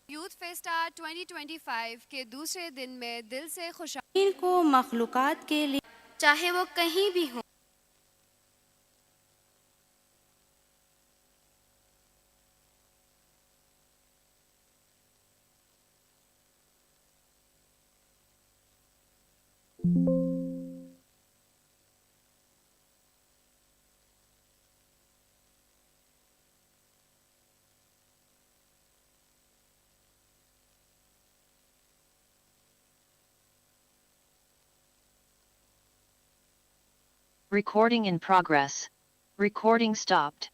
Youth Festa 2025 के दूसरे दिन में दिल से खुश को मखलूक़ात के लिए चाहे वो कहीं भी हो। Recording in progress. Recording stopped.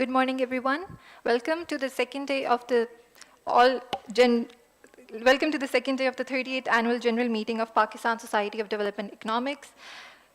Good morning, everyone. Welcome to the second day of the Welcome to the second day of the 38th Annual General Meeting of Pakistan Society of Development Economics.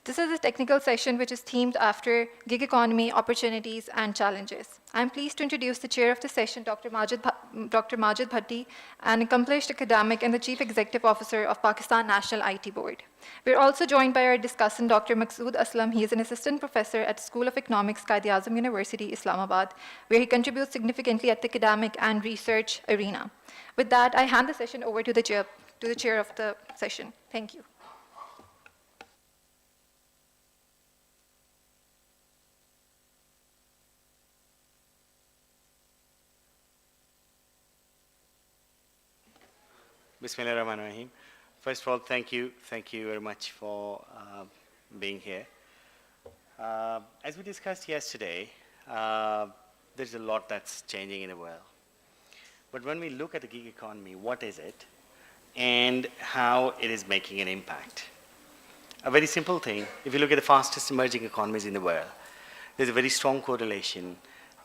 This is a technical session which is themed after gig economy, opportunities, and challenges. I'm pleased to introduce the chair of the session, Dr. Majid Bhatti, an accomplished academic and the Chief Executive Officer of Pakistan National IT Board. We're also joined by our discussant, Dr. Maqsood Aslam. He is an assistant professor at School of Economics, Quaid-e-Azam University, Islamabad, where he contributes significantly at the academic and research arena. With that, I hand the session over to the chair of the session. Thank you. Bismillahirrahmanirrahim. First of all, thank you very much for being here. As we discussed yesterday, there's a lot that's changing in the world. But when we look at the gig economy, what is it and how it is making an impact? A very simple thing, if you look at the fastest emerging economies in the world, there's a very strong correlation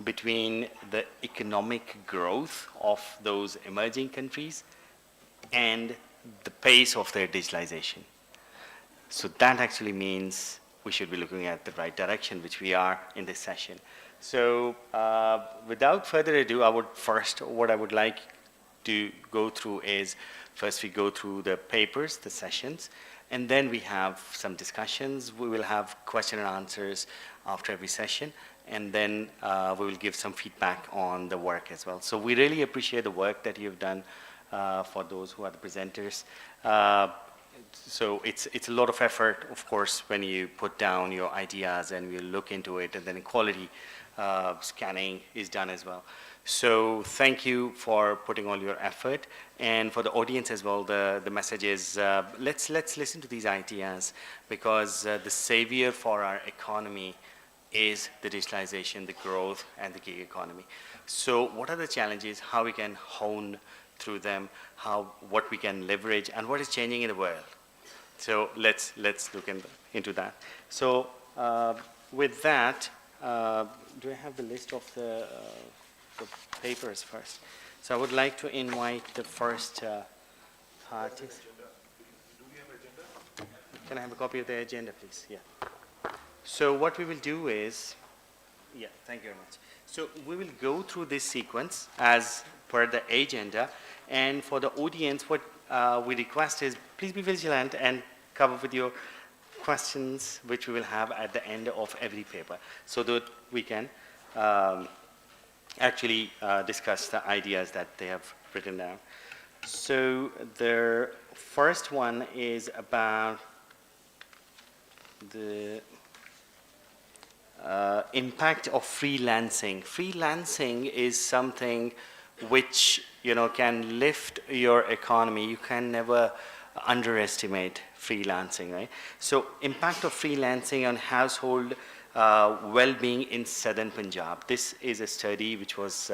between the economic growth of those emerging countries and the pace of their digitalization. So that actually means we should be looking at the right direction, which we are in this session. So without further ado, what I would like to go through is, first we go through the papers, the sessions, and then we have some discussions. We will have question and answers after every session, and then we will give some feedback on the work as well. So we really appreciate the work that you've done for those who are the presenters. So it's a lot of effort, of course, when you put down your ideas and you look into it, and then quality scanning is done as well. So thank you for putting all your effort, and for the audience as well. The message is let's listen to these ideas, because the savior for our economy is the digitalization, the growth, and the gig economy. So what are the challenges? How we can hone through them, what we can leverage, and what is changing in the world. So let's look into that. So with that, do I have the list of the papers first? So I would like to invite the first artist. Can I have a copy of the agenda, please? Yeah. So what we will do is, yeah, thank you very much. So we will go through this sequence as per the agenda. And for the audience, what we request is, please be vigilant and come up with your questions, which we will have at the end of every paper, so that we can actually discuss the ideas that they have written down. So the first one is about the impact of freelancing. Freelancing is something which can lift your economy. You can never underestimate freelancing, right? So impact of freelancing on household well-being in southern Punjab. This is a study which was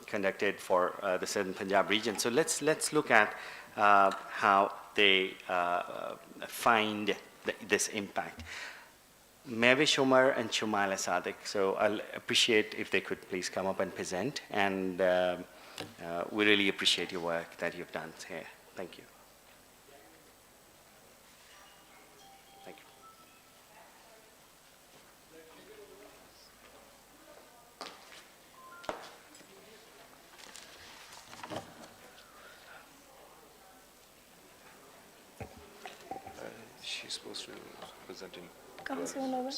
conducted for the southern Punjab region. So let's look at how they find this impact. Mehwish Umar and Shumaila Sadiq. So I'll appreciate if they could please come up and present, and we really appreciate your work that you've done here. Thank you. Thank you. She's supposed to present in. Come soon over.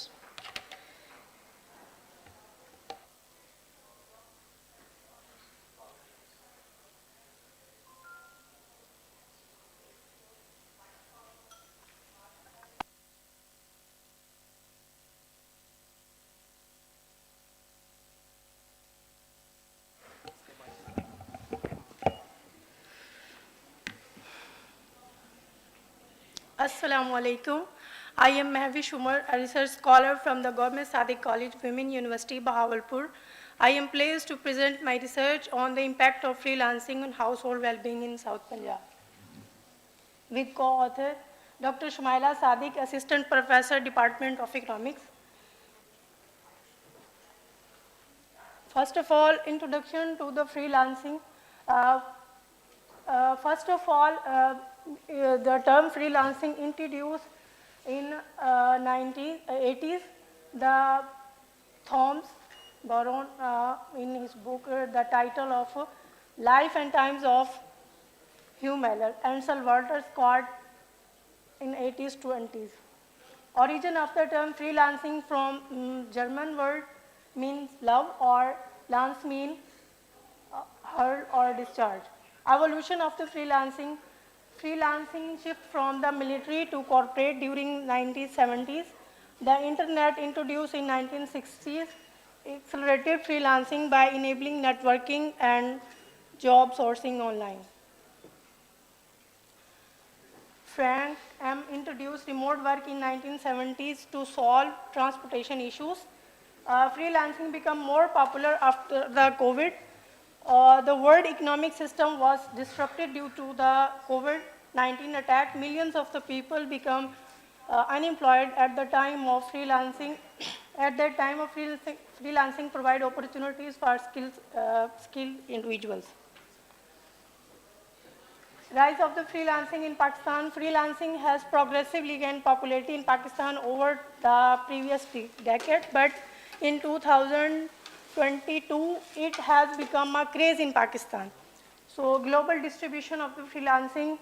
Assalamu alaikum. I am Mehwish Umar, a research scholar from the Government Sadiq College, Women University, Bahawalpur. I am pleased to present my research on the impact of freelancing on household well-being in South Punjab. With co-author Dr. Shumaila Sadiq, Assistant Professor, Department of Economics. First of all, introduction to the freelancing. First of all, the term freelancing introduced in 1980s. The Thomas Baron, in his book, the title of Life and Times of Hugh Miller, and Sir Walter Scott in 80s, 20s. Origin of the term freelancing from German word means love, or lance mean hurl or discharge. Evolution of the freelancing. Freelancing shift from the military to corporate during 1970s. The internet introduced in 1960s accelerated freelancing by enabling networking and job sourcing online. Frank M. introduced remote work in 1970s to solve transportation issues. Freelancing became more popular after the COVID. The world economic system was disrupted due to the COVID-19 attack. Millions of the people become unemployed at the time of freelancing. At that time of freelancing provide opportunities for skilled individuals. Rise of the freelancing in Pakistan. Freelancing has progressively gained popularity in Pakistan over the previous decade, but in 2022, it has become a craze in Pakistan. So global distribution of the freelancing,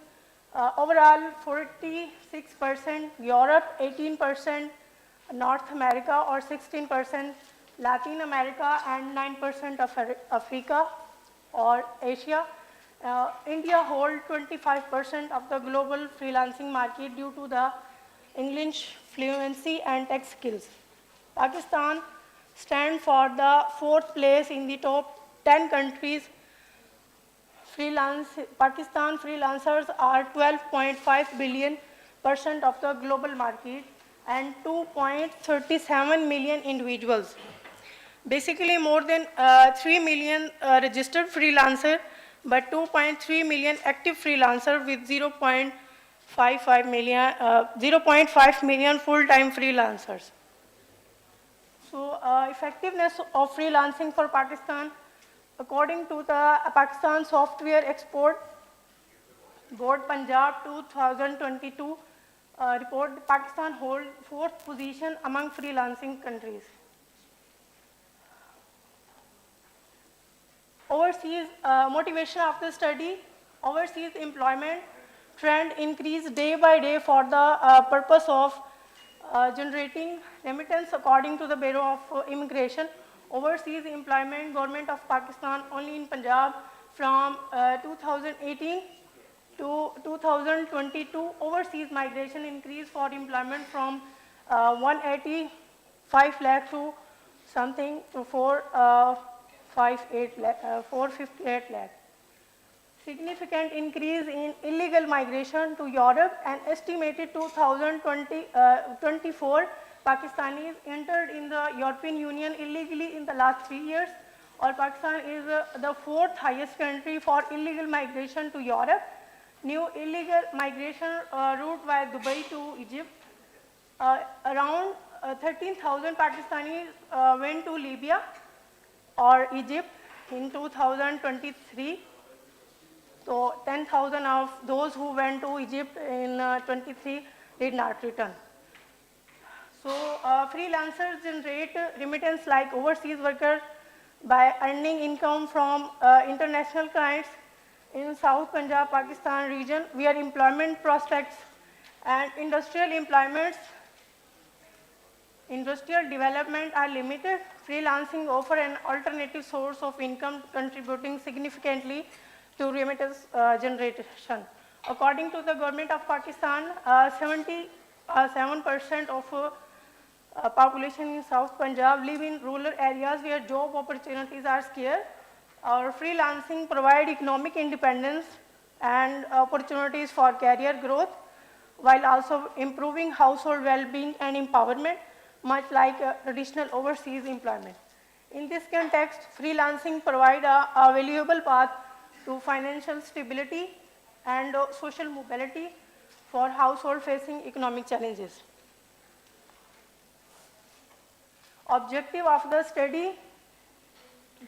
overall 46% Europe, 18% North America or 16% Latin America, and 9% of Africa or Asia. India holds 25% of the global freelancing market due to the English fluency and tech skills. Pakistan stands for the 4th place in the top 10 countries. Pakistan freelancers are 12.5 billion % of the global market and 2.37 million individuals. Basically more than 3 million registered freelancers, but 2.3 million active freelancers with 0.5 million full-time freelancers. So effectiveness of freelancing for Pakistan, according to the Pakistan Software Export Board Punjab 2022 report, Pakistan holds 4th position among freelancing countries. Overseas motivation of the study. Overseas employment trend increased day by day for the purpose of generating remittance. According to the Bureau of Immigration, overseas employment, Government of Pakistan only in Punjab from 2018 to 2022, overseas migration increased for employment from 185 lakh to something to 458 lakh. Significant increase in illegal migration to Europe. An estimated 2024 Pakistanis entered in the European Union illegally in the last 3 years. Or Pakistan is the 4th highest country for illegal migration to Europe. New illegal migration route by Dubai to Egypt. Around 13,000 Pakistanis went to Libya or Egypt in 2023. So 10,000 of those who went to Egypt in 23 did not return. So freelancers generate remittance like overseas workers by earning income from international clients in South Punjab, Pakistan region, where employment prospects and industrial development are limited. Freelancing offers an alternative source of income, contributing significantly to remittance generation. According to the Government of Pakistan, 77% of population in South Punjab live in rural areas where job opportunities are scarce. Our freelancing provides economic independence and opportunities for career growth, while also improving household well-being and empowerment, much like traditional overseas employment. In this context, freelancing provides a valuable path to financial stability and social mobility for households facing economic challenges. Objective of the study: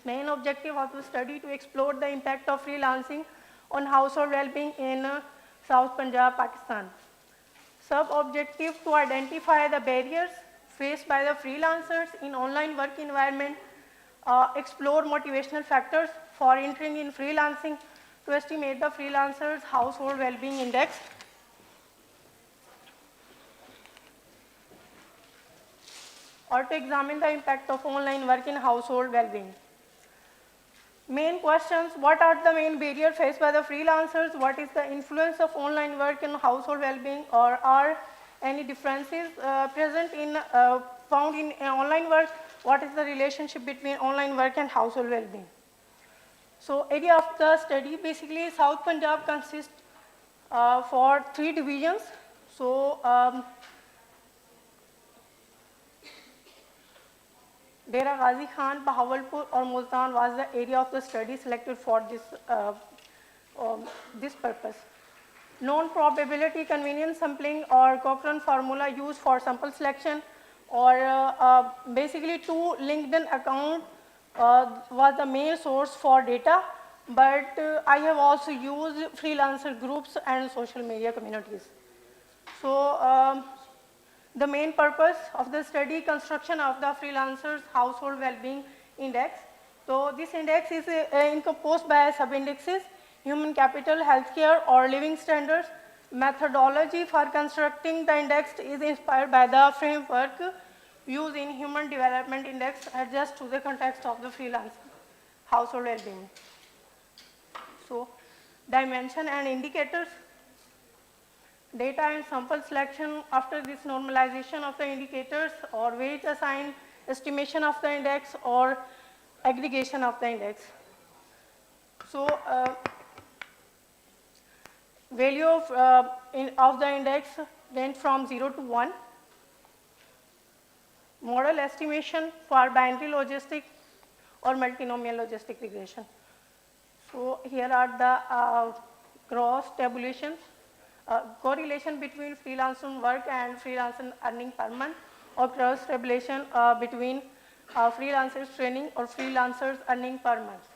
Main objective of the study to explore the impact of freelancing on household well-being in South Punjab, Pakistan. Sub-objective to identify the barriers faced by the freelancers in online work environment, explore motivational factors for entering in freelancing to estimate the freelancers' household well-being index, or to examine the impact of online work in household well-being. Main questions: what are the main barriers faced by the freelancers? What is the influence of online work in household well-being, or are any differences found in online work? What is the relationship between online work and household well-being? So area of the study, basically South Punjab consists for 3 divisions. So Dera Ghazi Khan, Bahawalpur or Multan was the area of the study selected for this purpose. Known probability convenience sampling or Cochrane formula used for sample selection, or basically 2 LinkedIn account was the main source for data, but I have also used freelancer groups and social media communities. So the main purpose of the study, construction of the freelancers household well-being index. So this index is composed by sub-indexes: human capital, healthcare or living standards. Methodology for constructing the index is inspired by the framework used in Human Development Index, adjust to the context of the freelancer household well-being. So dimension and indicators. Data and sample selection. After this normalization of the indicators or weight assigned, estimation of the index or aggregation of the index. So value of the index went from 0 to 1. Model estimation for binary logistic or multinomial logistic regression. So here are the gross tabulations. Correlation between freelancer work and freelancer earning per month, or cross tabulation between freelancers training or freelancers earning per month.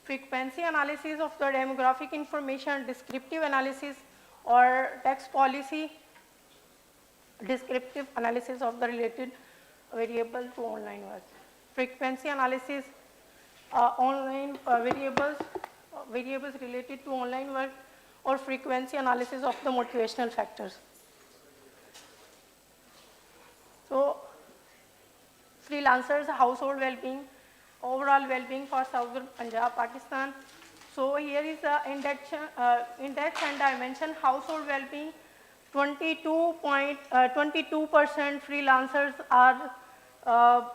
Frequency analysis of the demographic information, descriptive analysis or tax policy, descriptive analysis of the related variable to online work. Frequency analysis, online variables related to online work, or frequency analysis of the motivational factors. So freelancers household well-being, overall well-being for Southern Punjab, Pakistan. So here is the index and dimension household well-being. 22% freelancers are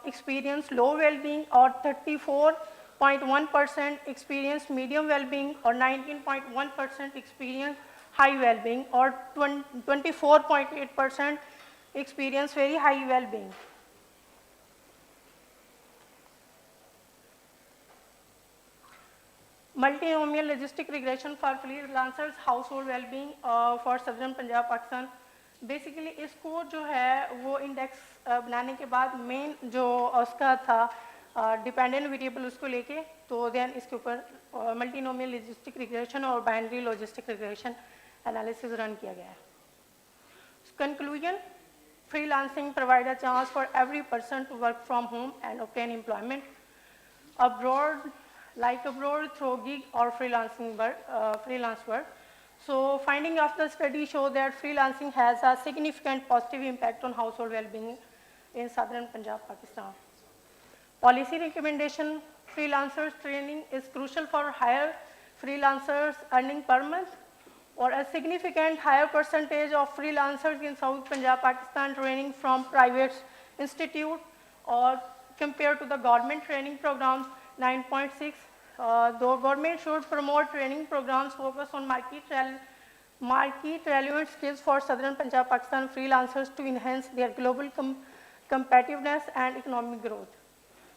experience low well-being, or 34.1% experience medium well-being, or 19.1% experience high well-being, or 24.8% experience very high well-being. Multinomial logistic regression for freelancers household well-being for Southern Punjab, Pakistan. Basically इसको जो है वो index बनाने के बाद main जो उसका था डिपेंडेंट वेरिएबल उसको लेके, तो देन इसके ऊपर मल्टीनोमियल लॉजिस्टिक रिग्रेशन और binary logistic regression analysis run किया गया है. Conclusion: freelancing provide a chance for every person to work from home and obtain employment abroad through gig or freelance work. So finding of the study show that freelancing has a significant positive impact on household well-being in Southern Punjab, Pakistan. Policy recommendation: freelancers training is crucial for higher freelancers earning per month, or a significant higher percentage of freelancers in South Punjab, Pakistan training from private institute, or compared to the government training programs. 9.6. The government should promote training programs focus on market relevant skills for Southern Punjab, Pakistan freelancers to enhance their global competitiveness and economic growth.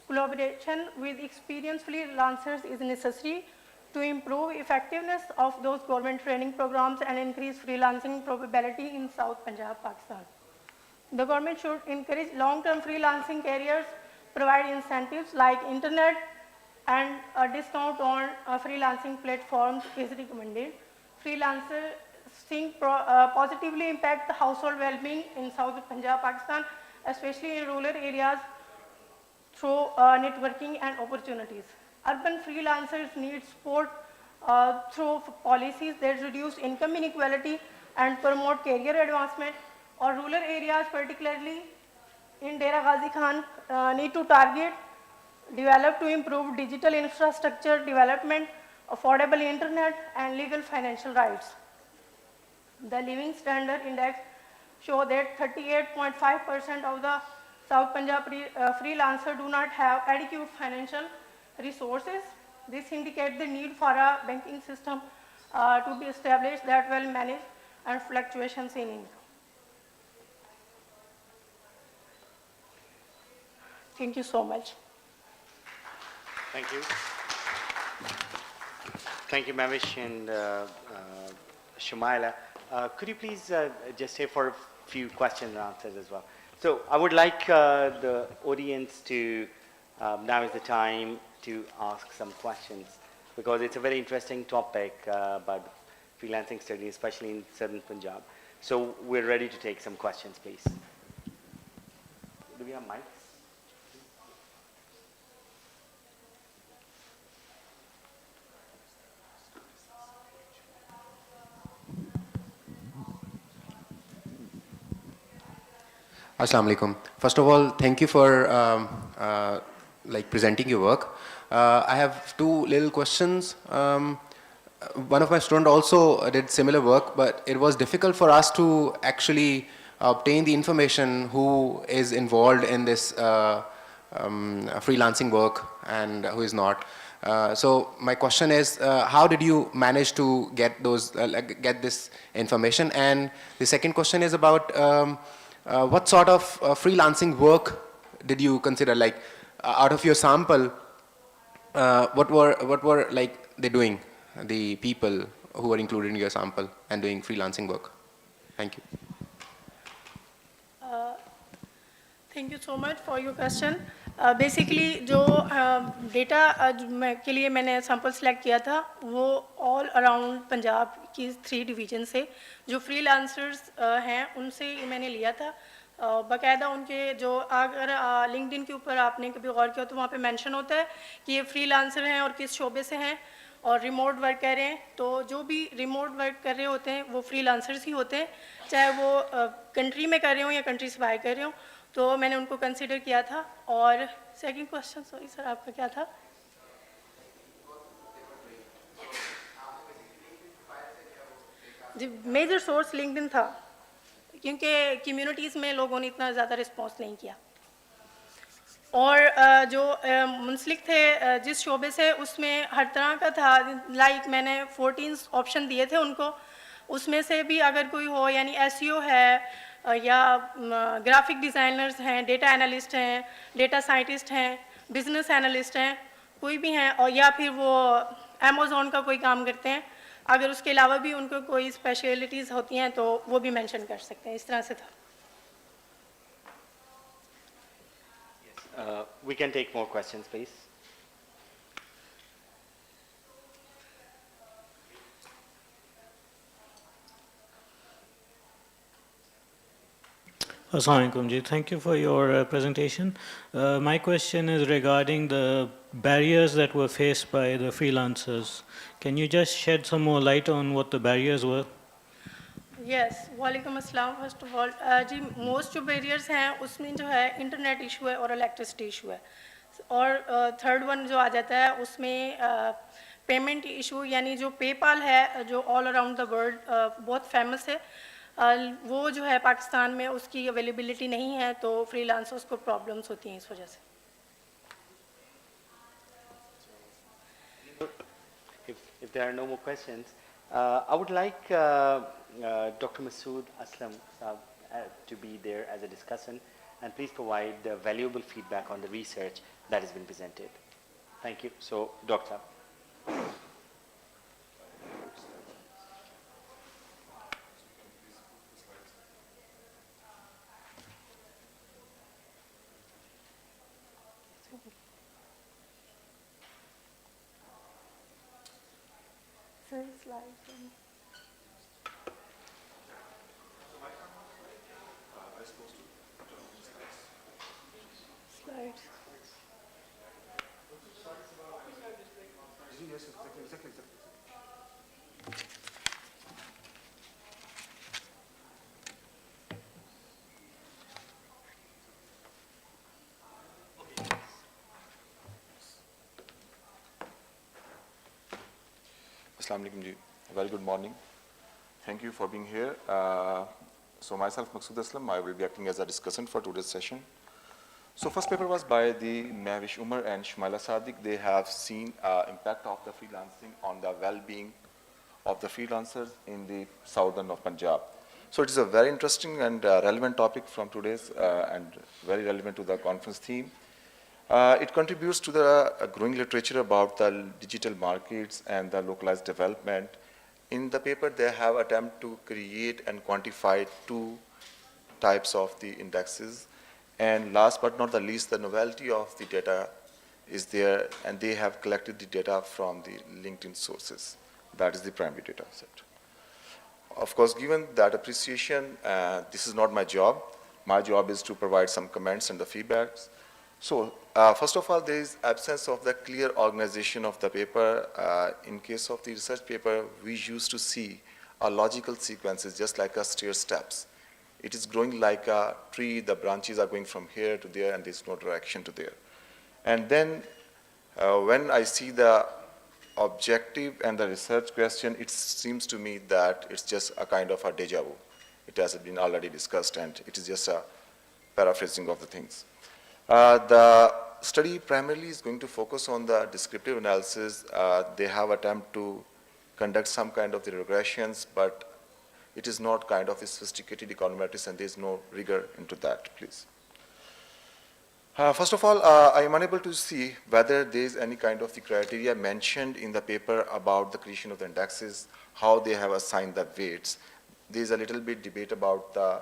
Collaboration with experienced freelancers is necessary to improve effectiveness of those government training programs and increase freelancing probability in South Punjab, Pakistan. The government should encourage long-term freelancing careers, provide incentives like internet and a discount on freelancing platforms is recommended. Freelancing positively impact the household well-being in South Punjab, Pakistan, especially in rural areas through networking and opportunities. Urban freelancers need support through policies that reduce income inequality and promote career advancement, or rural areas, particularly in Dera Ghazi Khan, need to target, develop to improve digital infrastructure development, affordable internet, and legal financial rights. The Living Standard Index show that 38.5% of the South Punjab freelancers do not have adequate financial resources. This indicates the need for a banking system to be established that will manage and fluctuations in income. Thank you so much. Thank you. Thank you, Mavish and Shumaila. Could you please just stay for a few questions and answers as well? So I would like the audience to, now is the time to ask some questions, because it's a very interesting topic about freelancing studies, especially in southern Punjab. So we're ready to take some questions, please. Do we have mics? Assalamu alaikum. First of all, thank you for presenting your work. I have two little questions. One of my students also did similar work, but it was difficult for us to actually obtain the information who is involved in this freelancing work and who is not. So my question is, how did you manage to get those get this information? And the second question is about what sort of freelancing work did you consider? Like out of your sample, what were like they doing, the people who were included in your sample and doing freelancing work? Thank you. Thank you so much for your question. Basically, जो data के लिए मैंने sample select किया था, वो all around Punjab की 3 division से जो फ्रीलांसर्स हैं उनसे मैंने लिया था. बाकायदा उनके जो अगर लिंक्डइन के ऊपर आपने कभी गौर किया तो वहाँ पे मेंशन होता है कि ये फ्रीलांसर हैं और किस शोबे से हैं और रिमोट वर्क कर रहे हैं. तो जो भी रिमोट वर्क कर रहे होते हैं वो फ्रीलांसर्स ही होते हैं, चाहे वो कंट्री में कर रहे हों या कंट्री से बाहर कर रहे हों. तो मैंने उनको कंसिडर किया था. और सेकंड क्वेश्चन, सॉरी सर, आपका क्या था? जी, मेजर सोर्स लिंक्डइन था, क्योंकि कम्युनिटीज़ में लोगों ने इतना ज़्यादा रिस्पॉन्स नहीं किया. और जो मुंसलिक थे जिस शोबे से, उसमें हर तरह का था. लाइक मैंने 14 ऑप्शन दिए थे उनको, उसमें से भी अगर कोई हो, यानी एसईओ है या ग्राफिक डिज़ाइनर्स हैं, डेटा एनालिस्ट हैं, डेटा साइंटिस्ट हैं, बिजनेस एनालिस्ट हैं, कोई भी हैं, और या फिर वो अमेज़ॉन का कोई काम करते हैं. अगर उसके अलावा भी उनको कोई स्पेशलिटीज़ होती हैं तो वो भी मेंशन कर सकते हैं. इस तरह से था. We can take more questions, please. Assalamu alaikum ji. Thank you for your presentation. My question is regarding the barriers that were faced by the freelancers. Can you just shed some more light on what the barriers were? Yes, वालेकुम अस्सलाम. First of all जी, most जो barriers हैं उसमें जो है internet issue है और इलेक्ट्रिसिटी इशू है. और थर्ड वन जो आ जाता है उसमें पेमेंट इशू, यानी जो पेपाल है जो ऑल अराउंड द वर्ल्ड बहुत फेमस है, वो जो है पाकिस्तान में उसकी अवेलेबिलिटी नहीं है, तो फ्रीलांसर्स को प्रॉब्लम्स होती हैं इस वजह से. If there are no more questions, I would like Dr. Masood Aslam to be there as a discussant, and please provide valuable feedback on the research that has been presented. Thank you. So, Dr. Slides. Assalamu alaikum ji. A very good morning. Thank you for being here. So myself, Maqsood Aslam, I will be acting as a discussant for today's session. So first paper was by the Mahwish Umar and Shumaila Sadiq. They have seen impact of the freelancing on the well-being of the freelancers in the southern of Punjab. So it is a very interesting and relevant topic from today's and very relevant to the conference theme. It contributes to the growing literature about the digital markets and the localized development. In the paper, they have attempted to create and quantify two types of the indexes. And last but not the least, the novelty of the data is there, and they have collected the data from the LinkedIn sources. That is the primary data set. Of course, given that appreciation, this is not my job. My job is to provide some comments and the feedbacks. So, first of all, there is absence of the clear organization of the paper. In case of the research paper, we used to see a logical sequences, just like a stair steps. It is growing like a tree, the branches are going from here to there, and there's no direction to there. And then, when I see the objective and the research question, it seems to me that it's just a kind of a deja vu. It has been already discussed, and it is just a paraphrasing of the things. The study primarily is going to focus on the descriptive analysis. They have attempted to conduct some kind of the regressions, but it is not kind of a sophisticated econometrics, and there is no rigor into that, please. First of all, I am unable to see whether there is any kind of the criteria mentioned in the paper about the creation of the indexes, how they have assigned the weights. There is a little bit debate about the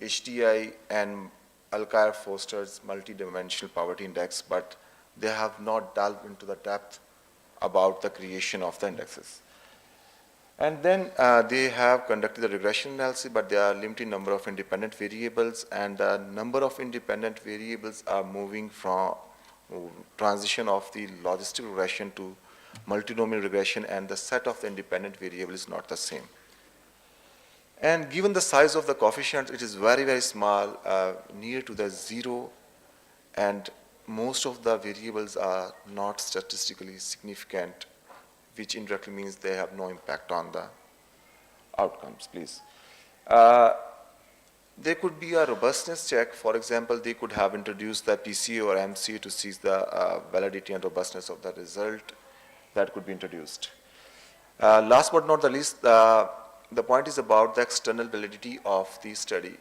HDI and Alkire-Foster's multidimensional poverty index, but they have not delved into the depth about the creation of the indexes. And then they have conducted the regression analysis, but there are limited number of independent variables, and the number of independent variables are moving from transition of the logistic regression to multinomial regression, and the set of the independent variables is not the same. And given the size of the coefficient, it is very, very small, near to the zero, and most of the variables are not statistically significant, which indirectly means they have no impact on the outcomes, please. There could be a robustness check. For example, they could have introduced the PCA or MCA to see the validity and robustness of the result. That could be introduced. Last but not the least, the point is about the external validity of the study.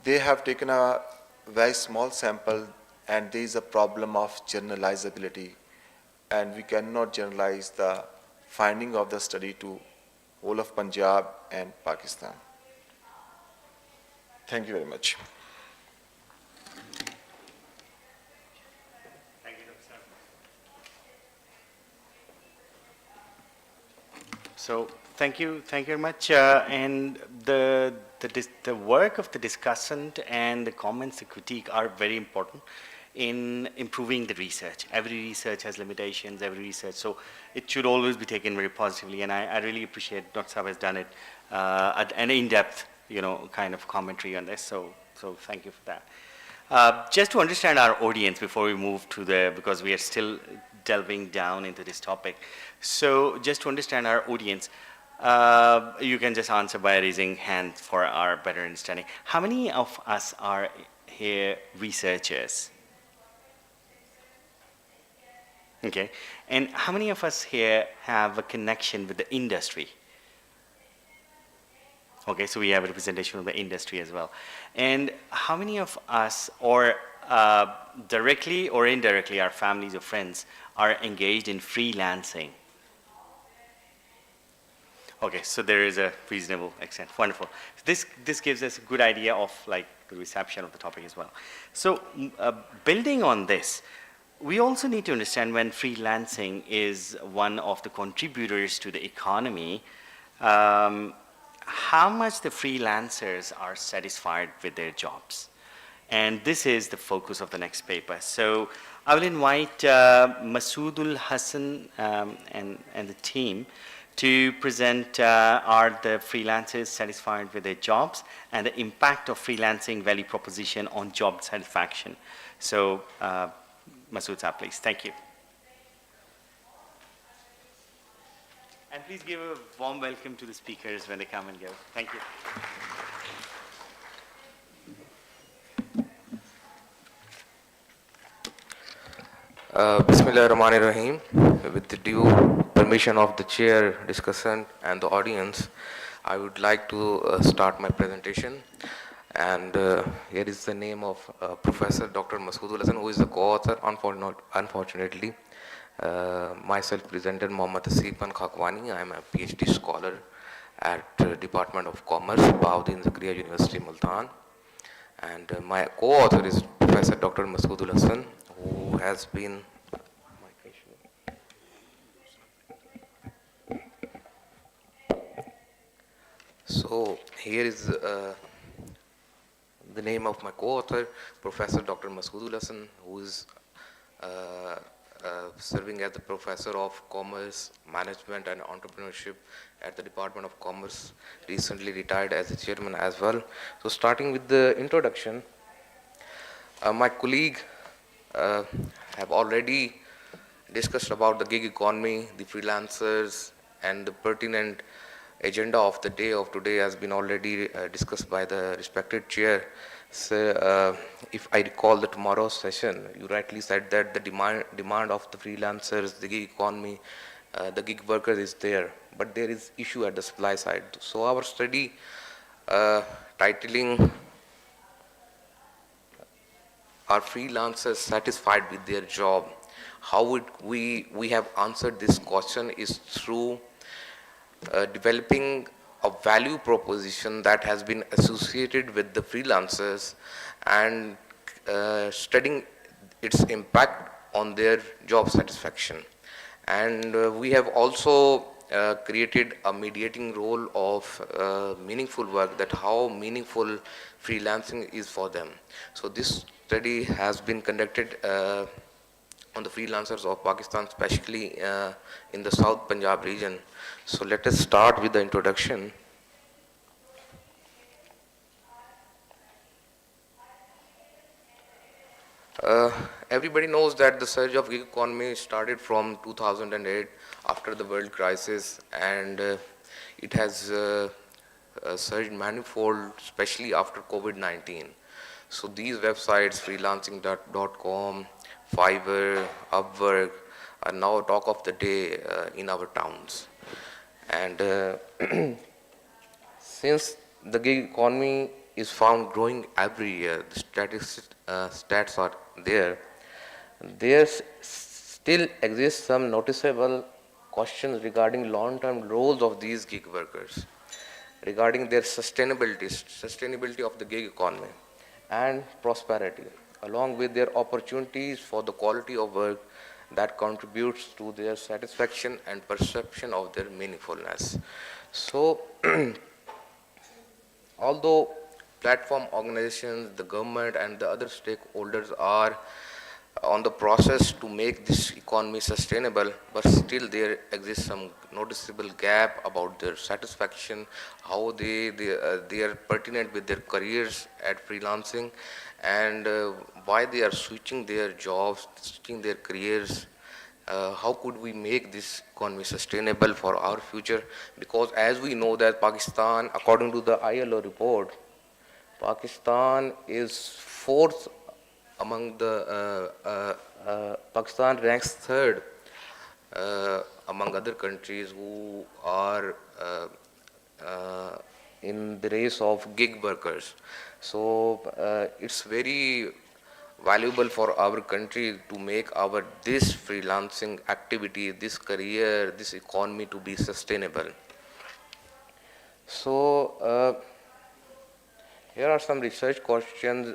They have taken a very small sample, and there is a problem of generalizability, and we cannot generalize the finding of the study to whole of Punjab and Pakistan. Thank you very much. Thank you, Dr. So thank you very much. And the work of the discussant and the comments, the critique are very important in improving the research. Every research has limitations, every research, so it should always be taken very positively, and I really appreciate Dr. Saab has done it, an in-depth, kind of commentary on this, so thank you for that. Just to understand our audience before we move to because we are still delving down into this topic, so just to understand our audience, you can just answer by raising hands for our better understanding. How many of us are here researchers? Okay, and how many of us here have a connection with the industry? Okay, so we have a representation of the industry as well. And how many of us, or directly or indirectly, our families or friends, are engaged in freelancing? Okay, so there is a reasonable extent. Wonderful. This gives us a good idea of the reception of the topic as well. So building on this, we also need to understand when freelancing is one of the contributors to the economy, how much the freelancers are satisfied with their jobs. And this is the focus of the next paper. So I will invite Masoodul Hassan and the team to present are the freelancers satisfied with their jobs and the impact of freelancing value proposition on job satisfaction. So Masood sir, please. Thank you. And please give a warm welcome to the speakers when they come and go. Thank you. Bismillahirrahmanirrahim. With the due permission of the chair, discussant, and the audience, I would like to start my presentation. And here is the name of Professor Dr. Masoodul Hassan, who is the co-author. Unfortunately, myself presented Mohammad Asifan Khakwani. I am a PhD scholar at Department of Commerce, Bahauddin Zakariya University, Multan. And my co-author is Professor Dr. Masoodul Hassan, who has been so here is the name of my co-author, Professor Dr. Masoodul Hassan, who is serving as the Professor of Commerce, Management and Entrepreneurship at the Department of Commerce, recently retired as the chairman as well. So starting with the introduction, my colleague have already discussed about the gig economy, the freelancers, and the pertinent agenda of the day of today has been already discussed by the respected chair. So if I recall the tomorrow's session, you rightly said that the demand of the freelancers, the gig economy, the gig workers is there, but there is issue at the supply side. So our study titling "Are freelancers satisfied with their job?" How would we have answered this question is through developing a value proposition that has been associated with the freelancers and studying its impact on their job satisfaction. And we have also created a mediating role of meaningful work, that how meaningful freelancing is for them. So this study has been conducted on the freelancers of Pakistan, especially in the South Punjab region. So let us start with the introduction. Everybody knows that the surge of gig economy started from 2008 after the world crisis, and it has surged manifold, especially after COVID-19. So these websites, freelancing.com, Fiverr, Upwork, are now talk of the day in our towns. And since the gig economy is found growing every year, the stats are there, there still exists some noticeable questions regarding long-term roles of these gig workers, regarding their sustainability of the gig economy and prosperity, along with their opportunities for the quality of work that contributes to their satisfaction and perception of their meaningfulness. So, although platform organizations, the government and the other stakeholders are on the process to make this economy sustainable, but still there exists some noticeable gap about their satisfaction, how they are pertinent with their careers at freelancing, and why they are switching their jobs, switching their careers. How could we make this economy sustainable for our future? Because as we know that Pakistan, according to the ILO report, Pakistan is fourth among the, Pakistan ranks third among other countries who are in the race of gig workers. So it's very valuable for our country to make this freelancing activity, this career, this economy to be sustainable. So here are some research questions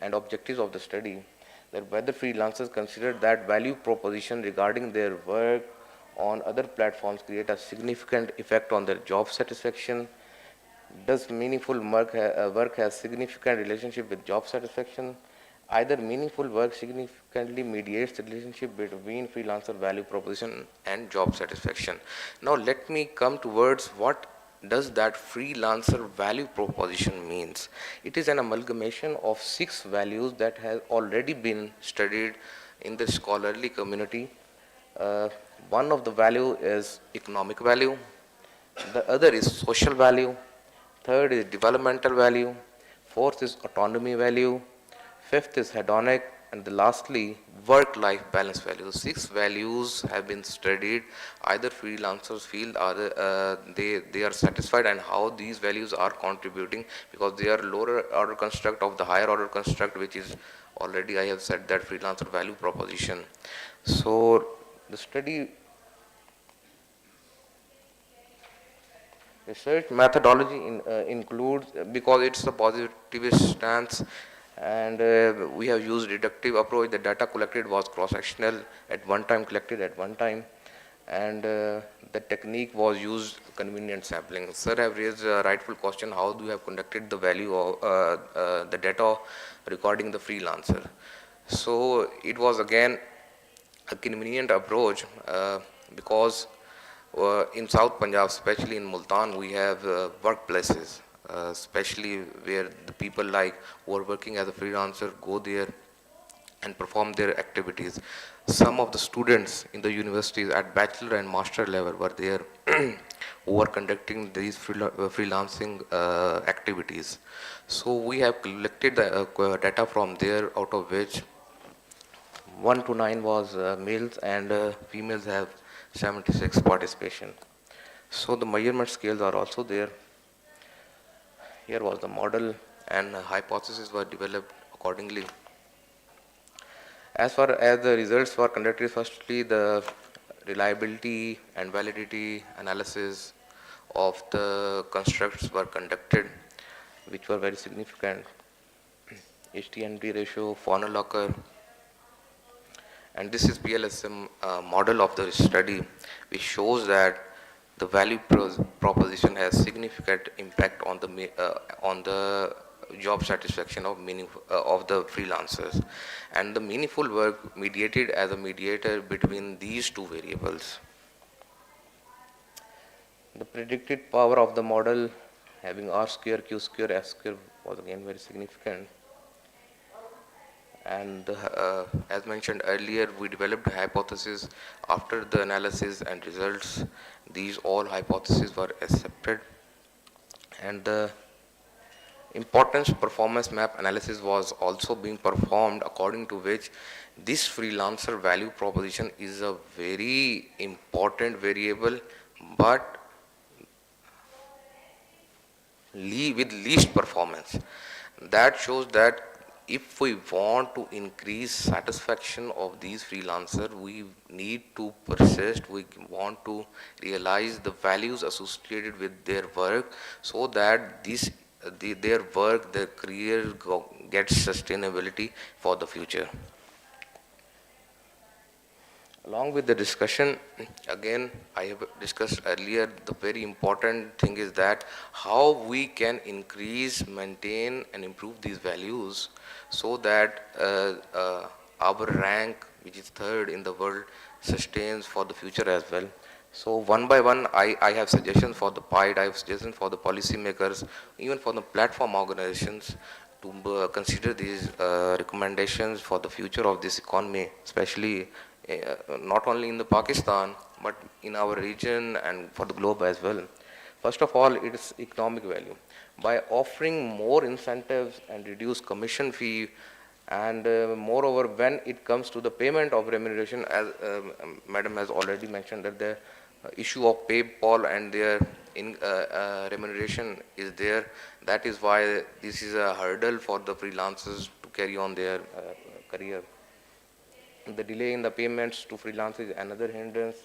and objectives of the study. that whether freelancers consider that value proposition regarding their work on other platforms create a significant effect on their job satisfaction. Does meaningful work has significant relationship with job satisfaction? Either meaningful work significantly mediates the relationship between freelancer value proposition and job satisfaction. Now let me come towards what does that freelancer value proposition means. It is an amalgamation of 6 values that has already been studied in the scholarly community. One of the value is economic value, the other is social value, third is developmental value, fourth is autonomy value, fifth is hedonic, and the lastly, work-life balance value. 6 values have been studied. Either freelancers feel they are satisfied and how these values are contributing, because they are lower order construct of the higher order construct, which is already I have said that freelancer value proposition. So the study research methodology includes, because it's a positivist stance, and we have used deductive approach. The data collected was cross-sectional at one time, collected at one time, and the technique was used convenient sampling. Sir have raised a rightful question, how do you have conducted the value of the data recording the freelancer? So it was again a convenient approach because in South Punjab, especially in Multan, we have workplaces, especially where the people who are working as a freelancer go there and perform their activities. Some of the students in the universities at bachelor and master level were there who are conducting these freelancing activities. So we have collected the data from there, out of which 1 to 9 was males and females have 76 participation. So the measurement scales are also there. Here was the model, and hypotheses were developed accordingly. As far as the results were conducted, firstly the reliability and validity analysis of the constructs were conducted, which were very significant. HTND ratio, funnel occur, and this is PLSM model of the study, which shows that the value proposition has significant impact on the job satisfaction of the freelancers, and the meaningful work mediated as a mediator between these two variables. The predicted power of the model, having R square, Q square, S square, was again very significant. And as mentioned earlier, we developed a hypothesis. After the analysis and results, these all hypotheses were accepted, and the importance performance map analysis was also being performed, according to which this freelancer value proposition is a very important variable, but with least performance. That shows that if we want to increase satisfaction of these freelancers, we need to persist, we want to realize the values associated with their work, so that their work, their career gets sustainability for the future. Along with the discussion, again, I have discussed earlier, the very important thing is that how we can increase, maintain, and improve these values, so that our rank, which is third in the world, sustains for the future as well. So one by one, I have suggestions for the PIDE, I have suggestions for the policymakers, even for the platform organizations, to consider these recommendations for the future of this economy, especially not only in the Pakistan, but in our region and for the globe as well. First of all, it is economic value. By offering more incentives and reduce commission fee, and moreover, when it comes to the payment of remuneration, as Madam has already mentioned, that the issue of PayPal and their remuneration is there. That is why this is a hurdle for the freelancers to carry on their career. The delay in the payments to freelancers is another hindrance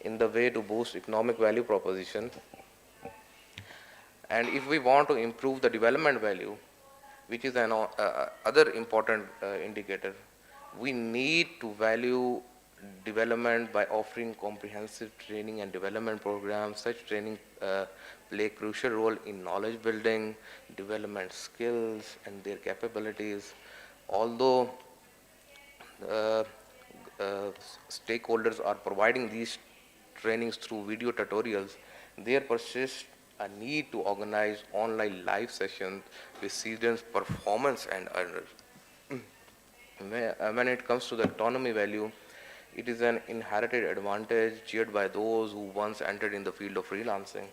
in the way to boost economic value proposition. And if we want to improve the development value, which is an other important indicator, We need to value development by offering comprehensive training and development programs. Such training play a crucial role in knowledge building, development skills, and their capabilities. Although uh, stakeholders are providing these trainings through video tutorials, there persists a need to organize online live sessions with students' performance and earners. When it comes to the autonomy value, it is an inherited advantage shared by those who once entered in the field of freelancing.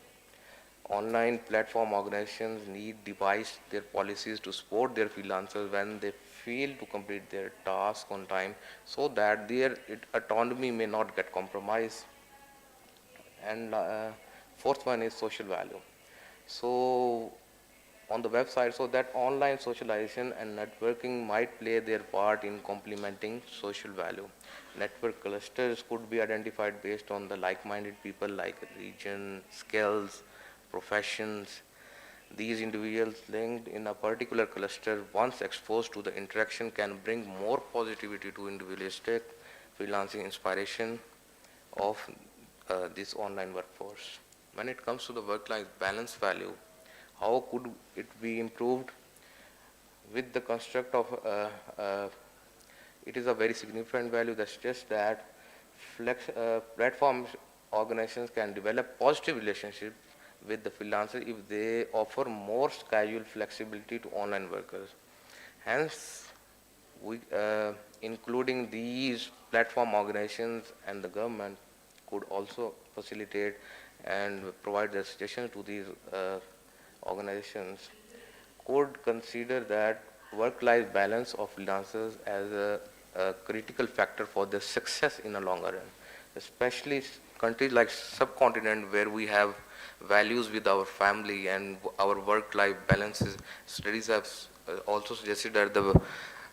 Online platform organizations need devise their policies to support their freelancers when they fail to complete their task on time, so that their autonomy may not get compromised. And fourth one is social value. So on the website, so that online socialization and networking might play their part in complementing social value. Network clusters could be identified based on the like-minded people, like region, skills, professions. These individuals linked in a particular cluster, once exposed to the interaction, can bring more positivity to individualistic freelancing inspiration of this online workforce. When it comes to the work-life balance value, how could it be improved? With the construct of, it is a very significant value that suggests that platform organizations can develop positive relationships with the freelancer if they offer more schedule flexibility to online workers. Hence, including these platform organizations and the government could also facilitate and provide the suggestions to these organizations, could consider that work-life balance of freelancers as a critical factor for their success in the longer run, especially countries like subcontinent where we have values with our family and our work-life balances. Studies have also suggested that the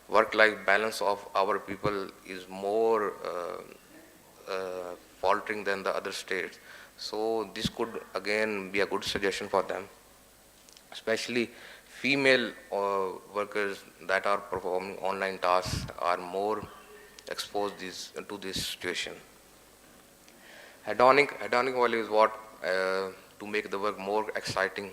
work-life balance of our people is more faltering than the other states. So this could again be a good suggestion for them, especially female workers that are performing online tasks are more exposed to this situation. Hedonic value is what to make the work more exciting.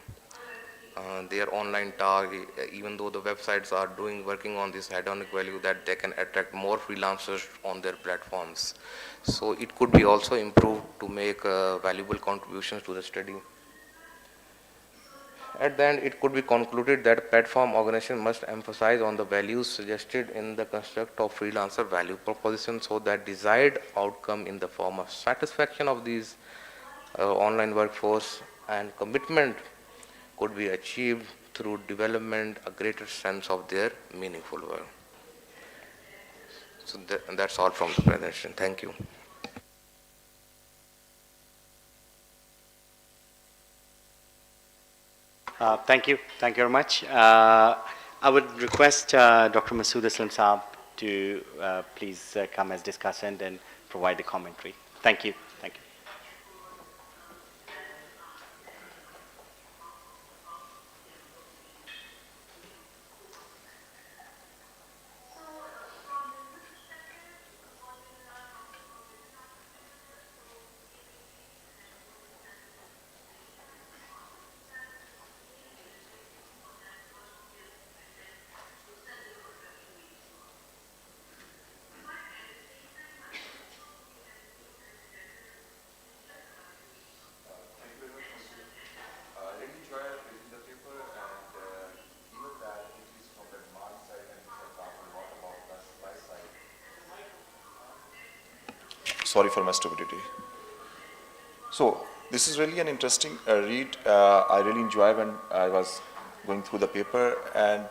Their online target, even though the websites are working on this hedonic value, that they can attract more freelancers on their platforms. So it could be also improved to make valuable contributions to the study. At the end, it could be concluded that platform organization must emphasize on the values suggested in the construct of freelancer value proposition, so that desired outcome in the form of satisfaction of these online workforce and commitment could be achieved through development a greater sense of their meaningful work. So that's all from the presentation. Thank you. Thank you very much. I would request Dr. Masood Aslam Saab to please come as discussant and provide the commentary. Thank you. Thank you. Sorry for my stupidity. So this is really an interesting read. I really enjoy when I was going through the paper, and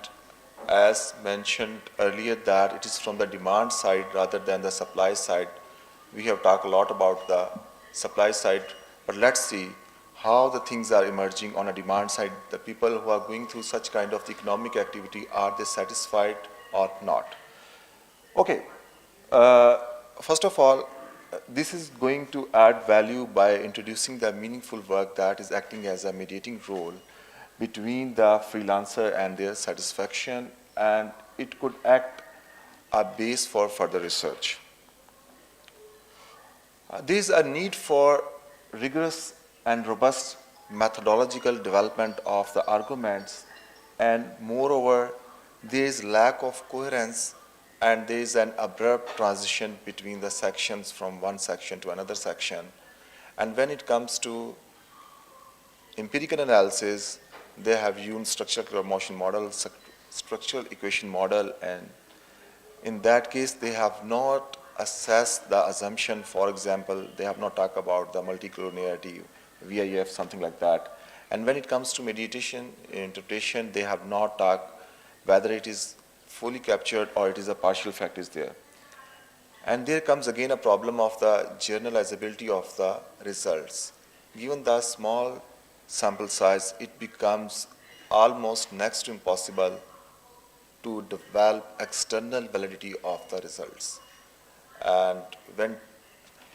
as mentioned earlier that it is from the demand side rather than the supply side. We have talked a lot about the supply side, but let's see how the things are emerging on a demand side. The people who are going through such kind of economic activity, are they satisfied or not? Okay, first of all, this is going to add value by introducing the meaningful work that is acting as a mediating role between the freelancer and their satisfaction, and it could act a base for further research. There is a need for rigorous and robust methodological development of the arguments, and moreover, there is lack of coherence and there is an abrupt transition between the sections from one section to another section. And when it comes to empirical analysis, they have used structural motion model, structural equation model, and in that case, they have not assessed the assumption. For example, they have not talked about the multicollinearity, VIF, something like that. And when it comes to mediation, interpretation, they have not talked whether it is fully captured or it is a partial fact is there. And there comes again a problem of the generalizability of the results. Given the small sample size, it becomes almost next to impossible to develop external validity of the results. And when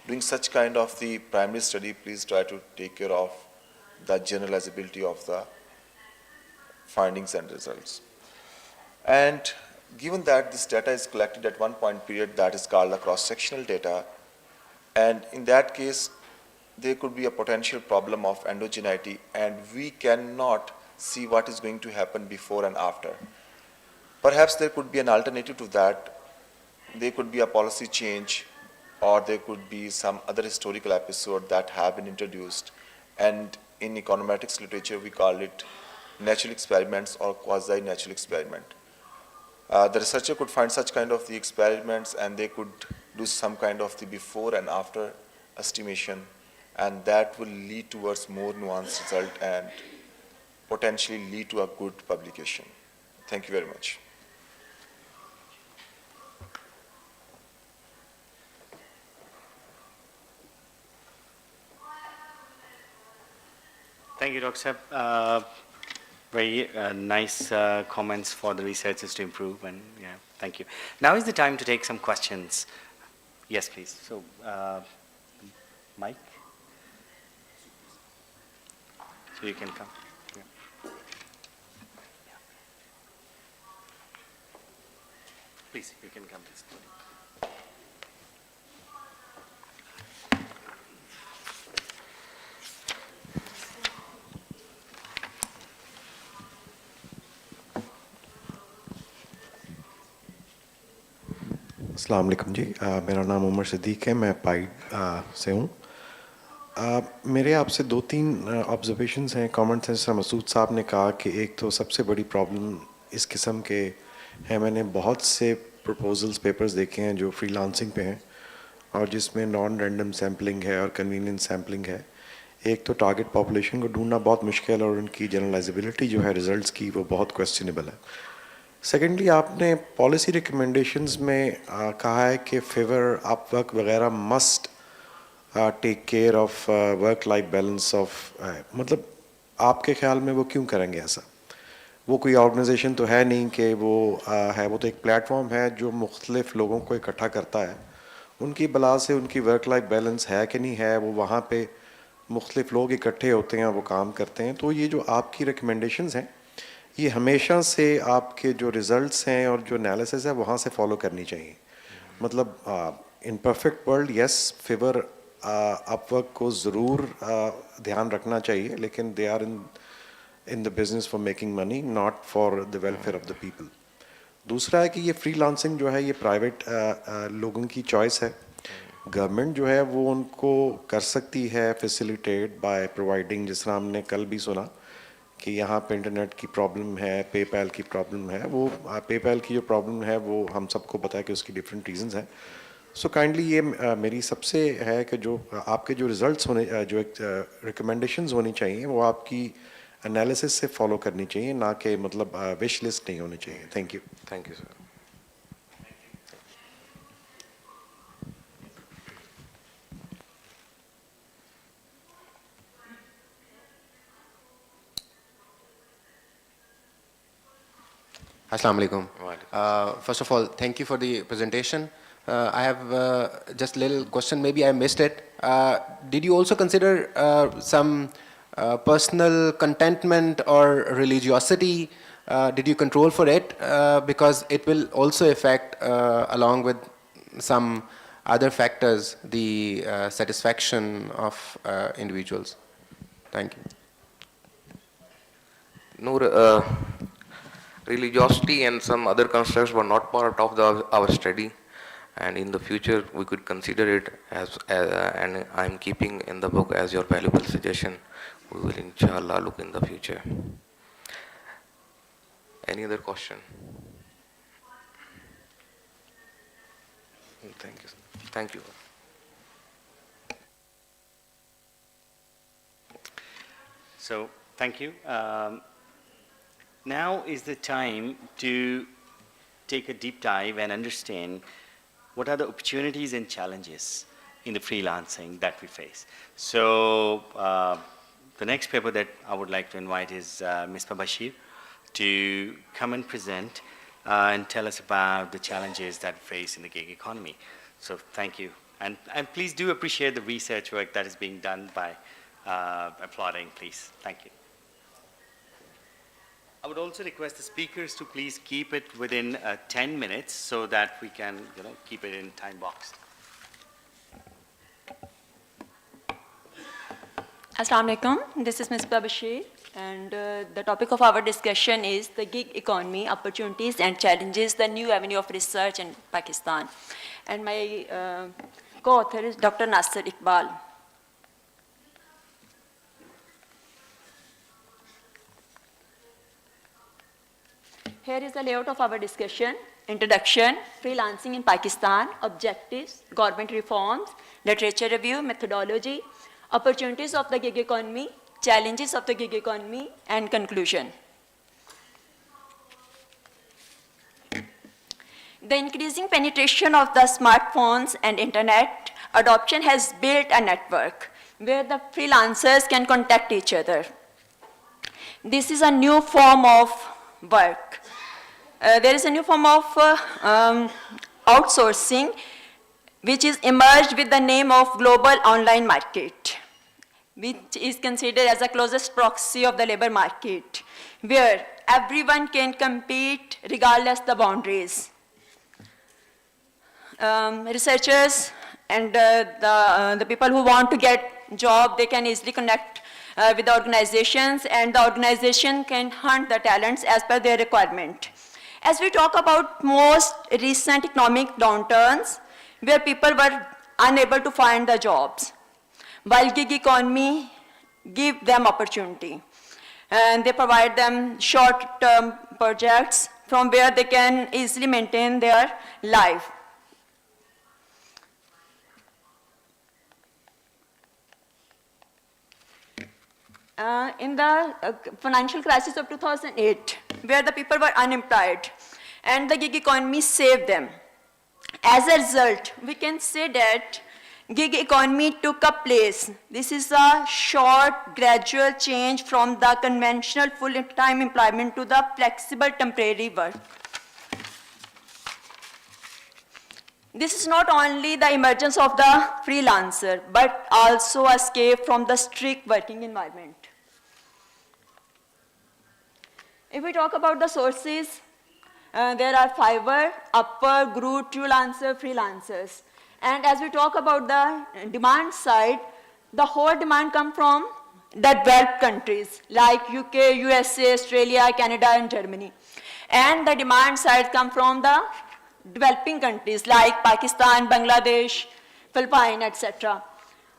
doing such kind of the primary study, please try to take care of the generalizability of the findings and results. And given that this data is collected at one point period, that is called the cross-sectional data, and in that case, there could be a potential problem of endogeneity, and we cannot see what is going to happen before and after. Perhaps there could be an alternative to that. There could be a policy change, or there could be some other historical episode that have been introduced. And in econometrics literature, we call it natural experiments or quasi-natural experiment. The researcher could find such kind of the experiments, and they could do some kind of the before and after estimation, and that will lead towards more nuanced result and potentially lead to a good publication. Thank you very much. Thank you, Dr. Saab. Very nice comments for the researchers to improve, and yeah, thank you. Now is the time to take some questions. Yes, please. So, Mike? So you can come. Yeah. Please, you can come, please. अस्सलाम वालेकुम जी, मेरा नाम उमर सिद्दीक है, मैं pied से हूँ। मेरे आपसे दो तीन ऑब्जर्वेशंस हैं, कमेंट्स हैं। जैसा मसूद साहब ने कहा कि एक तो सबसे बड़ी प्रॉब्लम इस किस्म के हैं, मैंने बहुत से प्रपोजल्स पेपर्स देखे हैं जो फ्रीलांसिंग पे हैं और जिसमें नॉन रैंडम सैम्पलिंग है और कन्वीनियंस सैम्पलिंग है। एक तो टारगेट पॉपुलेशन को ढूंढना बहुत मुश्किल और उनकी जनरलाइजेबिलिटी जो है रिजल्ट्स की वो बहुत क्वेश्चनेबल है। सेकेंडली, आपने पॉलिसी रिकमेंडेशंस में कहा है कि फेवर अपवर्क वगैरह must take care of work life balance of, मतलब आपके ख्याल में वो क्यों करेंगे ऐसा? वो कोई ऑर्गेनाइजेशन तो है नहीं कि वो है, वो तो एक प्लेटफॉर्म है जो मुख्तलिफ लोगों को इकट्ठा करता है। उनकी बला से उनकी वर्क लाइफ बैलेंस है कि नहीं है, वो वहाँ पे मुख्तलिफ लोग इकट्ठे होते हैं, वो काम करते हैं। तो ये जो आपकी रिकमेंडेशंस हैं ये हमेशा से आपके जो रिज़ल्ट्स हैं और जो एनालिसिस है वहाँ से फॉलो करनी चाहिए। मतलब in perfect world yes, Fiverr Upwork को ज़रूर ध्यान रखना चाहिए, लेकिन they are in the business for making money, not for the welfare of the people. दूसरा है कि ये फ्रीलांसिंग जो है ये प्राइवेट लोगों की चॉइस है। गवर्नमेंट जो है वो उनको कर सकती है फैसिलिटेट बाय प्रोवाइडिंग, जिस तरह हमने कल भी सुना कि यहाँ पे इंटरनेट की प्रॉब्लम है, पेपैल की प्रॉब्लम है। वो पेपैल की जो प्रॉब्लम है वो हम सबको पता है कि उसकी डिफरेंट रीजंस हैं। सो काइंडली ये मेरी सबसे है कि जो आपके जो रिजल्ट्स होने, जो रिकमेंडेशंस होनी चाहिए वो आपकी एनालिसिस से फॉलो करनी चाहिए, ना कि मतलब विश लिस्ट नहीं होनी चाहिए। Thank you. Thank you sir. Assalamu alaikum. First of all, thank you for the presentation. I have just a little question, maybe I missed it. Did you also consider some personal contentment or religiosity did you control for it? Because it will also affect, along with some other factors, the satisfaction of individuals. Thank you. No, religiosity and some other constructs were not part of our study, and in the future we could consider it as and I'm keeping in the book as your valuable suggestion. We will inshallah look in the future. Any other question? Thank you. Thank you. So, thank you. Now is the time to take a deep dive and understand what are the opportunities and challenges in the freelancing that we face. So, the next paper that I would like to invite is Ms. Bashir to come and present and tell us about the challenges that we face in the gig economy. So, thank you. And please do appreciate the research work that is being done by applauding, please. Thank you. I would also request the speakers to please keep it within 10 minutes so that we can, keep it in time boxed. Assalamu alaikum. This is Ms. Bashir, and the topic of our discussion is the gig economy, opportunities and challenges, the new avenue of research in Pakistan. And my co-author is Dr. Nasir Iqbal. Here is the layout of our discussion. Introduction, freelancing in Pakistan, objectives, government reforms, literature review, methodology, opportunities of the gig economy, challenges of the gig economy, and conclusion. The increasing penetration of the smartphones and internet adoption has built a network where the freelancers can contact each other. This is a new form of work. There is a new form of outsourcing which is emerged with the name of global online market, which is considered as the closest proxy of the labor market, where everyone can compete regardless the boundaries. Researchers and the people who want to get job, they can easily connect with the organizations, and the organization can hunt the talents as per their requirement. As we talk about most recent economic downturns, where people were unable to find the jobs, while gig economy give them opportunity. And they provide them short-term projects from where they can easily maintain their life. In the financial crisis of 2008, where the people were unemployed, and the gig economy saved them. As a result, we can say that gig economy took a place. This is a short, gradual change from the conventional full-time employment to the flexible temporary work. This is not only the emergence of the freelancer, but also escape from the strict working environment. If we talk about the sources, there are Fiverr, Upwork, Guru, Freelancer, freelancers. And as we talk about the demand side, the whole demand comes from the developed countries like UK, USA, Australia, Canada, and Germany. And the demand side comes from the developing countries like Pakistan, Bangladesh, Philippines, etc.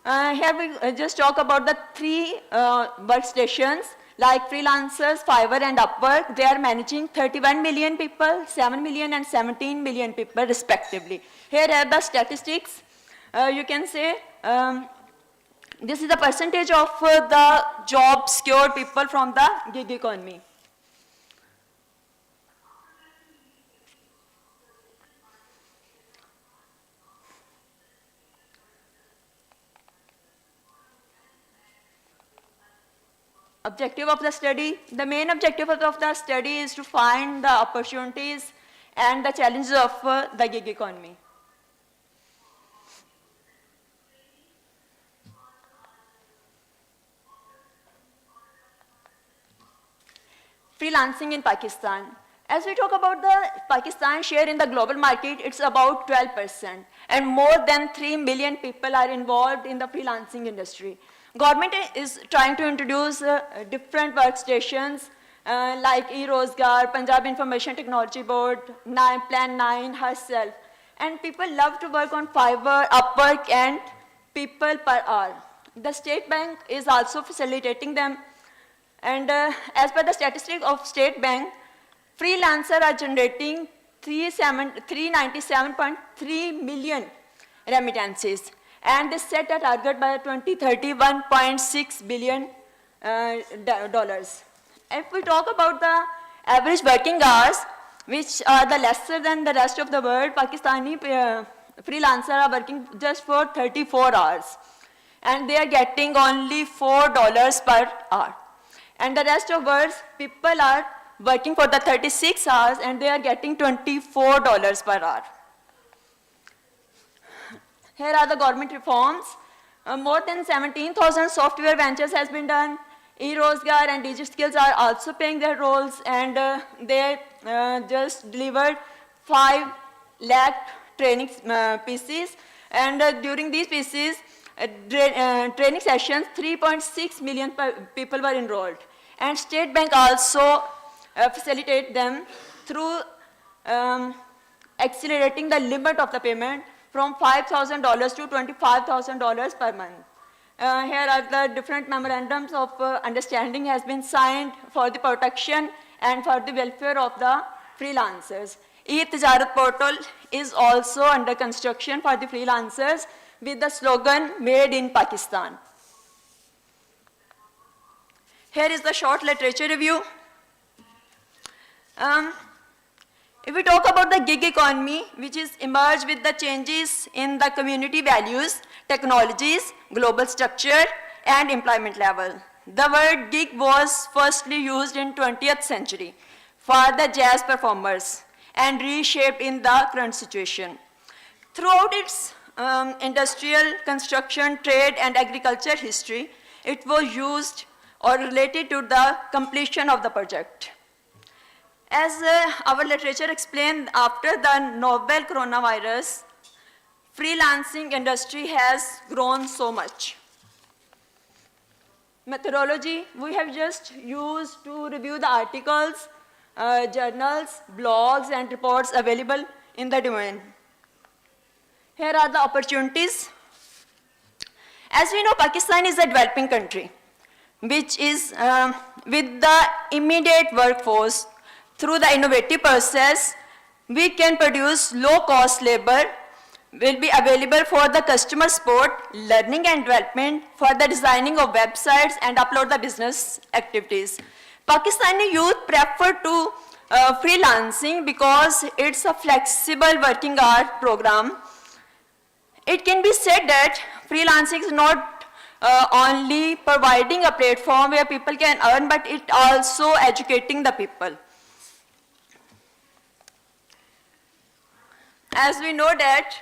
Here we just talk about the three workstations like freelancers, Fiverr, and Upwork. They are managing 31 million people, 7 million, and 17 million people respectively. Here are the statistics. You can say this is the percentage of the job secured people from the gig economy. Objective of the study. The main objective of the study is to find the opportunities and the challenges of the gig economy. freelancing in Pakistan. As we talk about the Pakistan share in the global market, it's about 12%, and more than 3 million people are involved in the freelancing industry. Government is trying to introduce different workstations like e-Rozgar, Punjab Information Technology Board, Plan 9, herself. And people love to work on Fiverr, Upwork, and people per hour. The State Bank is also facilitating them. And as per the statistics of State Bank, freelancers are generating 397.3 million remittances. And they set a target by 2030, $1.6 billion. If we talk about the average working hours, which are the lesser than the rest of the world, Pakistani freelancers are working just for 34 hours. And they are getting only $4 per hour. And the rest of world, people are working for the 36 hours and they are getting $24 per hour. Here are the government reforms. More than 17,000 software ventures has been done. e-Rozgar and DigiSkills are also playing their roles, and they just delivered 5 lakh training pieces. And during these pieces, training sessions, 3.6 million people were enrolled. And State Bank also facilitate them through accelerating the limit of the payment from $5,000 to $25,000 per month. Here are the different memorandums of understanding has been signed for the protection and for the welfare of the freelancers. E-Tijarat portal is also under construction for the freelancers with the slogan, Made in Pakistan. Here is the short literature review. If we talk about the gig economy, which is emerged with the changes in the community values, technologies, global structure, and employment level. The word gig was firstly used in 20th century for the jazz performers and reshaped in the current situation. Throughout its industrial, construction, trade, and agriculture history, it was used or related to the completion of the project. As our literature explained, after the novel coronavirus, freelancing industry has grown so much. Methodology, we have just used to review the articles, journals, blogs, and reports available in the domain. Here are the opportunities. As we know, Pakistan is a developing country, which is with the immediate workforce. Through the innovative process, we can produce low-cost labor, will be available for the customer support, learning and development, for the designing of websites and upload the business activities. Pakistani youth prefer to freelancing because it's a flexible working hour program. It can be said that freelancing is not only providing a platform where people can earn, but it also educating the people. As we know that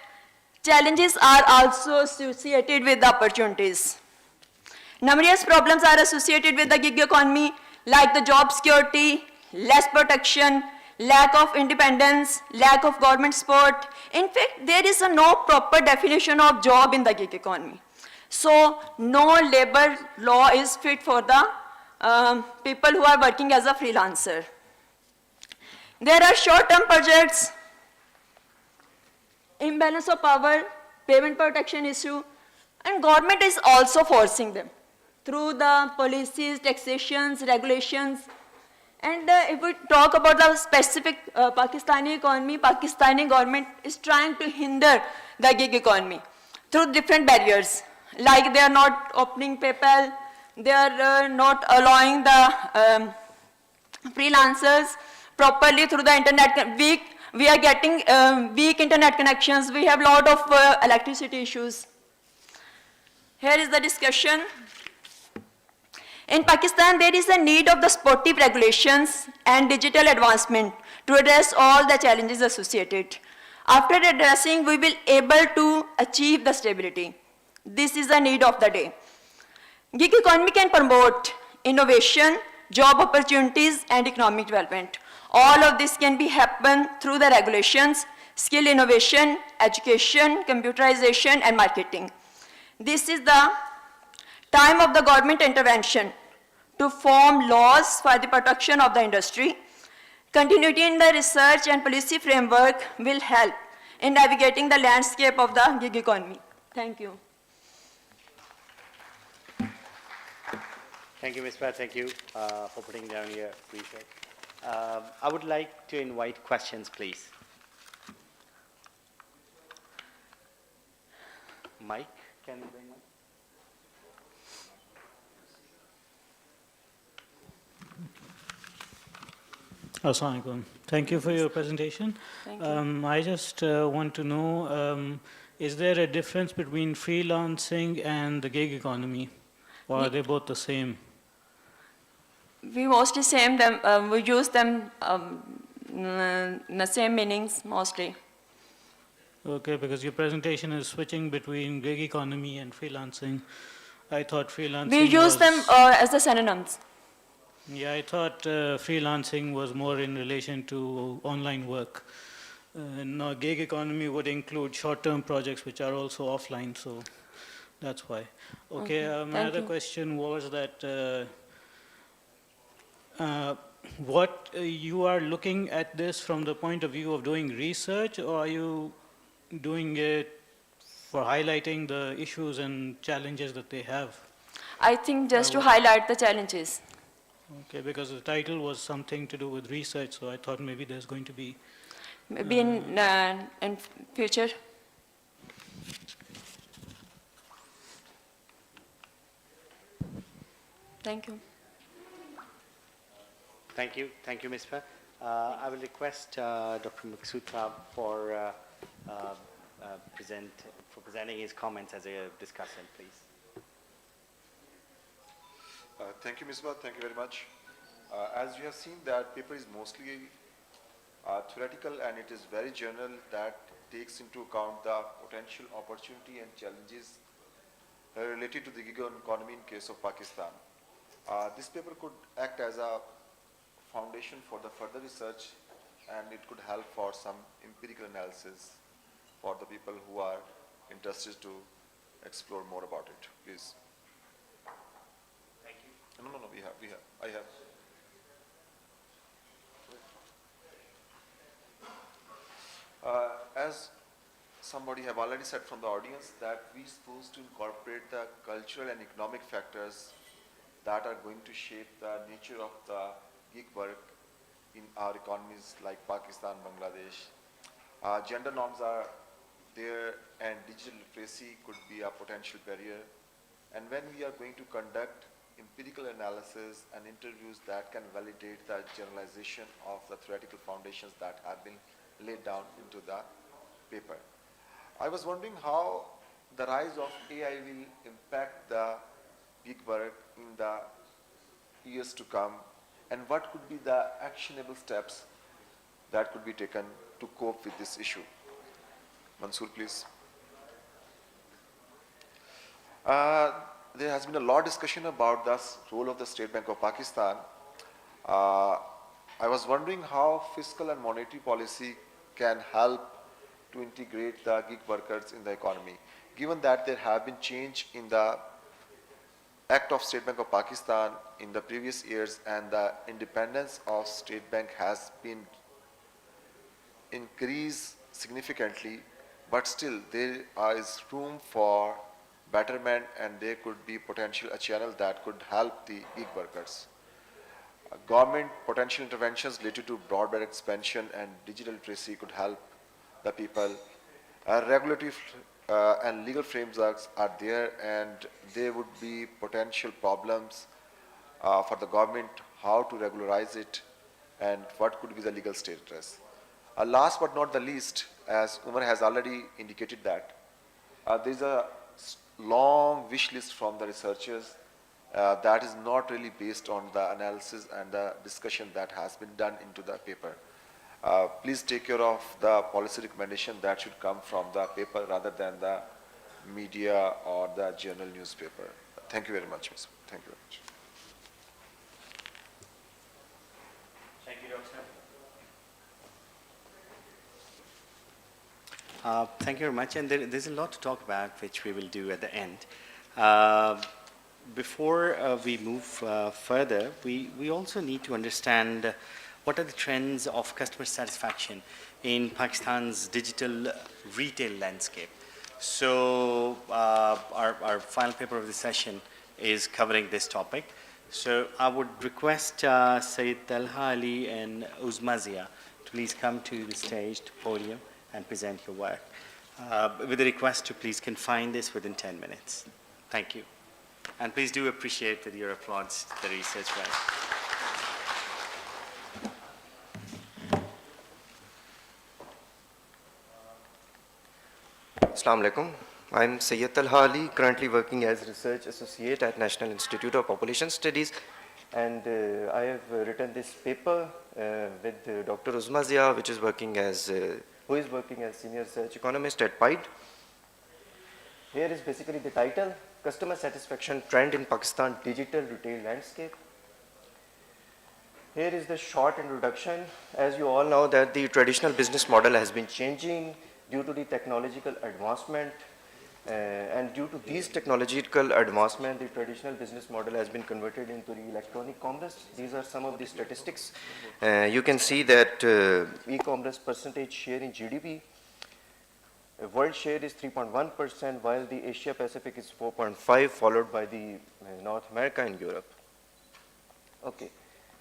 challenges are also associated with the opportunities. Numerous problems are associated with the gig economy, like the job security, less protection, lack of independence, lack of government support. In fact, there is no proper definition of job in the gig economy. So no labor law is fit for the people who are working as a freelancer. There are short-term projects, imbalance of power, payment protection issue, and government is also forcing them through the policies, taxations, regulations. And if we talk about the specific Pakistani economy, Pakistani government is trying to hinder the gig economy through different barriers. Like they are not opening PayPal, they are not allowing the freelancers properly through the internet. We are getting weak internet connections. We have a lot of electricity issues. Here is the discussion. In Pakistan, there is a need of the sportive regulations and digital advancement to address all the challenges associated. After addressing, we will be able to achieve the stability. This is the need of the day. Gig economy can promote innovation, job opportunities, and economic development. All of this can be happen through the regulations, skill innovation, education, computerization, and marketing. This is the time of the government intervention to form laws for the protection of the industry. Continuity in the research and policy framework will help in navigating the landscape of the gig economy. Thank you. Thank you, Ms. Pat. Thank you for putting down your research. I would like to invite questions, please. Mike, can you bring Mike? Assalamu alaikum. Thank you for your presentation. Thank you. I just want to know, is there a difference between freelancing and the gig economy? Or are they both the same? We mostly same them, we use them the same meanings mostly. Okay, because your presentation is switching between gig economy and freelancing. I thought freelancing We use them as the synonyms. Yeah, I thought freelancing was more in relation to online work. Now, gig economy would include short-term projects which are also offline, so that's why. Okay, my other question was that what you are looking at this from the point of view of doing research, or are you doing it for highlighting the issues and challenges that they have? I think just to highlight the challenges. Okay, because the title was something to do with research, so I thought maybe there's going to be... Maybe in future. Thank you. Thank you. Thank you, Ms. Pat. I will request Dr. Maqsood for presenting his comments as a discussant, please. Thank you, Ms. Bhatt. Thank you very much. As you have seen, that paper is mostly theoretical, and it is very general, that takes into account the potential opportunity and challenges related to the gig economy in case of Pakistan. This paper could act as a foundation for the further research, and it could help for some empirical analysis for the people who are interested to explore more about it. Please. Thank you. No, I have. As somebody have already said from the audience, that we're supposed to incorporate the cultural and economic factors that are going to shape the nature of the gig work in our economies like Pakistan, Bangladesh. Gender norms are there, and digital literacy could be a potential barrier. And when we are going to conduct empirical analysis and interviews that can validate the generalization of the theoretical foundations that have been laid down into the paper. I was wondering how the rise of AI will impact the gig work in the years to come, and what could be the actionable steps that could be taken to cope with this issue. Mansoor, please. There has been a lot of discussion about the role of the State Bank of Pakistan. I was wondering how fiscal and monetary policy can help to integrate the gig workers in the economy. Given that there have been change in the Act of State Bank of Pakistan in the previous years, and the independence of State Bank has been increased significantly, but still there is room for betterment, and there could be potential a channel that could help the gig workers. Government potential interventions related to broadband expansion and digital literacy could help the people. Regulatory and legal frameworks are there, and there would be potential problems for the government how to regularize it and what could be the legal status. Last but not the least, as Umar has already indicated, that there is a long wish list from the researchers that is not really based on the analysis and the discussion that has been done into the paper. Please take care of the policy recommendation that should come from the paper rather than the media or the journal newspaper. Thank you very much, Ms. Thank you very much. Thank you very much. And there's a lot to talk about, which we will do at the end. Before we move further, we also need to understand what are the trends of customer satisfaction in Pakistan's digital retail landscape. So our final paper of the session is covering this topic. So I would request Sayyid Talha Ali and Uzmazia to please come to the stage, to podium, and present your work. With a request to please confine this within 10 minutes. Thank you. And please do appreciate with your applause the research work. Assalamu alaikum. I'm Sayyid Talha Ali, currently working as Research Associate at National Institute of Population Studies. And I have written this paper with Dr. Uzmazia, which is working as, who is working as Senior Research Economist at PIDE. Here is basically the title, Customer Satisfaction Trend in Pakistan Digital Retail Landscape. Here is the short introduction. As you all know that the traditional business model has been changing due to the technological advancement. And due to these technological advancement, the traditional business model has been converted into the electronic commerce. These are some of the statistics. You can see that e-commerce percentage share in GDP, world share is 3.1%, while the Asia Pacific is 4.5%, followed by the North America and Europe. Okay.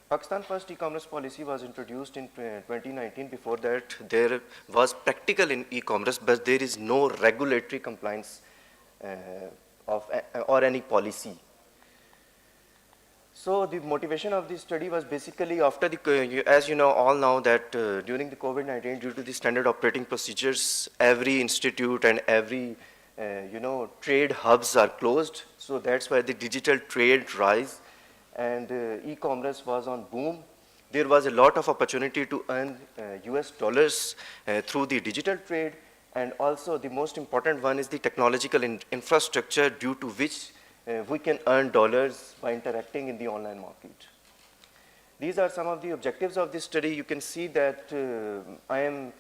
Pakistan's first e-commerce policy was introduced in 2019. Before that, there was practical in e-commerce, but there is no regulatory compliance or any policy. So the motivation of this study was basically after the, as you know, all know that during the COVID-19, due to the standard operating procedures, every institute and every, trade hubs are closed. So that's why the digital trade rise. And e-commerce was on boom. There was a lot of opportunity to earn US dollars through the digital trade. And also the most important one is the technological infrastructure due to which we can earn dollars by interacting in the online market. These are some of the objectives of this study. You can see that I am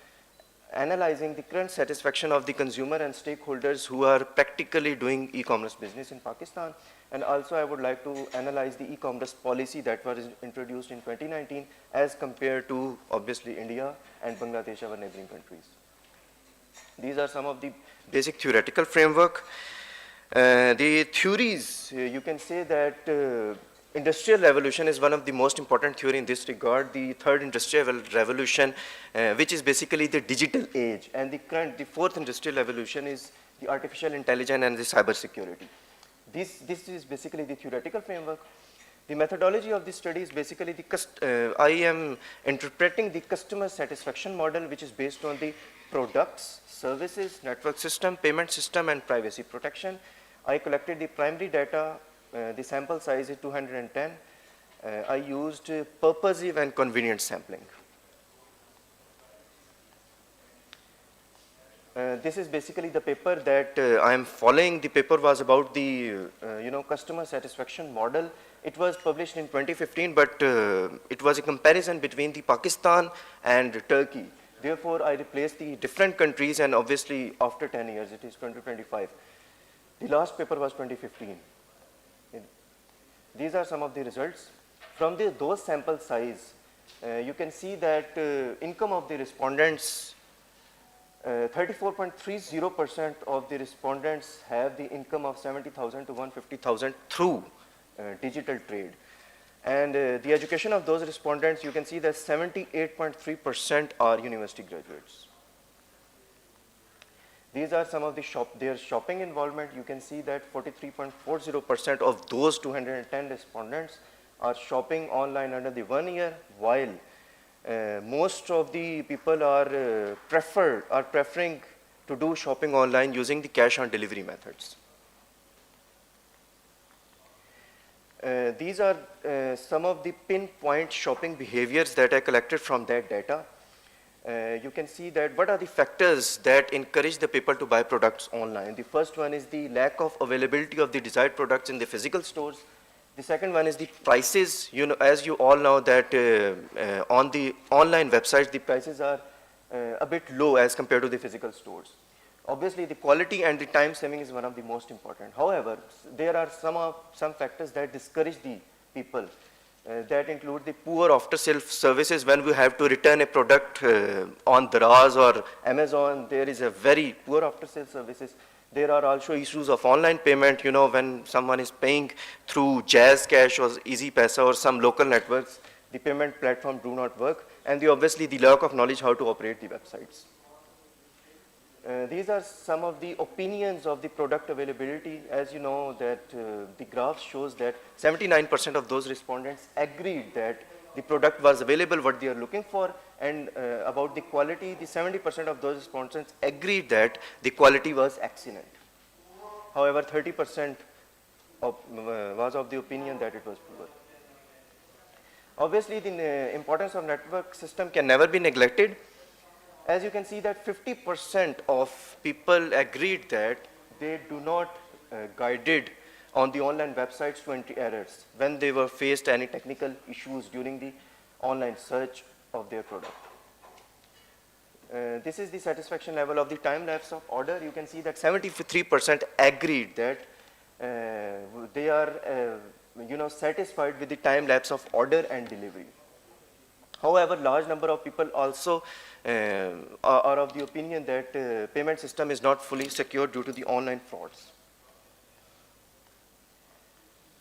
analyzing the current satisfaction of the consumer and stakeholders who are practically doing e-commerce business in Pakistan. And also I would like to analyze the e-commerce policy that was introduced in 2019 as compared to obviously India and Bangladesh, our neighboring countries. These are some of the basic theoretical framework. The theories, you can say that industrial revolution is one of the most important theory in this regard. The third industrial revolution, which is basically the digital age, and the fourth industrial revolution is the artificial intelligence and the cyber security. This is basically the theoretical framework. The methodology of this study is basically I am interpreting the customer satisfaction model, which is based on the products, services, network system, payment system, and privacy protection. I collected the primary data. The sample size is 210. I used purposive and convenient sampling. This is basically the paper that I am following. The paper was about the customer satisfaction model. It was published in 2015, but it was a comparison between the Pakistan and Turkey. Therefore, I replaced the different countries, and obviously after 10 years, it is 2025. The last paper was 2015. These are some of the results. From those sample size, you can see that income of the respondents, 34.30% of the respondents have the income of 70,000 to 150,000 through digital trade. And the education of those respondents, you can see that 78.3% are university graduates. These are some of their shopping involvement. You can see that 43.40% of those 210 respondents are shopping online under the 1 year, while most of the people are preferring to do shopping online using the cash on delivery methods. These are some of the pinpoint shopping behaviors that I collected from that data. You can see that what are the factors that encourage the people to buy products online. The first one is the lack of availability of the desired products in the physical stores. The second one is the prices. You know, as you all know that on the online websites, the prices are a bit low as compared to the physical stores. Obviously, the quality and the time saving is one of the most important. However, there are some factors that discourage the people. That include the poor after-sales services. When we have to return a product on Daraz or Amazon, there is a very poor after-sales services. There are also issues of online payment, you know, when someone is paying through Jazz Cash or Easy Paisa or some local networks, the payment platform do not work, and obviously the lack of knowledge how to operate the websites. These are some of the opinions of the product availability. As you know that the graph shows that 79% of those respondents agreed that the product was available what they are looking for, and about the quality, the 70% of those respondents agreed that the quality was excellent. However, 30% was of the opinion that it was poor. Obviously, the importance of network system can never be neglected. As you can see that 50% of people agreed that they do not guided on the online websites to anti-errors when they were faced any technical issues during the online search of their product. This is the satisfaction level of the time lapse of order. You can see that 73% agreed that they are satisfied with the time lapse of order and delivery. However, large number of people also are of the opinion that payment system is not fully secure due to the online frauds.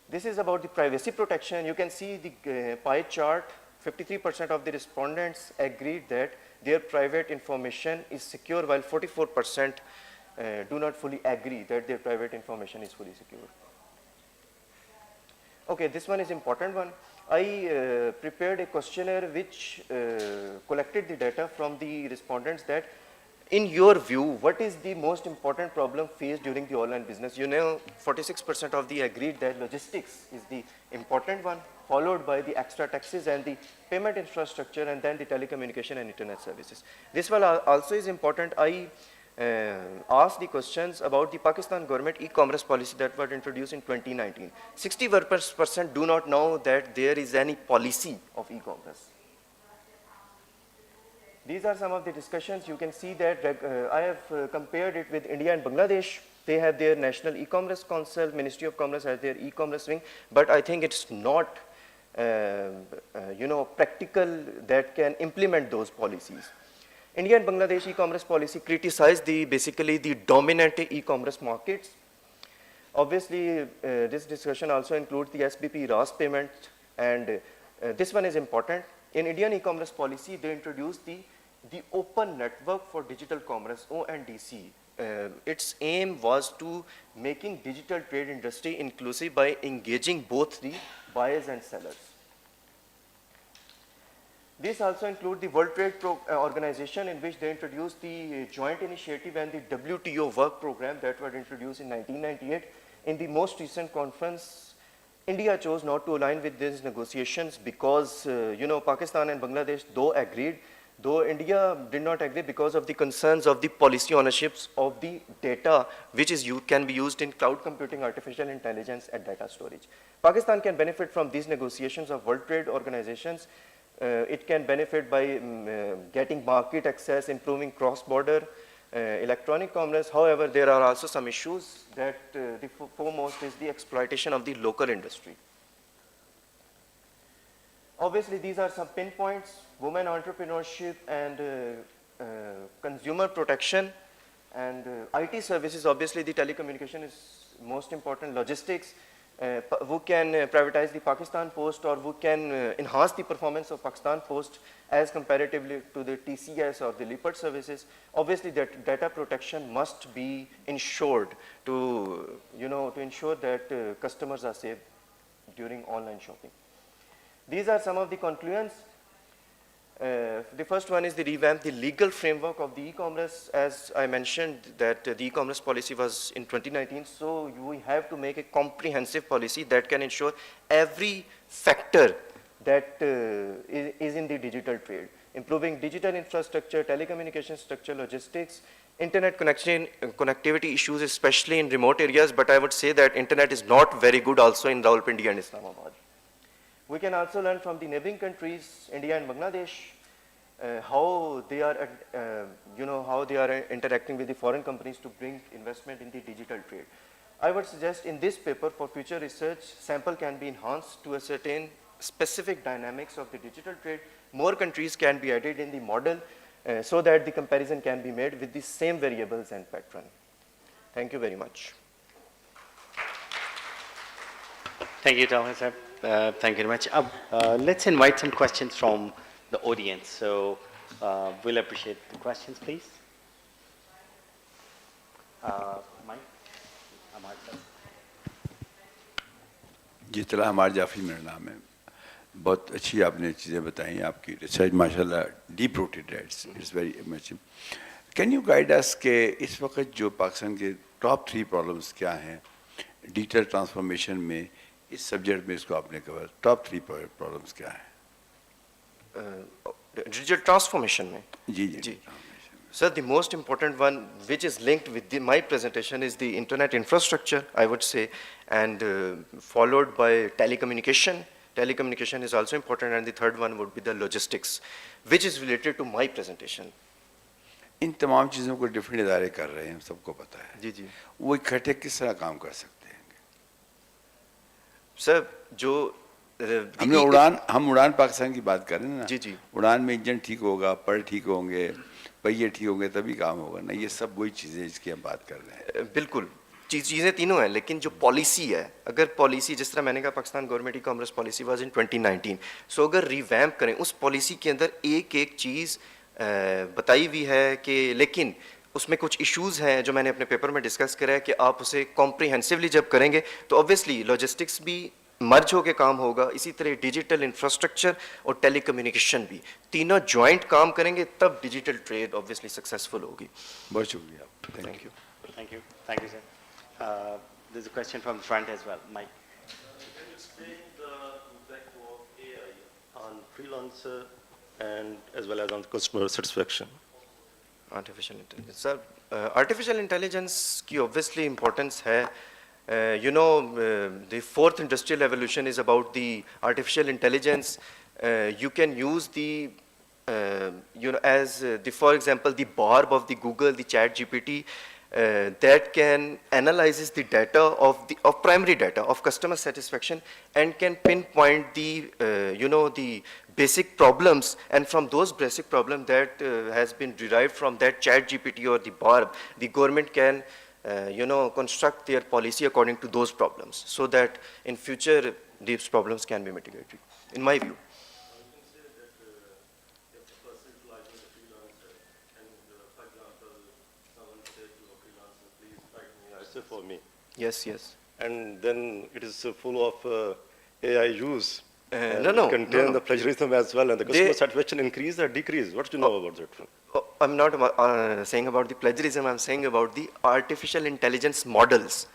This is about the privacy protection. You can see the pie chart. 53% of the respondents agreed that their private information is secure, while 44% do not fully agree that their private information is fully secure. Okay, this one is important one. I prepared a questionnaire which collected the data from the respondents that, in your view, what is the most important problem faced during the online business? You know, 46% of the agreed that logistics is the important one, followed by the extra taxes and the payment infrastructure, and then the telecommunication and internet services. This one also is important. I asked the questions about the Pakistan government e-commerce policy that was introduced in 2019. 61% do not know that there is any policy of e-commerce. These are some of the discussions. You can see that I have compared it with India and Bangladesh. They have their National E-Commerce Council, Ministry of Commerce has their e-commerce wing, but I think it's not practical that can implement those policies. India and Bangladesh e-commerce policy criticized basically the dominant e-commerce markets. Obviously, this discussion also includes the SBP RAS payment, and this one is important. In Indian e-commerce policy, they introduced the Open Network for Digital Commerce, ONDC. Its aim was to making digital trade industry inclusive by engaging both the buyers and sellers. This also includes the World Trade Organization, in which they introduced the joint initiative and the WTO work program that was introduced in 1998. In the most recent conference, India chose not to align with these negotiations because, Pakistan and Bangladesh though agreed, though India did not agree because of the concerns of the policy ownerships of the data, which can be used in cloud computing, artificial intelligence, and data storage. Pakistan can benefit from these negotiations of World Trade Organizations. It can benefit by getting market access, improving cross-border electronic commerce. However, there are also some issues that the foremost is the exploitation of the local industry. Obviously, these are some pinpoints: women entrepreneurship and consumer protection, and IT services. Obviously, the telecommunication is most important. Logistics, who can privatize the Pakistan Post, or who can enhance the performance of Pakistan Post as comparatively to the TCS or the Leopard services. Obviously, that data protection must be ensured to ensure that customers are safe during online shopping. These are some of the conclusions. The first one is the revamp the legal framework of the e-commerce. As I mentioned that the e-commerce policy was in 2019, so we have to make a comprehensive policy that can ensure every factor that is in the digital trade. improving digital infrastructure, telecommunication structure, logistics, internet connectivity issues, especially in remote areas, but I would say that internet is not very good also in Rawalpindi and Islamabad. We can also learn from the neighboring countries, India and Bangladesh, how they are, how they are interacting with the foreign companies to bring investment in the digital trade. I would suggest in this paper for future research, sample can be enhanced to ascertain specific dynamics of the digital trade. More countries can be added in the model so that the comparison can be made with the same variables and pattern. Thank you very much. Thank you, Thomas. Thank you very much. Let's invite some questions from the audience. So we'll appreciate the questions, please. Mike? जी तला हमार जाफरी मेरा नाम है बहुत अच्छी आपने चीज़ें बताई आपकी रिसर्च माशाल्लाह डीप रूटेड है it's very much can you guide us के इस वक्त जो पाकिस्तान के टॉप 3 प्रॉब्लम्स क्या हैं डिजिटल ट्रांसफॉर्मेशन में इस सब्जेक्ट में इसको आपने कवर टॉप 3 प्रॉब्लम्स क्या हैं डिजिटल ट्रांसफॉर्मेशन में जी जी, जी. Sir, the most important one, which is linked with my presentation, is the internet infrastructure, I would say, and followed by telecommunication. Telecommunication is also important, and the third one would be the logistics, which is related to my presentation. इन तमाम चीज़ों को different इदारे कर रहे हैं हम सबको पता है जी जी वो इकट्ठे किस तरह काम कर सकते हैं सर जो हम उड़ान पाकिस्तान की बात कर रहे हैं ना जी जी उड़ान में इंजन ठीक होगा पर ठीक होंगे पहिए ठीक होंगे तभी काम होगा ना ये सब वही चीज़ें जिसकी हम बात कर रहे हैं बिल्कुल चीज़ें तीनों हैं लेकिन जो पॉलिसी है अगर पॉलिसी जिस तरह मैंने कहा Pakistan government e commerce policy was in 2019 सो अगर रिवैम्प करें उस पॉलिसी के अंदर एक एक चीज़ बताई हुई है कि लेकिन उसमें कुछ इश्यूज़ हैं जो मैंने अपने पेपर में डिस्कस करा है कि आप उसे कॉम्प्रिहेंसिवली जब करेंगे तो ऑब्वियसली लॉजिस्टिक्स भी मर्ज होकर काम होगा इसी तरह डिजिटल इंफ्रास्ट्रक्चर और टेलीकम्युनिकेशन भी तीनों जॉइंट काम करेंगे तब डिजिटल ट्रेड ऑब्वियसली सक्सेसफुल होगी बहुत शुक्रिया thank you sir there's a question from the front as well Mike can you explain the impact of AI on freelancer and as well as on customer satisfaction artificial intelligence sir artificial intelligence की obviously importance है the fourth industrial revolution is about the artificial intelligence. You can use the, as for example, the Barb of the Google, the Chat GPT, that can analyzes the data of primary data of customer satisfaction and can pinpoint the, the basic problems, and from those basic problems that has been derived from that Chat GPT or the Barb, the government can construct their policy according to those problems so that in future these problems can be mitigated, in my view. You can say that if a person utilizing a freelancer and for example, someone said to a freelancer, please write me an essay for me. Yes. And then it is full of AI use. No. Contain the plagiarism as well and the customer satisfaction increase or decrease. What do you know about that? I'm not saying about the plagiarism, I'm saying about the artificial intelligence models.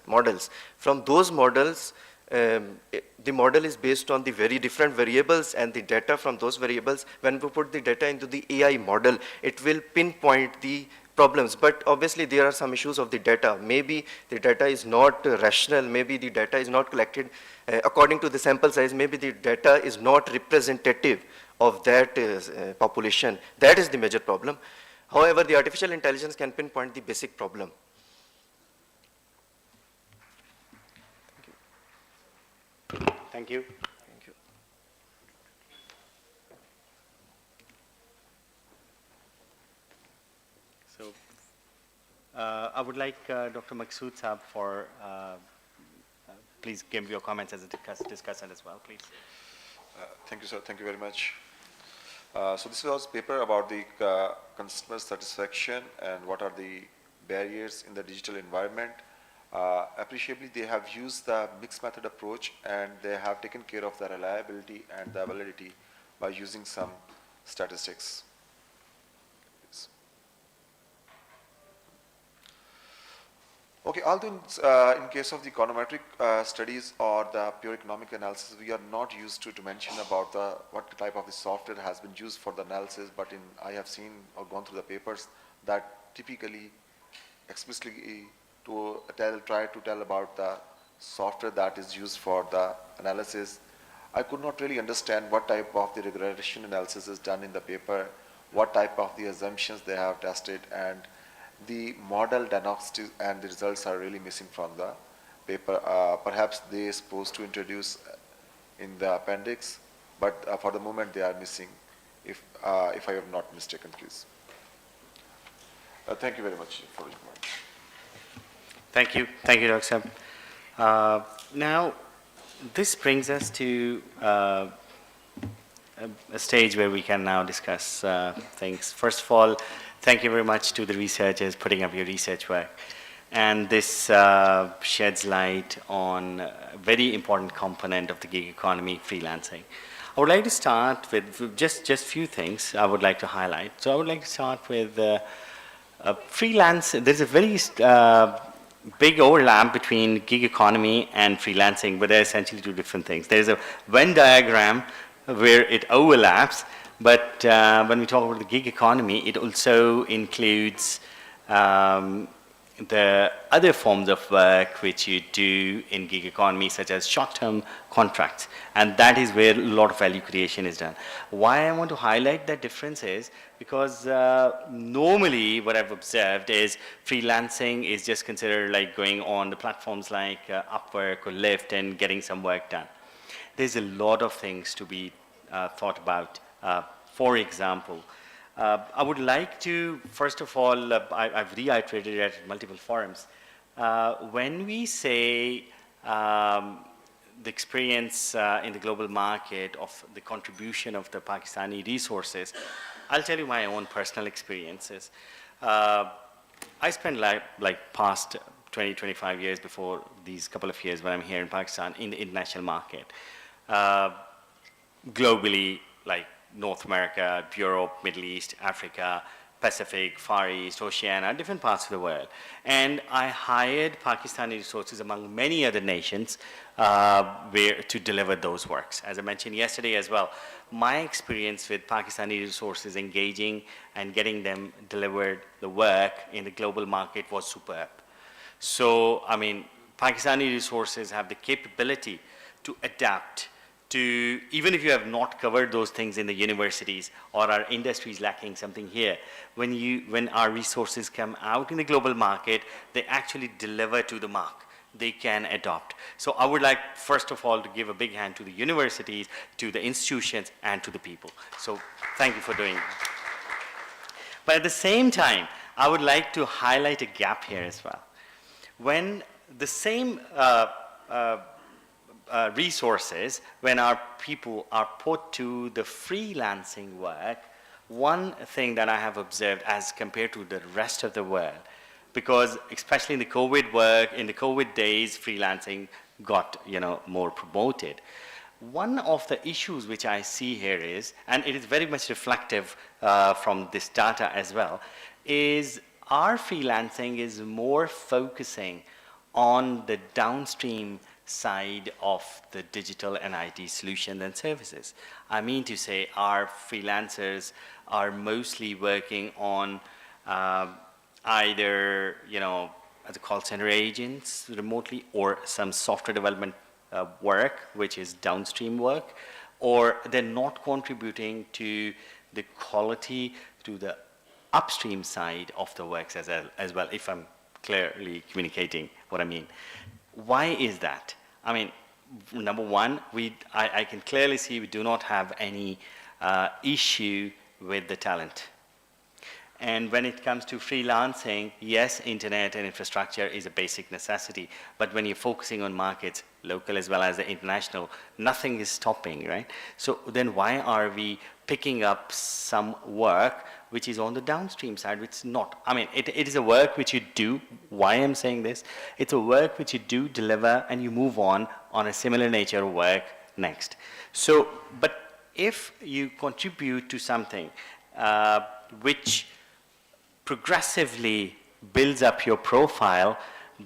From those models, the model is based on the very different variables and the data from those variables. When we put the data into the AI model, it will pinpoint the problems. But obviously there are some issues of the data. Maybe the data is not rational, maybe the data is not collected according to the sample size, maybe the data is not representative of that population. That is the major problem. However, the artificial intelligence can pinpoint the basic problem. Thank you. So, I would like Dr. Maqsood Saab for, please give your comments as a discussant as well, please. Thank you, sir. Thank you very much. So this was a paper about the customer satisfaction and what are the barriers in the digital environment. Appreciably, they have used the mixed method approach and they have taken care of the reliability and the validity by using some statistics. Okay, although in case of the econometric studies or the pure economic analysis, we are not used to mention about what type of the software has been used for the analysis, but I have seen or gone through the papers that typically explicitly try to tell about the software that is used for the analysis. I could not really understand what type of the regression analysis is done in the paper, what type of the assumptions they have tested, and the model diagnostics and the results are really missing from the paper. Perhaps they are supposed to introduce in the appendix, but for the moment they are missing, if I am not mistaken, please. Thank you very much for your comment. Thank you, Dr. Saab. Now, this brings us to a stage where we can now discuss things. First of all, thank you very much to the researchers putting up your research work. And this sheds light on a very important component of the gig economy, freelancing. I would like to start with just few things I would like to highlight. So I would like to start with freelance. There's a very big overlap between gig economy and freelancing, but they're essentially two different things. There's a Venn diagram where it overlaps, but when we talk about the gig economy, it also includes the other forms of work which you do in gig economy, such as short-term contracts, and that is where a lot of value creation is done. Why I want to highlight that difference is because normally what I've observed is freelancing is just considered like going on the platforms like Upwork or Lyft and getting some work done. There's a lot of things to be thought about. For example, I would like to, first of all, I've reiterated it at multiple forums. When we say the experience in the global market of the contribution of the Pakistani resources, I'll tell you my own personal experiences. I spent like past 20, 25 years before these couple of years when I'm here in Pakistan in the international market. Globally, like North America, Europe, Middle East, Africa, Pacific, Far East, Oceania, different parts of the world. And I hired Pakistani resources among many other nations to deliver those works. As I mentioned yesterday as well, my experience with Pakistani resources engaging and getting them delivered the work in the global market was superb. So, I mean, Pakistani resources have the capability to adapt to, even if you have not covered those things in the universities or our industry is lacking something here, when our resources come out in the global market, they actually deliver to the mark. They can adopt. So I would like, first of all, to give a big hand to the universities, to the institutions, and to the people. So thank you for doing that. But at the same time, I would like to highlight a gap here as well. When the same resources, when our people are put to the freelancing work, one thing that I have observed as compared to the rest of the world, because especially in the COVID work, in the COVID days, freelancing got, more promoted. One of the issues which I see here is, and it is very much reflective from this data as well, is our freelancing is more focusing on the downstream side of the digital and IT solutions and services. I mean to say our freelancers are mostly working on either, as a call center agents remotely, or some software development work, which is downstream work, or they're not contributing to the quality, to the upstream side of the works as well, if I'm clearly communicating what I mean. Why is that? I mean, number one, I can clearly see we do not have any issue with the talent. And when it comes to freelancing, yes, internet and infrastructure is a basic necessity, but when you're focusing on markets, local as well as the international, nothing is stopping, right? So then why are we picking up some work which is on the downstream side, which is not? I mean, it is a work which you do. Why I'm saying this? It's a work which you do deliver and you move on a similar nature of work next. So, but if you contribute to something which progressively builds up your profile,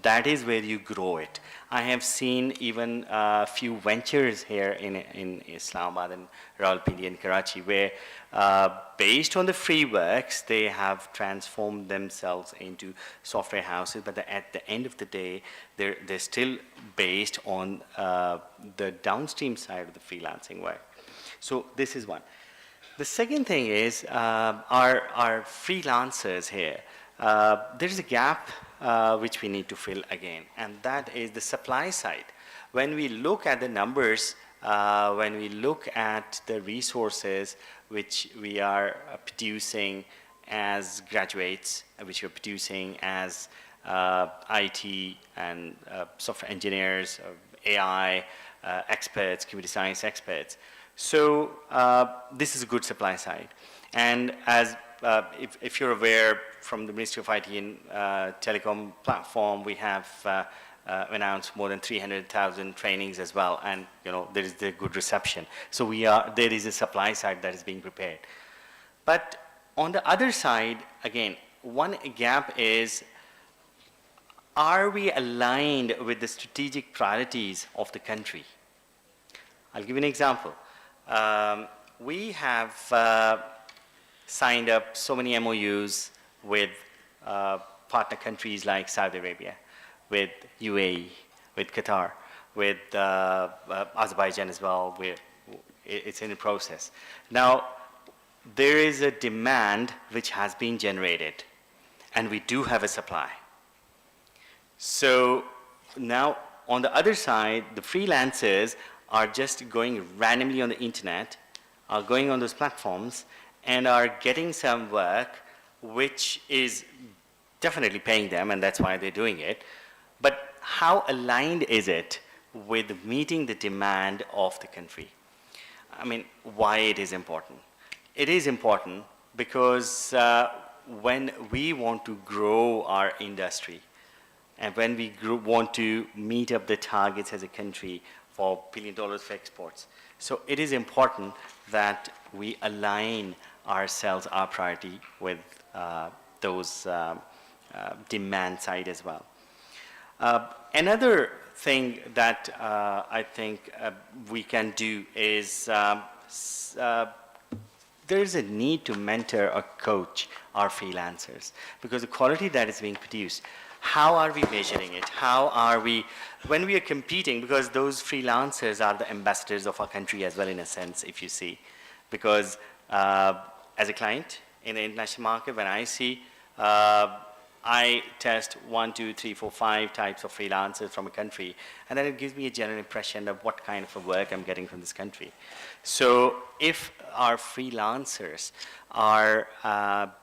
that is where you grow it. I have seen even a few ventures here in Islamabad and Rawalpindi and Karachi where based on the free works, they have transformed themselves into software houses, but at the end of the day, they're still based on the downstream side of the freelancing work. So this is one. The second thing is our freelancers here. There's a gap which we need to fill again, and that is the supply side. When we look at the numbers, when we look at the resources which we are producing as graduates, which we're producing as IT and software engineers, AI experts, computer science experts. So this is a good supply side. And as if you're aware, from the Ministry of IT and Telecom platform, we have announced more than 300,000 trainings as well, and there is the good reception. So there is a supply side that is being prepared. But on the other side, again, one gap is, are we aligned with the strategic priorities of the country? I'll give you an example. We have signed up so many MOUs with partner countries like Saudi Arabia, with UAE, with Qatar, with Azerbaijan as well. It's in the process. Now, there is a demand which has been generated, and we do have a supply. So now, on the other side, the freelancers are just going randomly on the internet, are going on those platforms, and are getting some work which is definitely paying them, and that's why they're doing it. But how aligned is it with meeting the demand of the country? I mean, why it is important? It is important because when we want to grow our industry, and when we want to meet up the targets as a country for $1 billion for exports, so it is important that we align ourselves, our priority, with those demand side as well. Another thing that I think we can do is there is a need to mentor or coach our freelancers, because the quality that is being produced, how are we measuring it? How are we, when we are competing, because those freelancers are the ambassadors of our country as well, in a sense, if you see. Because as a client in the international market, when I see, I test 1, 2, 3, 4, 5 types of freelancers from a country, and then it gives me a general impression of what kind of a work I'm getting from this country. So if our freelancers are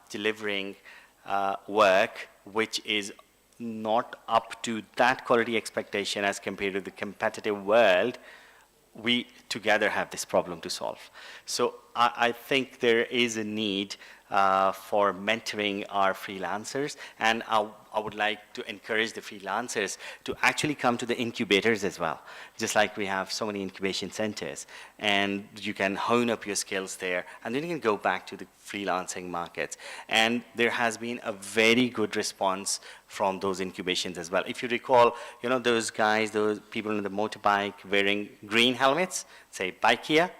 delivering work which is not up to that quality expectation as compared to the competitive world, we together have this problem to solve. So I think there is a need for mentoring our freelancers, and I would like to encourage the freelancers to actually come to the incubators as well, just like we have so many incubation centers, and you can hone up your skills there, and then you can go back to the freelancing markets. And there has been a very good response from those incubations as well. If you recall, those guys, those people on the motorbike wearing green helmets, say Bikea,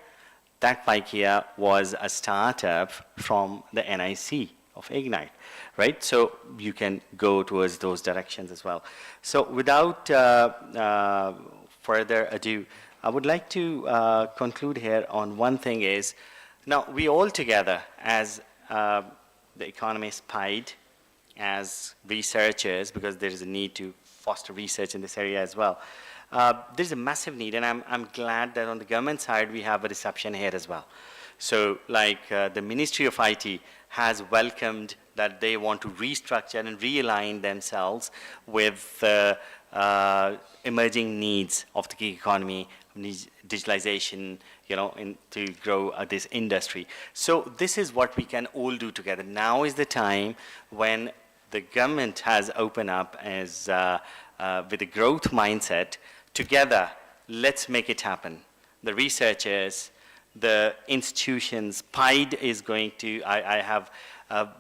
that Bikea was a startup from the NIC of Ignite, right? So you can go towards those directions as well. So without further ado, I would like to conclude here on one thing is, now we all together as the Economists, PIDE, as researchers, because there is a need to foster research in this area as well. There's a massive need, and I'm glad that on the government side we have a reception here as well. So like the Ministry of IT has welcomed that they want to restructure and realign themselves with the emerging needs of the gig economy, digitalization, to grow this industry. So this is what we can all do together. Now is the time when the government has opened up as with a growth mindset. Together, let's make it happen. The researchers, the institutions. PIDE is going to, I have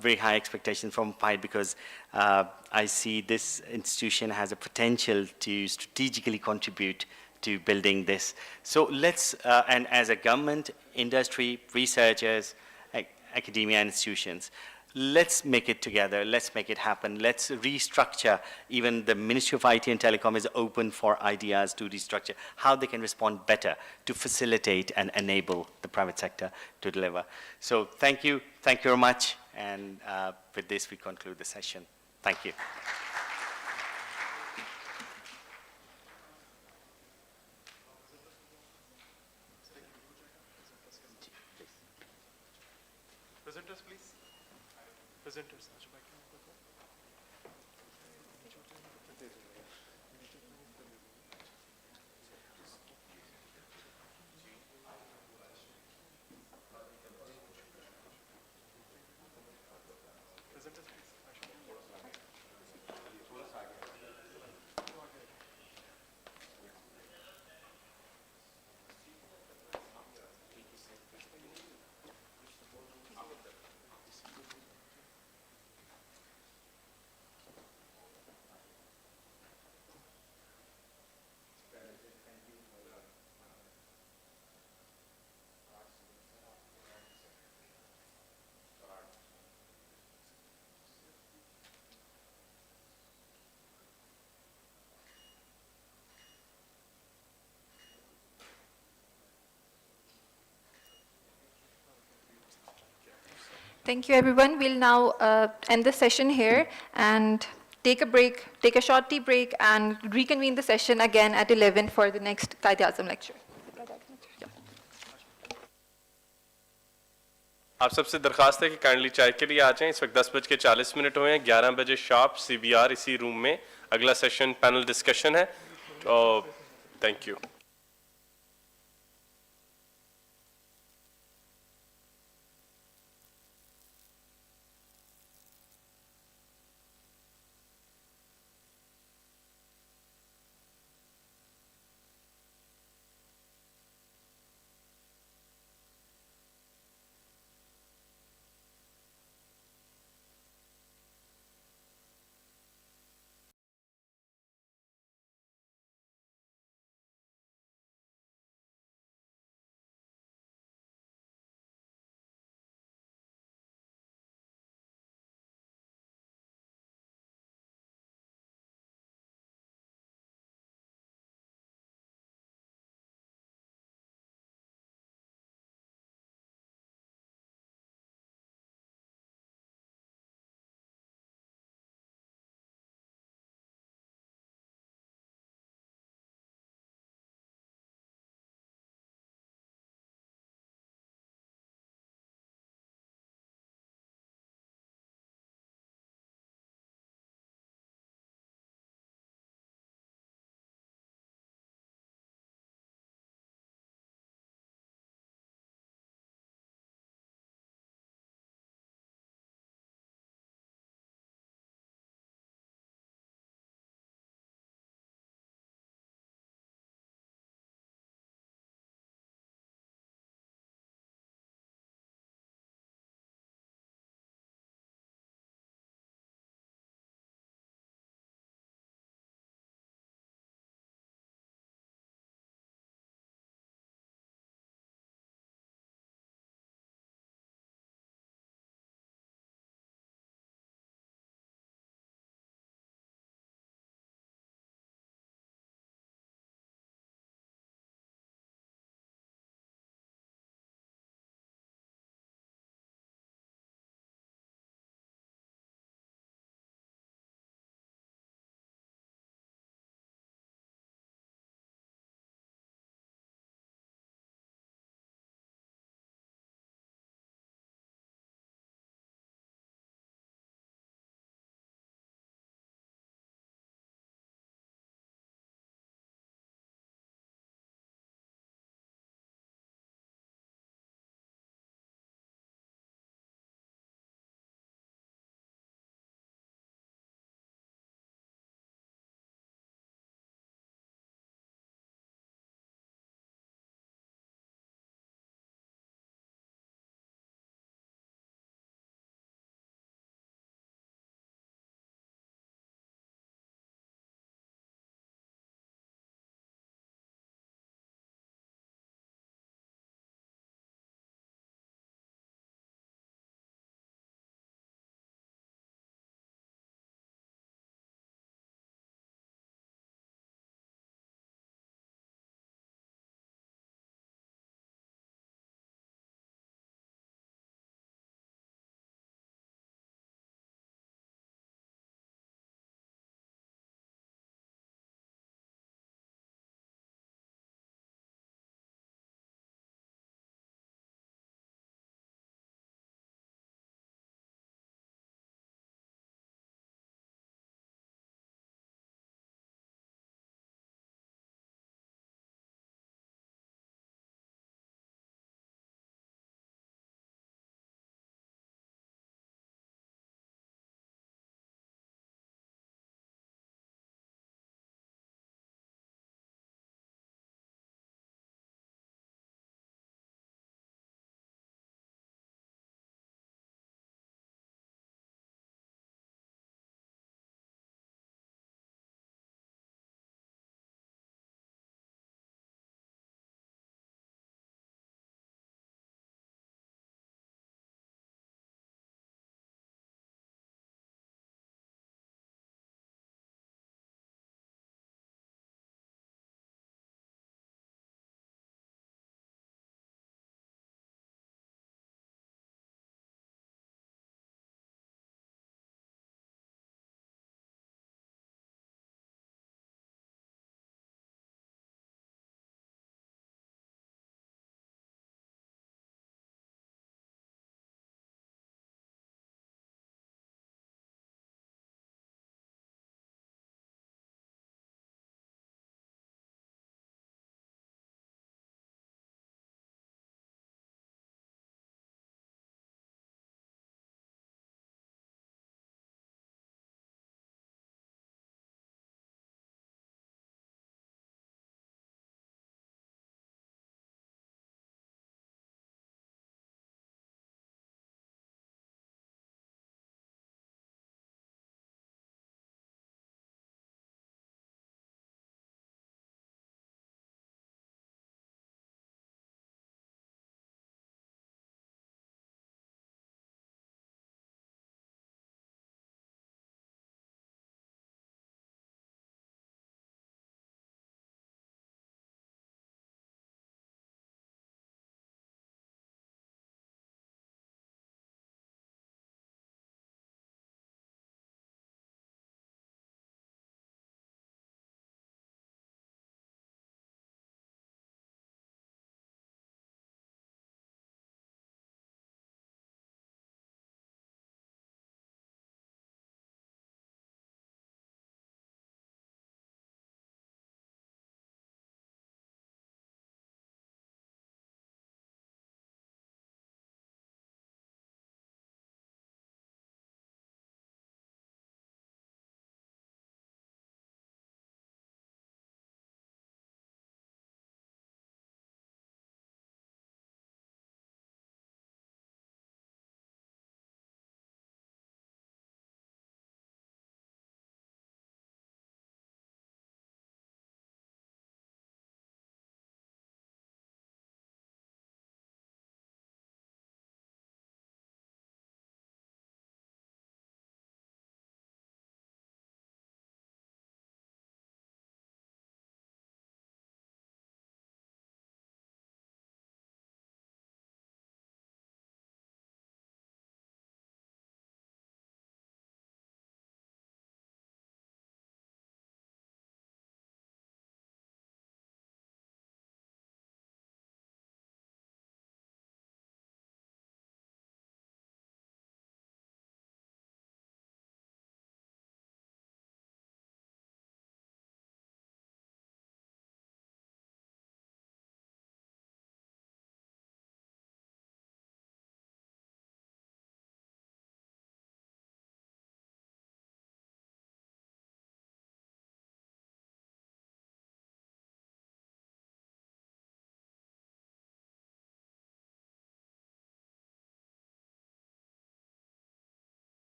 very high expectations from PIDE because I see this institution has a potential to strategically contribute to building this. So let's, and as a government, industry, researchers, academia and institutions, let's make it together, let's make it happen, let's restructure. Even the Ministry of IT and Telecom is open for ideas to restructure how they can respond better to facilitate and enable the private sector to deliver. So thank you very much, and with this we conclude the session. Thank you. Presenters, please. Presenters. Thank you, everyone. We'll now end the session here and take a break, take a short tea break, and reconvene the session again at 11 for the next Qaid-e-Azam lecture. आप सबसे दरखास्त है कि kindly चाय के लिए आ जाएं। इस वक्त 10:40 हुए हैं। 11 बजे शार्प CBR इसी रूम में अगला सेशन पैनल डिस्कशन है। Thank you.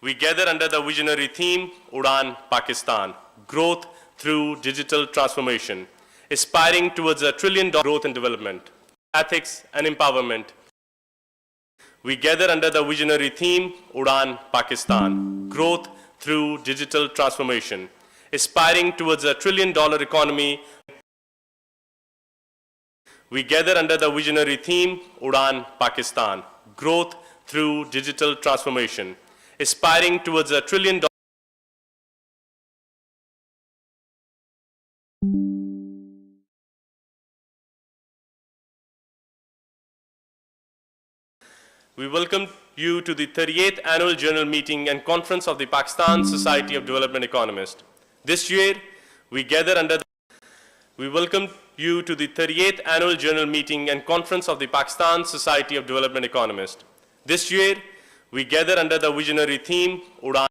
We gather under the visionary theme, URAAN Pakistan, growth through digital transformation, aspiring towards $1 trillion growth and development, ethics and empowerment. We gather under the visionary theme, URAAN Pakistan, growth through digital transformation, aspiring towards $1 trillion economy. We gather under the visionary theme, URAAN Pakistan, growth through digital transformation, aspiring towards $1 trillion. We welcome you to the 38th Annual General Meeting and Conference of the Pakistan Society of Development Economists. This year, we gather under the We welcome you to the 38th Annual General Meeting and Conference of the Pakistan Society of Development Economists. This year, we gather under the visionary theme, URAAN.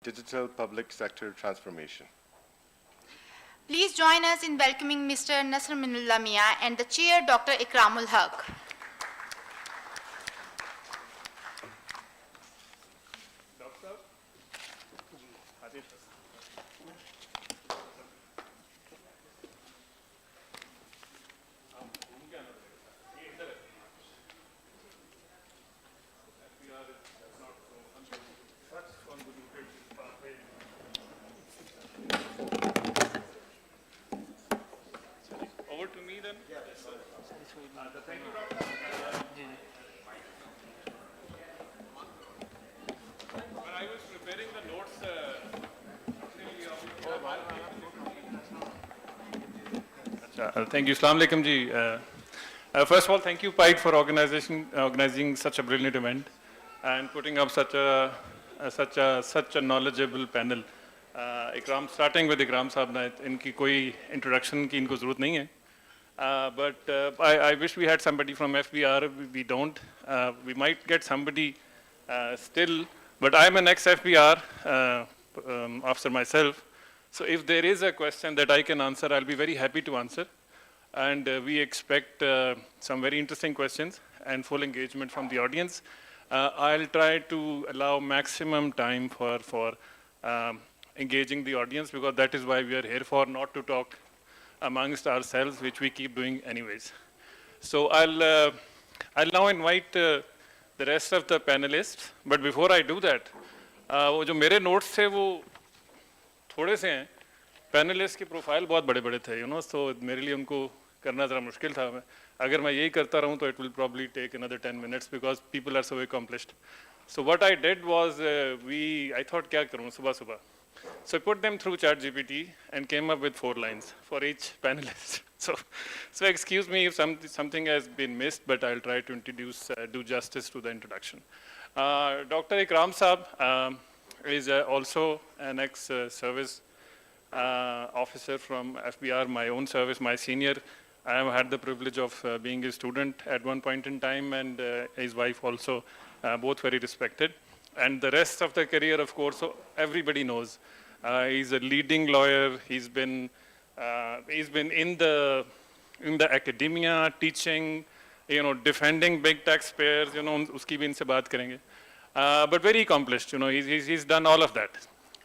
Digital public sector transformation. Please join us in welcoming Mr. Nasr Minullah Mia and the Chair, Dr. Ikramul Haq. Doctor? When I was preparing the notes, thank you. Assalamu alaikum ji. First of all, thank you, PIDE, for organizing such a brilliant event and putting up such a knowledgeable panel. Starting with Ikram Saab, इनकी कोई introduction की इनको ज़रूरत नहीं है. But I wish we had somebody from FBR. We don't. We might get somebody still. But I'm an ex-FBR officer myself. So if there is a question that I can answer, I'll be very happy to answer. And we expect some very interesting questions and full engagement from the audience. I'll try to allow maximum time for engaging the audience, because that is why we are here for, not to talk amongst ourselves, which we keep doing anyways. So I'll now invite the rest of the panelists. But before I do that, वो जो मेरे notes थे वो थोड़े से हैं. Panelists की profile बहुत बड़े-बड़े थे, so मेरे लिए उनको करना ज़रा मुश्किल था. अगर मैं यही करता रहूँ तो it will probably take another 10 minutes because people are so accomplished. So what I did was I thought क्या करूँ सुबह. So I put them through ChatGPT and came up with 4 lines for each panelist. So excuse me if something has been missed, but I'll try to do justice to the introduction. Dr. Ikram Saab is also an ex-service officer from FBR, my own service, my senior. I have had the privilege of being a student at one point in time, and his wife also, both very respected. And the rest of the career, of course, so everybody knows. He's a leading lawyer. He's been in the academia, teaching, defending big taxpayers. Uski bhi inse baat karenge. But very accomplished. He's done all of that.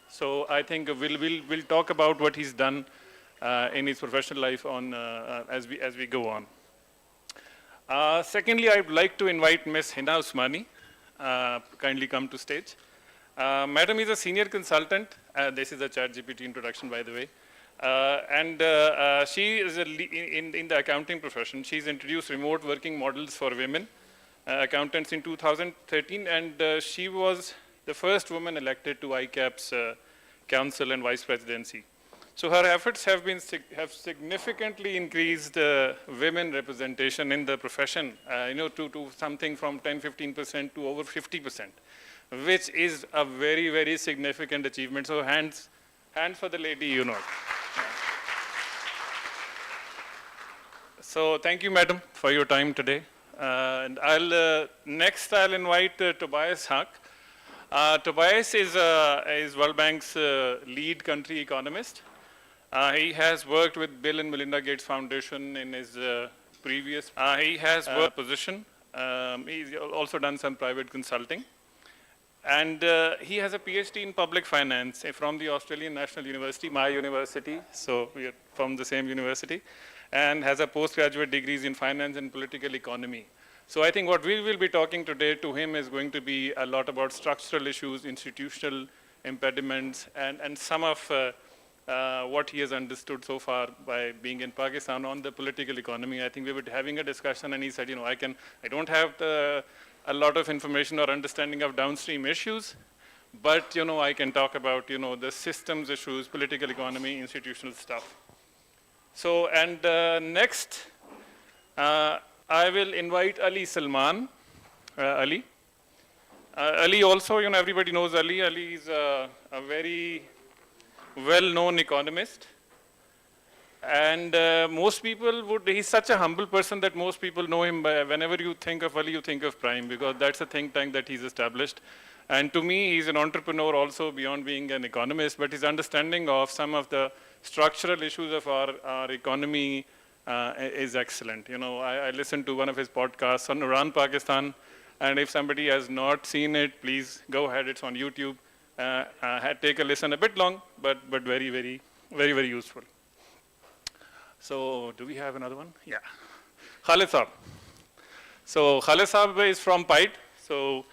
So I think we'll talk about what he's done in his professional life as we go on. Secondly, I'd like to invite Ms. Hina Usmani. Kindly come to stage. Madam is a senior consultant. This is a ChatGPT introduction, by the way. And she is in the accounting profession. She's introduced remote working models for women accountants in 2013, and she was the first woman elected to ICAP's council and vice presidency. So her efforts have significantly increased women representation in the profession, to something from 10-15% to over 50%, which is a very, very significant achievement. So hands for the lady, So thank you, madam, for your time today. And next I'll invite Tobias Huck. Tobias is World Bank's lead country economist. He has worked with Bill and Melinda Gates Foundation in his previous position. He's also done some private consulting. And he has a PhD in public finance from the Australian National University, my university, so we are from the same university, and has a postgraduate degrees in finance and political economy. So I think what we will be talking today to him is going to be a lot about structural issues, institutional impediments, and some of what he has understood so far by being in Pakistan on the political economy. I think we were having a discussion, and he said, I don't have a lot of information or understanding of downstream issues, but I can talk about the systems issues, political economy, institutional stuff. So, and next, I will invite Ali Salman. Ali also, everybody knows Ali. Ali is a very well-known economist. And most people he's such a humble person that most people know him by, whenever you think of Ali, you think of Prime, because that's a think tank that he's established. And to me, he's an entrepreneur also beyond being an economist, but his understanding of some of the structural issues of our economy is excellent. I listened to one of his podcasts on URAAN Pakistan, and if somebody has not seen it, please go ahead, it's on YouTube. Take a listen, a bit long, but very, very, very, very useful. So, do we have another one? Yeah. Khalid Saab. So, Khalid Saab is from PIDE. So,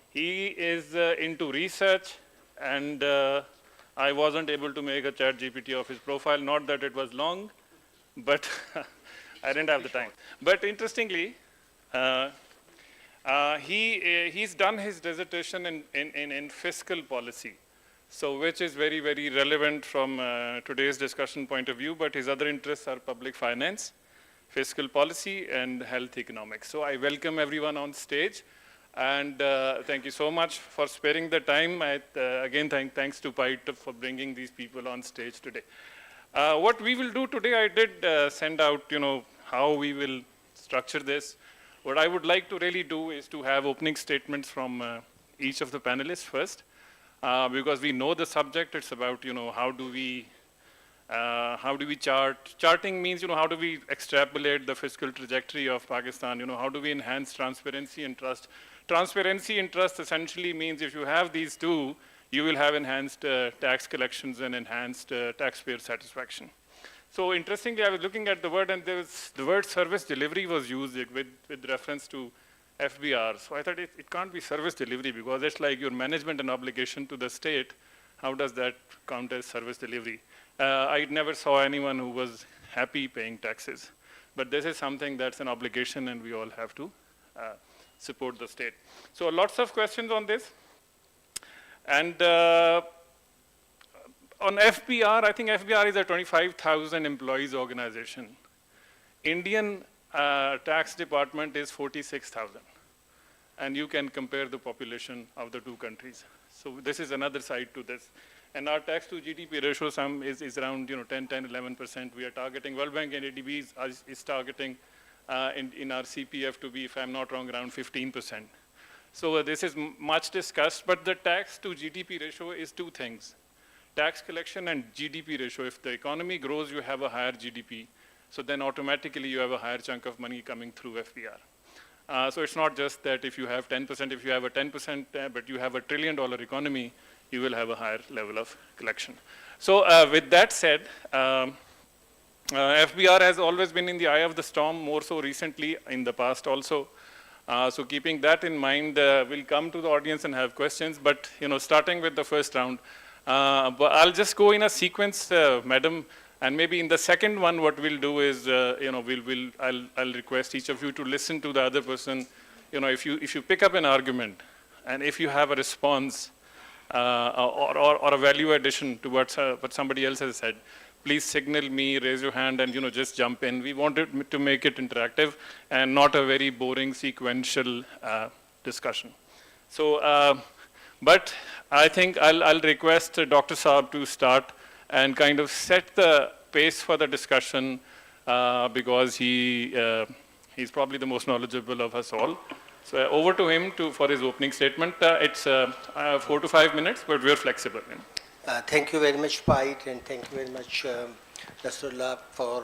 he is into research, and I wasn't able to make a ChatGPT of his profile. Not that it was long, but I didn't have the time. But interestingly, he's done his dissertation in fiscal policy, so which is very, very relevant from today's discussion point of view, but his other interests are public finance, fiscal policy, and health economics. So I welcome everyone on stage, and thank you so much for sparing the time. Again, thanks to PIDE for bringing these people on stage today. What we will do today, I did send out, how we will structure this. What I would like to really do is to have opening statements from each of the panelists first, because we know the subject. It's about, how do we chart? Charting means, how do we extrapolate the fiscal trajectory of Pakistan? How do we enhance transparency and trust? Transparency and trust essentially means if you have these two, you will have enhanced tax collections and enhanced taxpayer satisfaction. So interestingly, I was looking at the word, and the word service delivery was used with reference to FBR. So I thought it can't be service delivery, because it's like your management and obligation to the state. How does that count as service delivery? I never saw anyone who was happy paying taxes. But this is something that's an obligation, and we all have to support the state. So lots of questions on this. And on FBR, I think FBR is a 25,000 employees organization. Indian tax department is 46,000. And you can compare the population of the two countries. So this is another side to this. And our tax to GDP ratio is around 10, 11%. We are targeting, World Bank and ADB is targeting in our CPF to be, if I'm not wrong, around 15%. So this is much discussed, but the tax to GDP ratio is two things. Tax collection and GDP ratio. If the economy grows, you have a higher GDP. So then automatically you have a higher chunk of money coming through FBR. So it's not just that if you have 10%, if you have a 10%, but you have a $1 trillion economy, you will have a higher level of collection. So with that said, FBR has always been in the eye of the storm, more so recently in the past also. So keeping that in mind, we'll come to the audience and have questions, but starting with the first round, but I'll just go in a sequence, madam, and maybe in the second one, what we'll do is, I'll request each of you to listen to the other person. If you pick up an argument, and if you have a response or a value addition to what somebody else has said, please signal me, raise your hand, and just jump in. We wanted to make it interactive and not a very boring sequential discussion. So, but I think I'll request Dr. Saab to start and kind of set the pace for the discussion because he's probably the most knowledgeable of us all. So over to him for his opening statement. It's 4 to 5 minutes, but we're flexible. Thank you very much, PIDE, and thank you very much, Nasrullah, for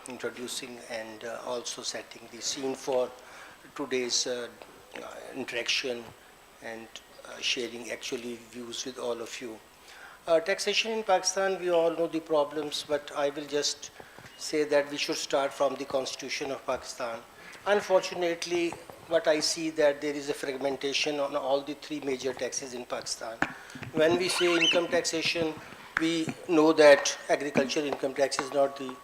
introducing and also setting the scene for today's interaction and sharing actually views with all of you. Taxation in Pakistan, we all know the problems, but I will just say that we should start from the Constitution of Pakistan. Unfortunately, what I see that there is a fragmentation on all the three major taxes in Pakistan. When we say income taxation, we know that agriculture income tax is not the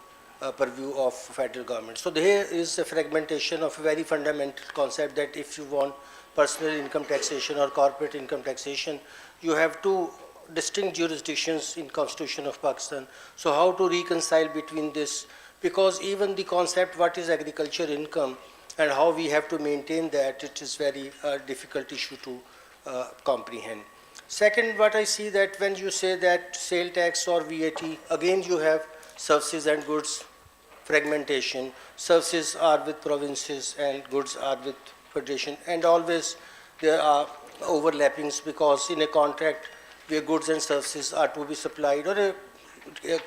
purview of federal government. So there is a fragmentation of a very fundamental concept that if you want personal income taxation or corporate income taxation, you have two distinct jurisdictions in Constitution of Pakistan. So how to reconcile between this? Because even the concept what is agriculture income and how we have to maintain that, it is very difficult issue to comprehend. Second, what I see that when you say that sale tax or VAT, again you have services and goods fragmentation. Services are with provinces and goods are with federation, and always there are overlappings because in a contract where goods and services are to be supplied or a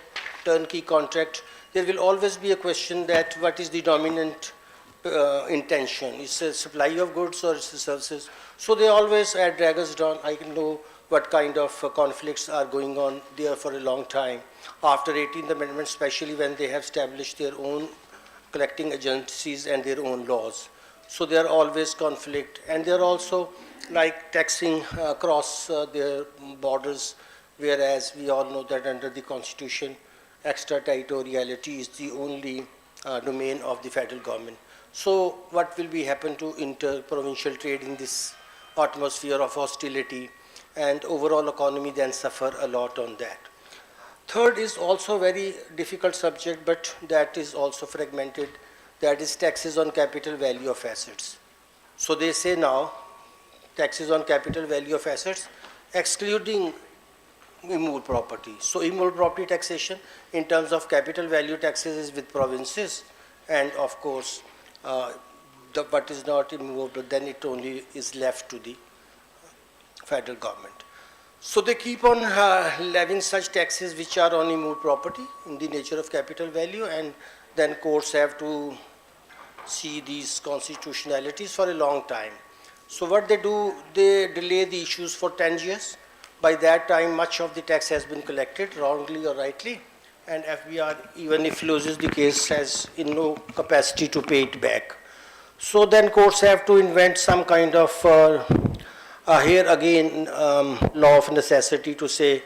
turnkey contract, there will always be a question that what is the dominant intention? Is it supply of goods or is it services? So they always drag us down. I can know what kind of conflicts are going on there for a long time. After 18th Amendment, especially when they have established their own collecting agencies and their own laws. So there are always conflict, and they are also like taxing across their borders, whereas we all know that under the Constitution, extraterritoriality is the only domain of the federal government. So what will be happen to inter-provincial trade in this atmosphere of hostility, and overall economy then suffer a lot on that. Third is also a very difficult subject, but that is also fragmented, that is taxes on capital value of assets. So they say now, taxes on capital value of assets, excluding immovable property. So immovable property taxation in terms of capital value taxes is with provinces, and of course, what is not immovable, then it only is left to the federal government. So they keep on levying such taxes which are on immovable property in the nature of capital value, and then courts have to see these constitutionalities for a long time. So what they do, they delay the issues for 10 years. By that time, much of the tax has been collected, wrongly or rightly, and FBR, even if loses the case, has in no capacity to pay it back. So then courts have to invent some kind of, here again, law of necessity to say,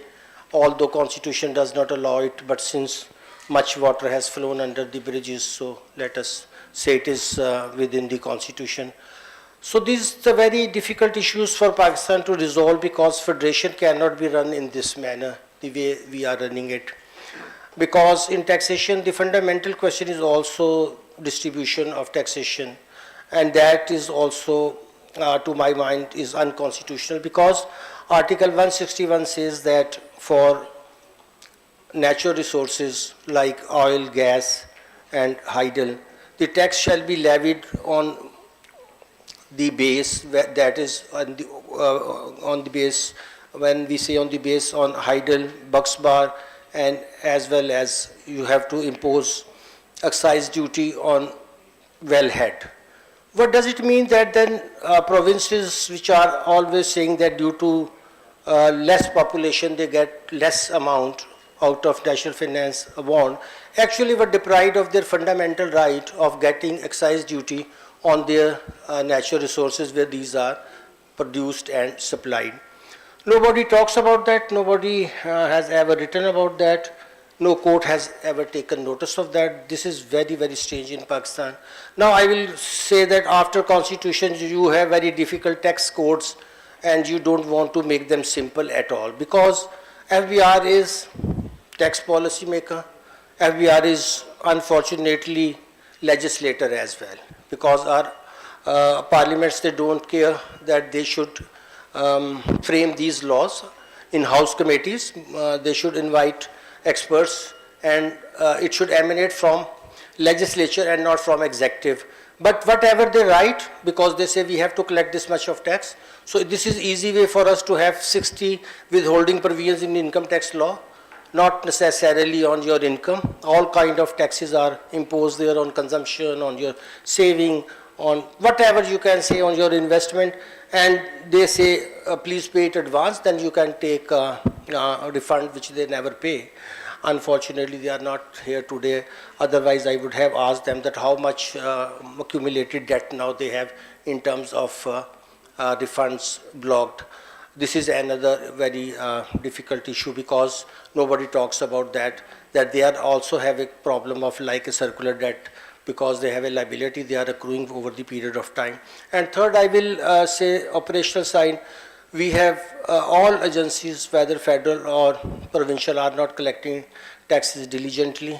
although Constitution does not allow it, but since much water has flown under the bridges, so let us say it is within the Constitution. So these are very difficult issues for Pakistan to resolve, because federation cannot be run in this manner, the way we are running it. Because in taxation, the fundamental question is also distribution of taxation, and that is also, to my mind, is unconstitutional, because Article 161 says that for natural resources like oil, gas, and hydel, the tax shall be levied on the base, that is on the base, when we say on the base, on hydel, bucks bar, and as well as you have to impose excise duty on wellhead. What does it mean that then provinces which are always saying that due to less population they get less amount out of national finance award, actually were deprived of their fundamental right of getting excise duty on their natural resources where these are produced and supplied. Nobody talks about that, nobody has ever written about that, no court has ever taken notice of that. This is very, very strange in Pakistan. Now I will say that after Constitution you have very difficult tax codes, and you don't want to make them simple at all, because FBR is tax policy maker, FBR is unfortunately legislator as well, because our parliaments, they don't care that they should frame these laws in house committees. They should invite experts, and it should emanate from legislature and not from executive. But whatever they write, because they say we have to collect this much of tax, so this is easy way for us to have 60 withholding provisions in income tax law, not necessarily on your income. All kind of taxes are imposed there on consumption, on your saving, on whatever you can say, on your investment, and they say please pay it advance, then you can take a refund which they never pay. Unfortunately, they are not here today. Otherwise, I would have asked them that how much accumulated debt now they have in terms of refunds blocked. This is another very difficult issue, because nobody talks about that they are also have a problem of like a circular debt, because they have a liability they are accruing over the period of time. And third, I will say operational side, we have all agencies, whether federal or provincial, are not collecting taxes diligently,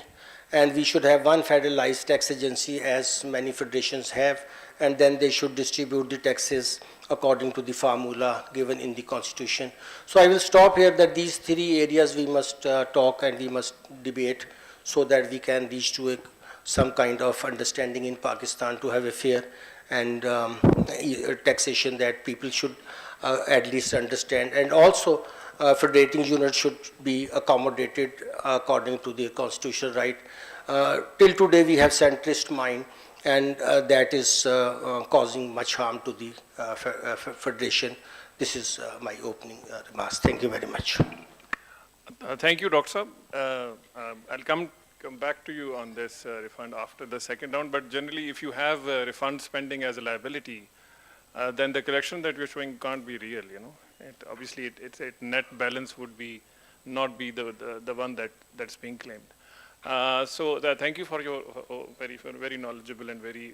and we should have one federalized tax agency as many federations have, and then they should distribute the taxes according to the formula given in the Constitution. So I will stop here, that these three areas we must talk and we must debate, so that we can reach to some kind of understanding in Pakistan to have a fair and taxation that people should at least understand. And also federating units should be accommodated according to the constitutional right. Till today we have centrist mind, and that is causing much harm to the federation. This is my opening remarks. Thank you very much. Thank you, Dr. Saab. I'll come back to you on this refund after the second round, but generally if you have refund spending as a liability, then the collection that we're showing can't be real, you know. Obviously, its net balance would be not be the one that's being claimed. Thank you for your very knowledgeable and very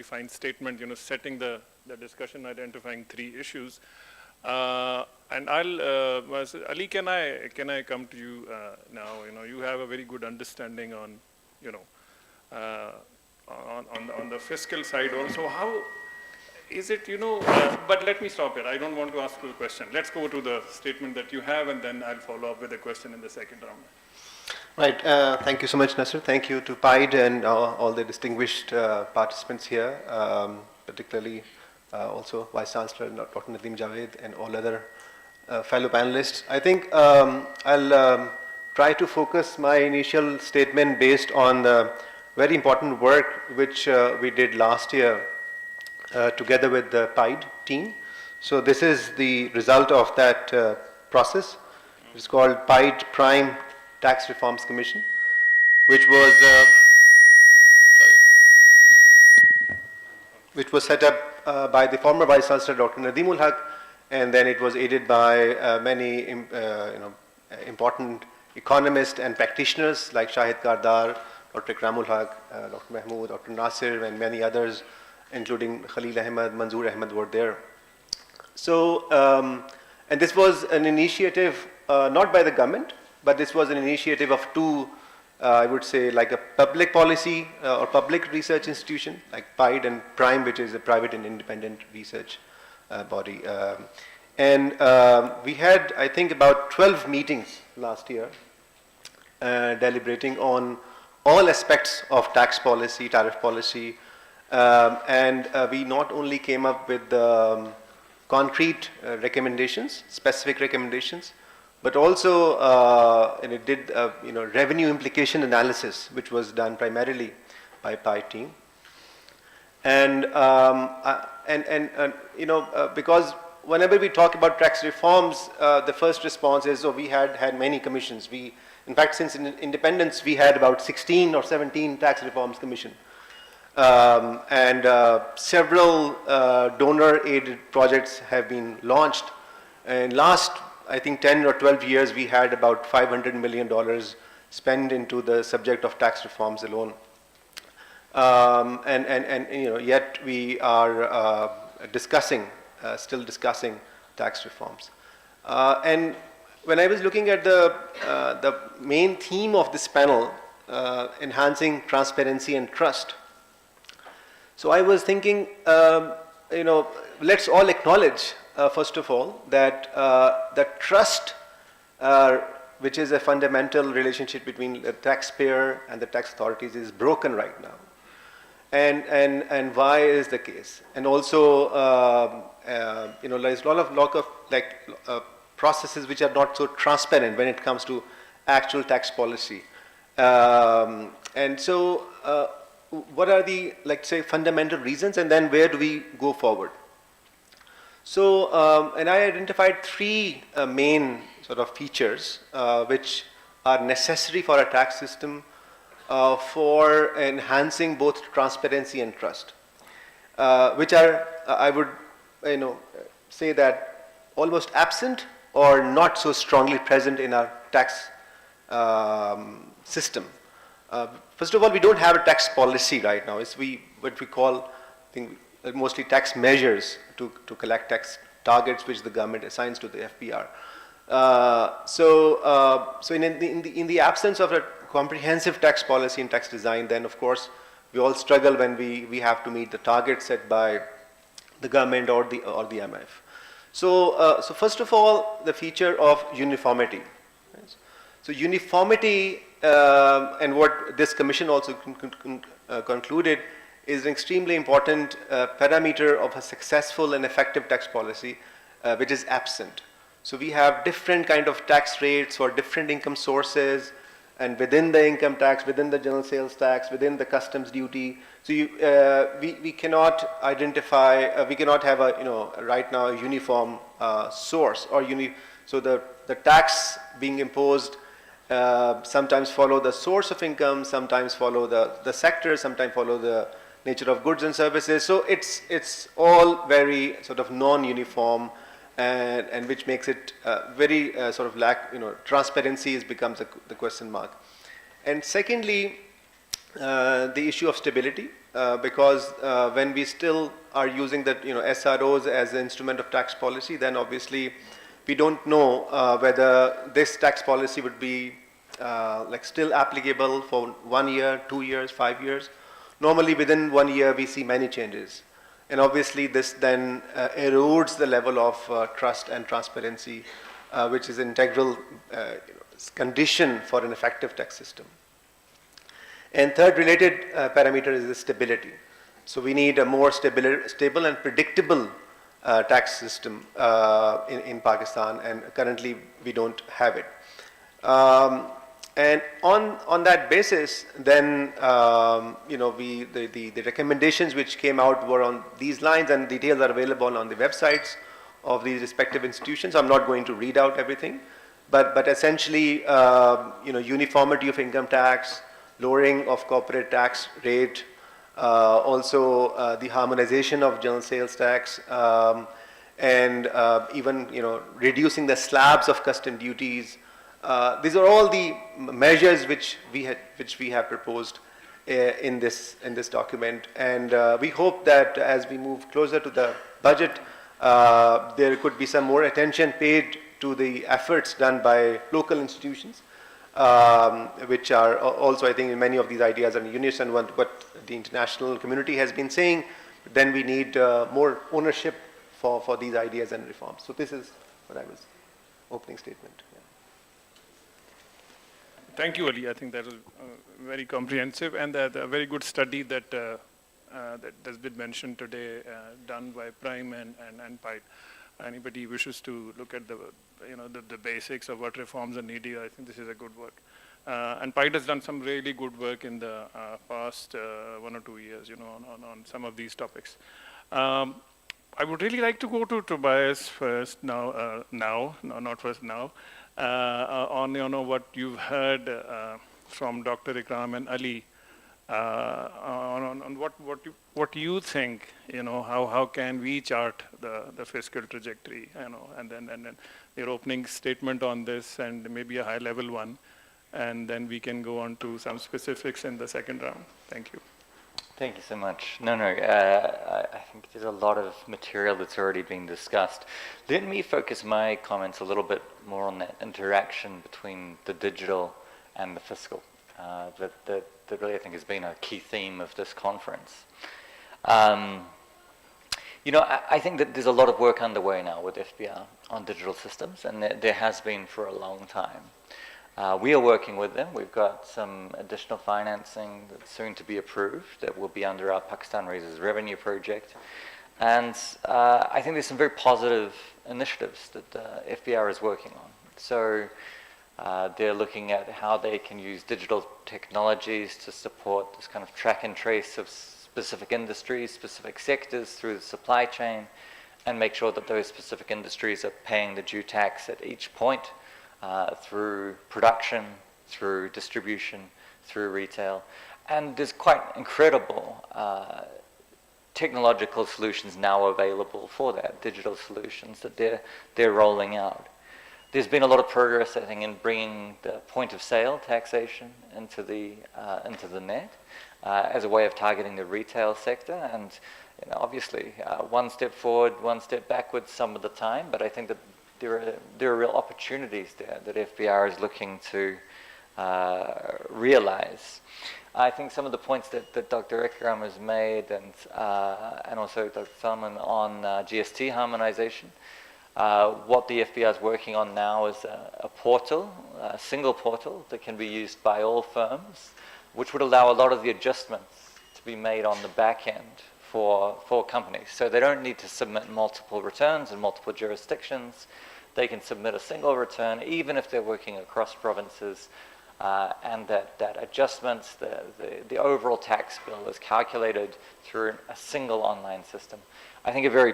fine statement, setting the discussion, identifying 3 issues. And Ali, can I come to you now? You have a very good understanding on, on the fiscal side also. How is it, but let me stop here. I don't want to ask you a question. Let's go to the statement that you have, and then I'll follow up with a question in the second round. Right. Thank you so much, Nasser. Thank you to PIDE and all the distinguished participants here, particularly also Vice Chancellor Dr. Nadeem Javed and all other fellow panelists. I think I'll try to focus my initial statement based on the very important work which we did last year together with the PIDE team. So this is the result of that process. It's called PIDE Prime Tax Reforms Commission, which was set up by the former Vice Chancellor Dr. Nadeemul Haq, and then it was aided by many important economists and practitioners like Shahid Kardar, Dr. Ikramul Haq, Dr. Mahmood, Dr. Nasir, and many others, including Khalil Ahmed, Manzoor Ahmed were there. So, and this was an initiative not by the government, but this was an initiative of 2, I would say, like a public policy or public research institution like PIDE and PRIME, which is a private and independent research body. And we had, I think, about 12 meetings last year deliberating on all aspects of tax policy, tariff policy, and we not only came up with concrete recommendations, specific recommendations, but also and it did revenue implication analysis, which was done primarily by PIDE team. And because whenever we talk about tax reforms, the first response is, oh, we had many commissions. In fact, since independence, we had about 16 or 17 tax reforms commission. And several donor-aided projects have been launched. And last, I think, 10 or 12 years, we had about $500 million spent into the subject of tax reforms alone. Yet we are still discussing tax reforms. And when I was looking at the main theme of this panel, enhancing transparency and trust, so I was thinking, let's all acknowledge, first of all, that the trust, which is a fundamental relationship between the taxpayer and the tax authorities, is broken right now. And why is the case? And also, there's a lot of processes which are not so transparent when it comes to actual tax policy. And so, what are the, say, fundamental reasons, and then where do we go forward? So, and I identified 3 main sort of features which are necessary for a tax system for enhancing both transparency and trust, which are, I would say that almost absent or not so strongly present in our tax system. First of all, we don't have a tax policy right now. It's what we call, I think, mostly tax measures to collect tax targets which the government assigns to the FPR. So in the absence of a comprehensive tax policy and tax design, then of course we all struggle when we have to meet the targets set by the government or the IMF. So first of all, the feature of uniformity. So uniformity, and what this commission also concluded, is an extremely important parameter of a successful and effective tax policy, which is absent. So we have different kind of tax rates for different income sources, and within the income tax, within the general sales tax, within the customs duty. So we cannot identify, we cannot have right now a uniform source or so the tax being imposed sometimes follow the source of income, sometimes follow the sector, sometimes follow the nature of goods and services. So it's all very sort of non-uniform, and which makes it very sort of transparency becomes the question mark. And secondly, the issue of stability, because when we still are using that, SROs as an instrument of tax policy, then obviously we don't know whether this tax policy would be like still applicable for 1 year, 2 years, 5 years. Normally within 1 year we see many changes. And obviously this then erodes the level of trust and transparency, which is an integral condition for an effective tax system. And third related parameter is the stability. So we need a more stable and predictable tax system in Pakistan, and currently we don't have it. And on that basis, then the recommendations which came out were on these lines, and details are available on the websites of these respective institutions. I'm not going to read out everything, but essentially, uniformity of income tax, lowering of corporate tax rate, also the harmonization of general sales tax, and even reducing the slabs of custom duties. These are all the measures which we have proposed in this document, and we hope that as we move closer to the budget, there could be some more attention paid to the efforts done by local institutions, which are also, I think, in many of these ideas are in unison with what the international community has been saying. But then we need more ownership for these ideas and reforms. So this is what I was opening statement. Yeah. Thank you, Ali. I think that was very comprehensive, and a very good study that that has been mentioned today, done by Prime and PIDE. Anybody wishes to look at the basics of what reforms are needed, I think this is a good work. And PIDE has done some really good work in the past 1 or 2 years, on some of these topics. I would really like to go to Tobias first now, not first now, on what you've heard from Dr. Ikram and Ali, on what you think, how can we chart the fiscal trajectory, and then your opening statement on this, and maybe a high-level one, and then we can go on to some specifics in the second round. Thank you. Thank you so much. I think there's a lot of material that's already been discussed. Let me focus my comments a little bit more on that interaction between the digital and the fiscal. That really, I think, has been a key theme of this conference. I think that there's a lot of work underway now with FBR on digital systems, and there has been for a long time. We are working with them. We've got some additional financing that's soon to be approved that will be under our Pakistan Raises Revenue project. And I think there's some very positive initiatives that FBR is working on. So they're looking at how they can use digital technologies to support this kind of track and trace of specific industries, specific sectors through the supply chain, and make sure that those specific industries are paying the due tax at each point, through production, through distribution, through retail. And there's quite incredible technological solutions now available for that, digital solutions that they're rolling out. There's been a lot of progress, I think, in bringing the point of sale taxation into the net as a way of targeting the retail sector. And obviously, one step forward, one step backwards some of the time, but I think that there are real opportunities there that FBR is looking to realize. I think some of the points that Dr. Ikram has made, and also Dr. Salman on GST harmonization, what the FBR is working on now is a portal, a single portal that can be used by all firms, which would allow a lot of the adjustments to be made on the back end for companies. So they don't need to submit multiple returns in multiple jurisdictions. They can submit a single return, even if they're working across provinces, and that adjustments, the overall tax bill is calculated through a single online system. I think a very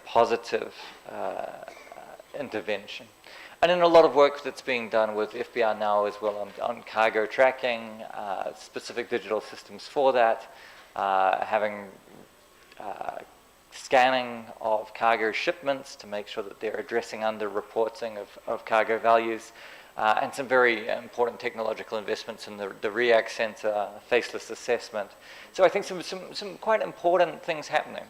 positive intervention. And then a lot of work that's being done with FBR now as well on cargo tracking, specific digital systems for that, having scanning of cargo shipments to make sure that they're addressing under reporting of cargo values, and some very important technological investments in the REACT Center, faceless assessment. So I think some quite important things happening.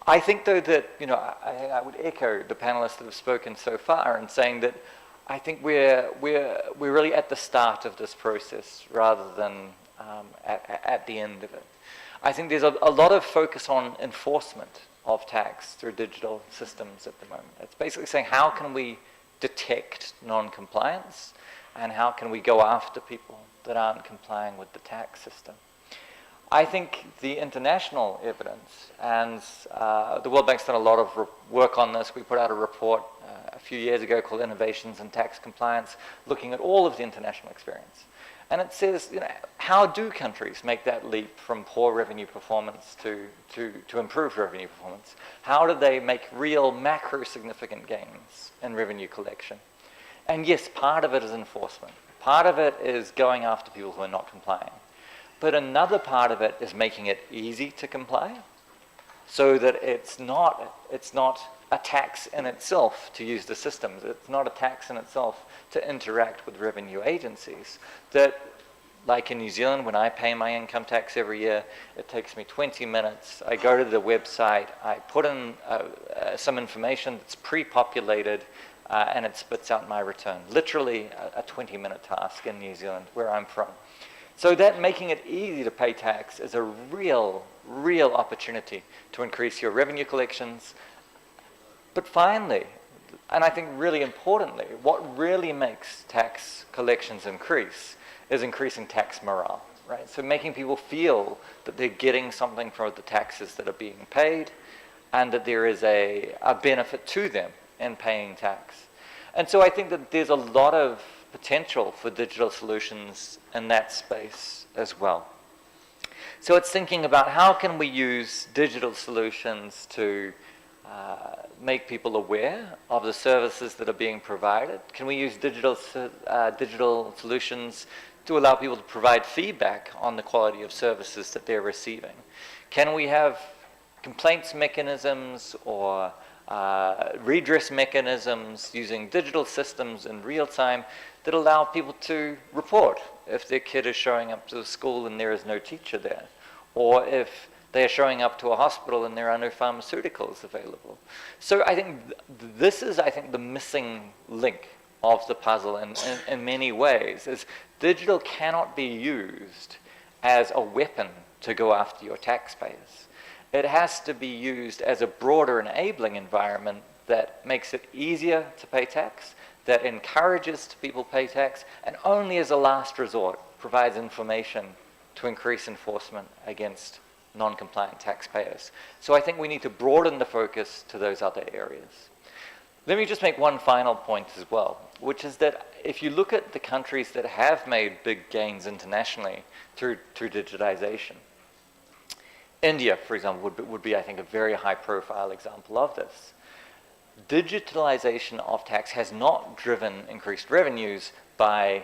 I think, though, that I would echo the panelists that have spoken so far in saying that I think we're really at the start of this process rather than at the end of it. I think there's a lot of focus on enforcement of tax through digital systems at the moment. It's basically saying how can we detect non-compliance and how can we go after people that aren't complying with the tax system. I think the international evidence, and the World Bank's done a lot of work on this. We put out a report a few years ago called Innovations in Tax Compliance, looking at all of the international experience. And it says, how do countries make that leap from poor revenue performance to improved revenue performance? How do they make real macro significant gains in revenue collection? And yes, part of it is enforcement. Part of it is going after people who are not complying. But another part of it is making it easy to comply so that it's not a tax in itself to use the systems. It's not a tax in itself to interact with revenue agencies. That, like in New Zealand, when I pay my income tax every year, it takes me 20 minutes. I go to the website, I put in some information that's pre-populated, and it spits out my return. Literally a 20-minute task in New Zealand, where I'm from. So that making it easy to pay tax is a real opportunity to increase your revenue collections. But finally, and I think really importantly, what really makes tax collections increase is increasing tax morale, right? So making people feel that they're getting something for the taxes that are being paid and that there is a benefit to them in paying tax. And so I think that there's a lot of potential for digital solutions in that space as well. So it's thinking about how can we use digital solutions to make people aware of the services that are being provided? Can we use digital solutions to allow people to provide feedback on the quality of services that they're receiving? Can we have complaints mechanisms or redress mechanisms using digital systems in real time that allow people to report if their kid is showing up to the school and there is no teacher there, or if they are showing up to a hospital and there are no pharmaceuticals available. So I think this is, the missing link of the puzzle in many ways, is digital cannot be used as a weapon to go after your taxpayers. It has to be used as a broader enabling environment that makes it easier to pay tax, that encourages people to pay tax, and only as a last resort provides information to increase enforcement against non-compliant taxpayers. So I think we need to broaden the focus to those other areas. Let me just make one final point as well, which is that if you look at the countries that have made big gains internationally through digitization, India, for example, would be, I think, a very high-profile example of this. Digitalization of tax has not driven increased revenues by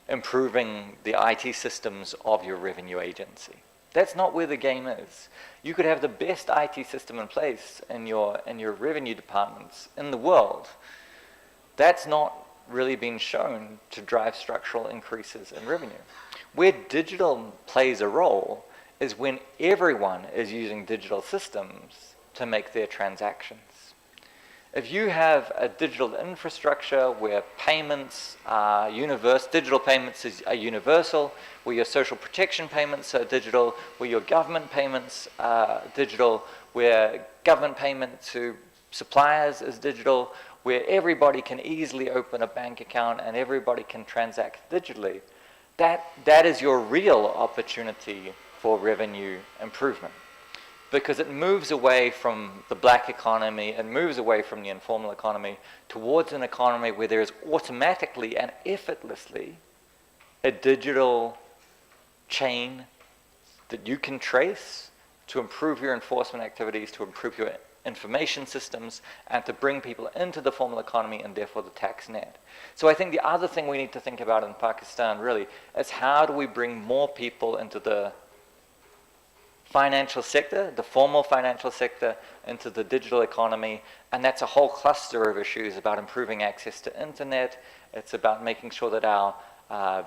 improving the IT systems of your revenue agency. That's not where the game is. You could have the best IT system in place in your revenue departments in the world. That's not really been shown to drive structural increases in revenue. Where digital plays a role is when everyone is using digital systems to make their transactions. If you have a digital infrastructure where payments are universal, digital payments are universal, where your social protection payments are digital, where your government payments are digital, where government payment to suppliers is digital, where everybody can easily open a bank account and everybody can transact digitally, that is your real opportunity for revenue improvement. Because it moves away from the black economy, it moves away from the informal economy towards an economy where there is automatically and effortlessly a digital chain that you can trace to improve your enforcement activities, to improve your information systems, and to bring people into the formal economy and therefore the tax net. So I think the other thing we need to think about in Pakistan really is how do we bring more people into the financial sector, the formal financial sector, into the digital economy, and that's a whole cluster of issues about improving access to internet. It's about making sure that our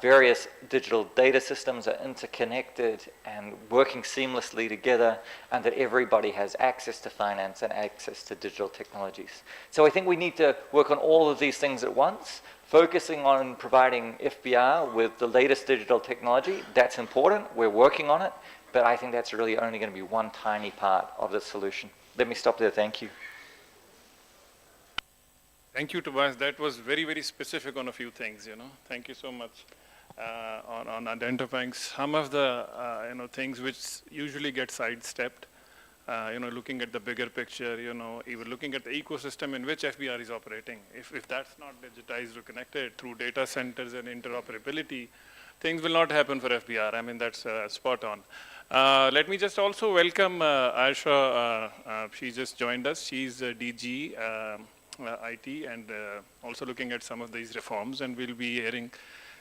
various digital data systems are interconnected and working seamlessly together, and that everybody has access to finance and access to digital technologies. So I think we need to work on all of these things at once, focusing on providing FBR with the latest digital technology. That's important. We're working on it, but I think that's really only going to be one tiny part of the solution. Let me stop there. Thank you. Thank you, Tobias. That was very, very specific on a few things, Thank you so much on identifying some of the, things which usually get sidestepped, looking at the bigger picture, even looking at the ecosystem in which FBR is operating. If that's not digitized or connected through data centers and interoperability, things will not happen for FBR. I mean, that's spot on. Let me just also welcome Aisha. She just joined us. She's DG IT and also looking at some of these reforms, and we'll be hearing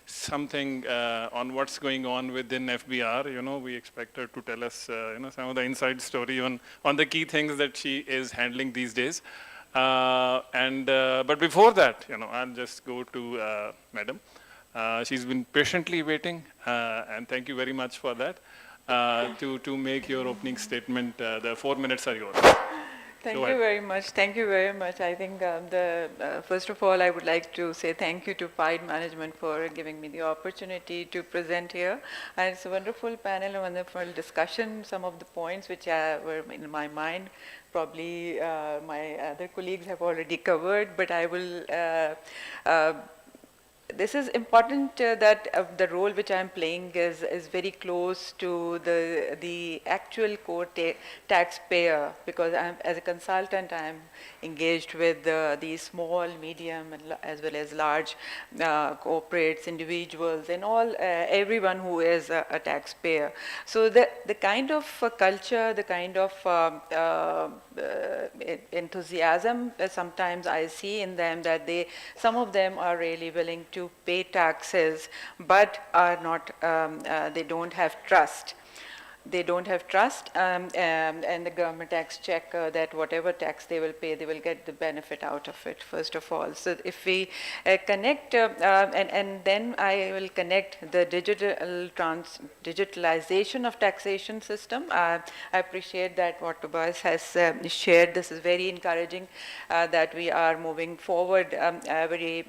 something on what's going on within FBR. We expect her to tell us, some of the inside story on the key things that she is handling these days. But before that, I'll just go to Madam. She's been patiently waiting, and thank you very much for that, to make your opening statement. The 4 minutes are yours. Thank you very much. Thank you very much. I think first of all, I would like to say thank you to PIDE management for giving me the opportunity to present here. And it's a wonderful panel, a wonderful discussion. Some of the points which were in my mind, probably my other colleagues have already covered, but I will this is important that the role which I'm playing is very close to the actual core taxpayer, because as a consultant I'm engaged with these small, medium, and as well as large corporates, individuals, and everyone who is a taxpayer. So the kind of culture, the kind of enthusiasm sometimes I see in them, that some of them are really willing to pay taxes, but are not, they don't have trust. They don't have trust, and the government tax check that whatever tax they will pay, they will get the benefit out of it, first of all. So if we connect, and then I will connect the digitalization of taxation system. I appreciate that what Tobias has shared. This is very encouraging that we are moving forward very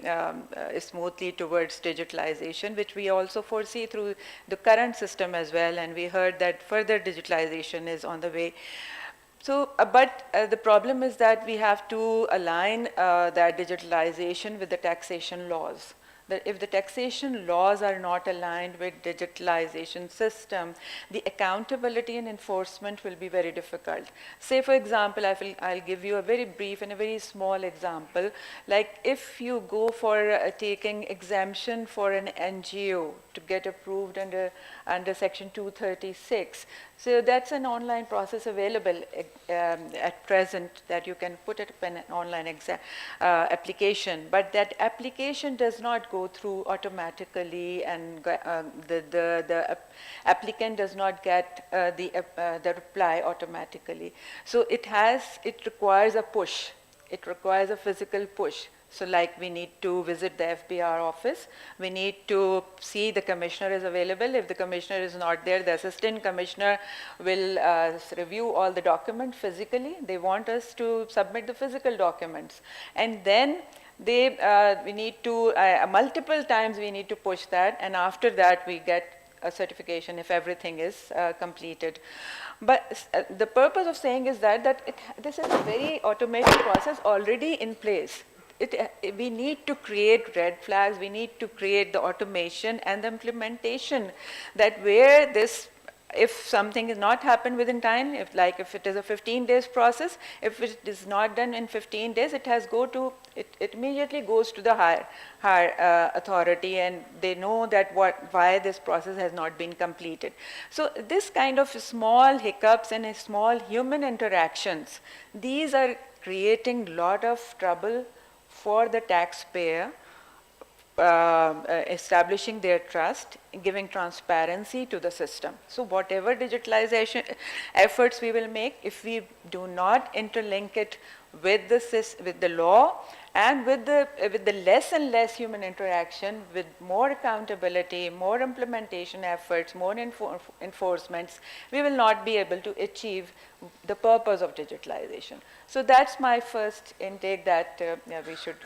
smoothly towards digitalization, which we also foresee through the current system as well. And we heard that further digitalization is on the way. So, but the problem is that we have to align that digitalization with the taxation laws. That if the taxation laws are not aligned with digitalization system, the accountability and enforcement will be very difficult. Say, for example, I'll give you a very brief and a very small example. Like if you go for taking exemption for an NGO to get approved under Section 236, so that's an online process available at present, that you can put it in an online application, but that application does not go through automatically, and the applicant does not get the reply automatically. So it requires a push. It requires a physical push. So like we need to visit the FBR office, we need to see the commissioner is available. If the commissioner is not there, the assistant commissioner will review all the documents physically. They want us to submit the physical documents. And then we need to, multiple times we need to push that, and after that we get a certification if everything is completed. But the purpose of saying is that this is a very automated process already in place. We need to create red flags, we need to create the automation and the implementation, that where this, if something is not happened within time, if it is a 15 days process, if it is not done in 15 days, it immediately goes to the higher authority, and they know that why this process has not been completed. So this kind of small hiccups and small human interactions, these are creating a lot of trouble for the taxpayer, establishing their trust, giving transparency to the system. So whatever digitalization efforts we will make, if we do not interlink it with the law and with the less and less human interaction, with more accountability, more implementation efforts, more enforcements, we will not be able to achieve the purpose of digitalization. So that's my first intake, that we should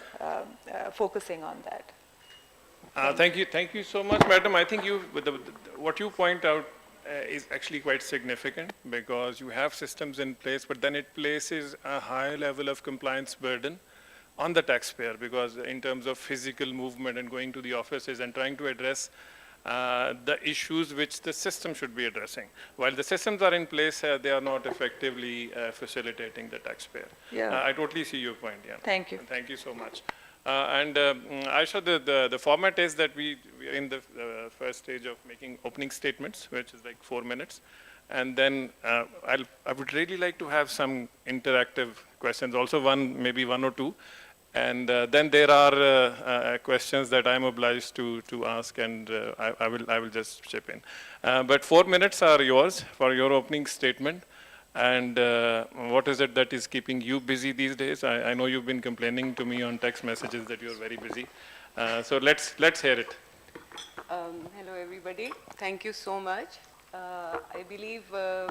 focusing on that. Thank you so much, madam. I think what you point out is actually quite significant, because you have systems in place, but then it places a high level of compliance burden on the taxpayer, because in terms of physical movement and going to the offices and trying to address the issues which the system should be addressing. While the systems are in place, they are not effectively facilitating the taxpayer. Yeah. I totally see your point. Yeah. Thank you. Thank you so much. Aisha, the format is that we are in the first stage of making opening statements, which is like 4 minutes. And then I would really like to have some interactive questions, also maybe one or two. And then there are questions that I'm obliged to ask, and I will just chip in. But 4 minutes are yours for your opening statement. And what is it that is keeping you busy these days? I know you've been complaining to me on text messages that you're very busy. So let's hear it. Hello, everybody. Thank you so much. I believe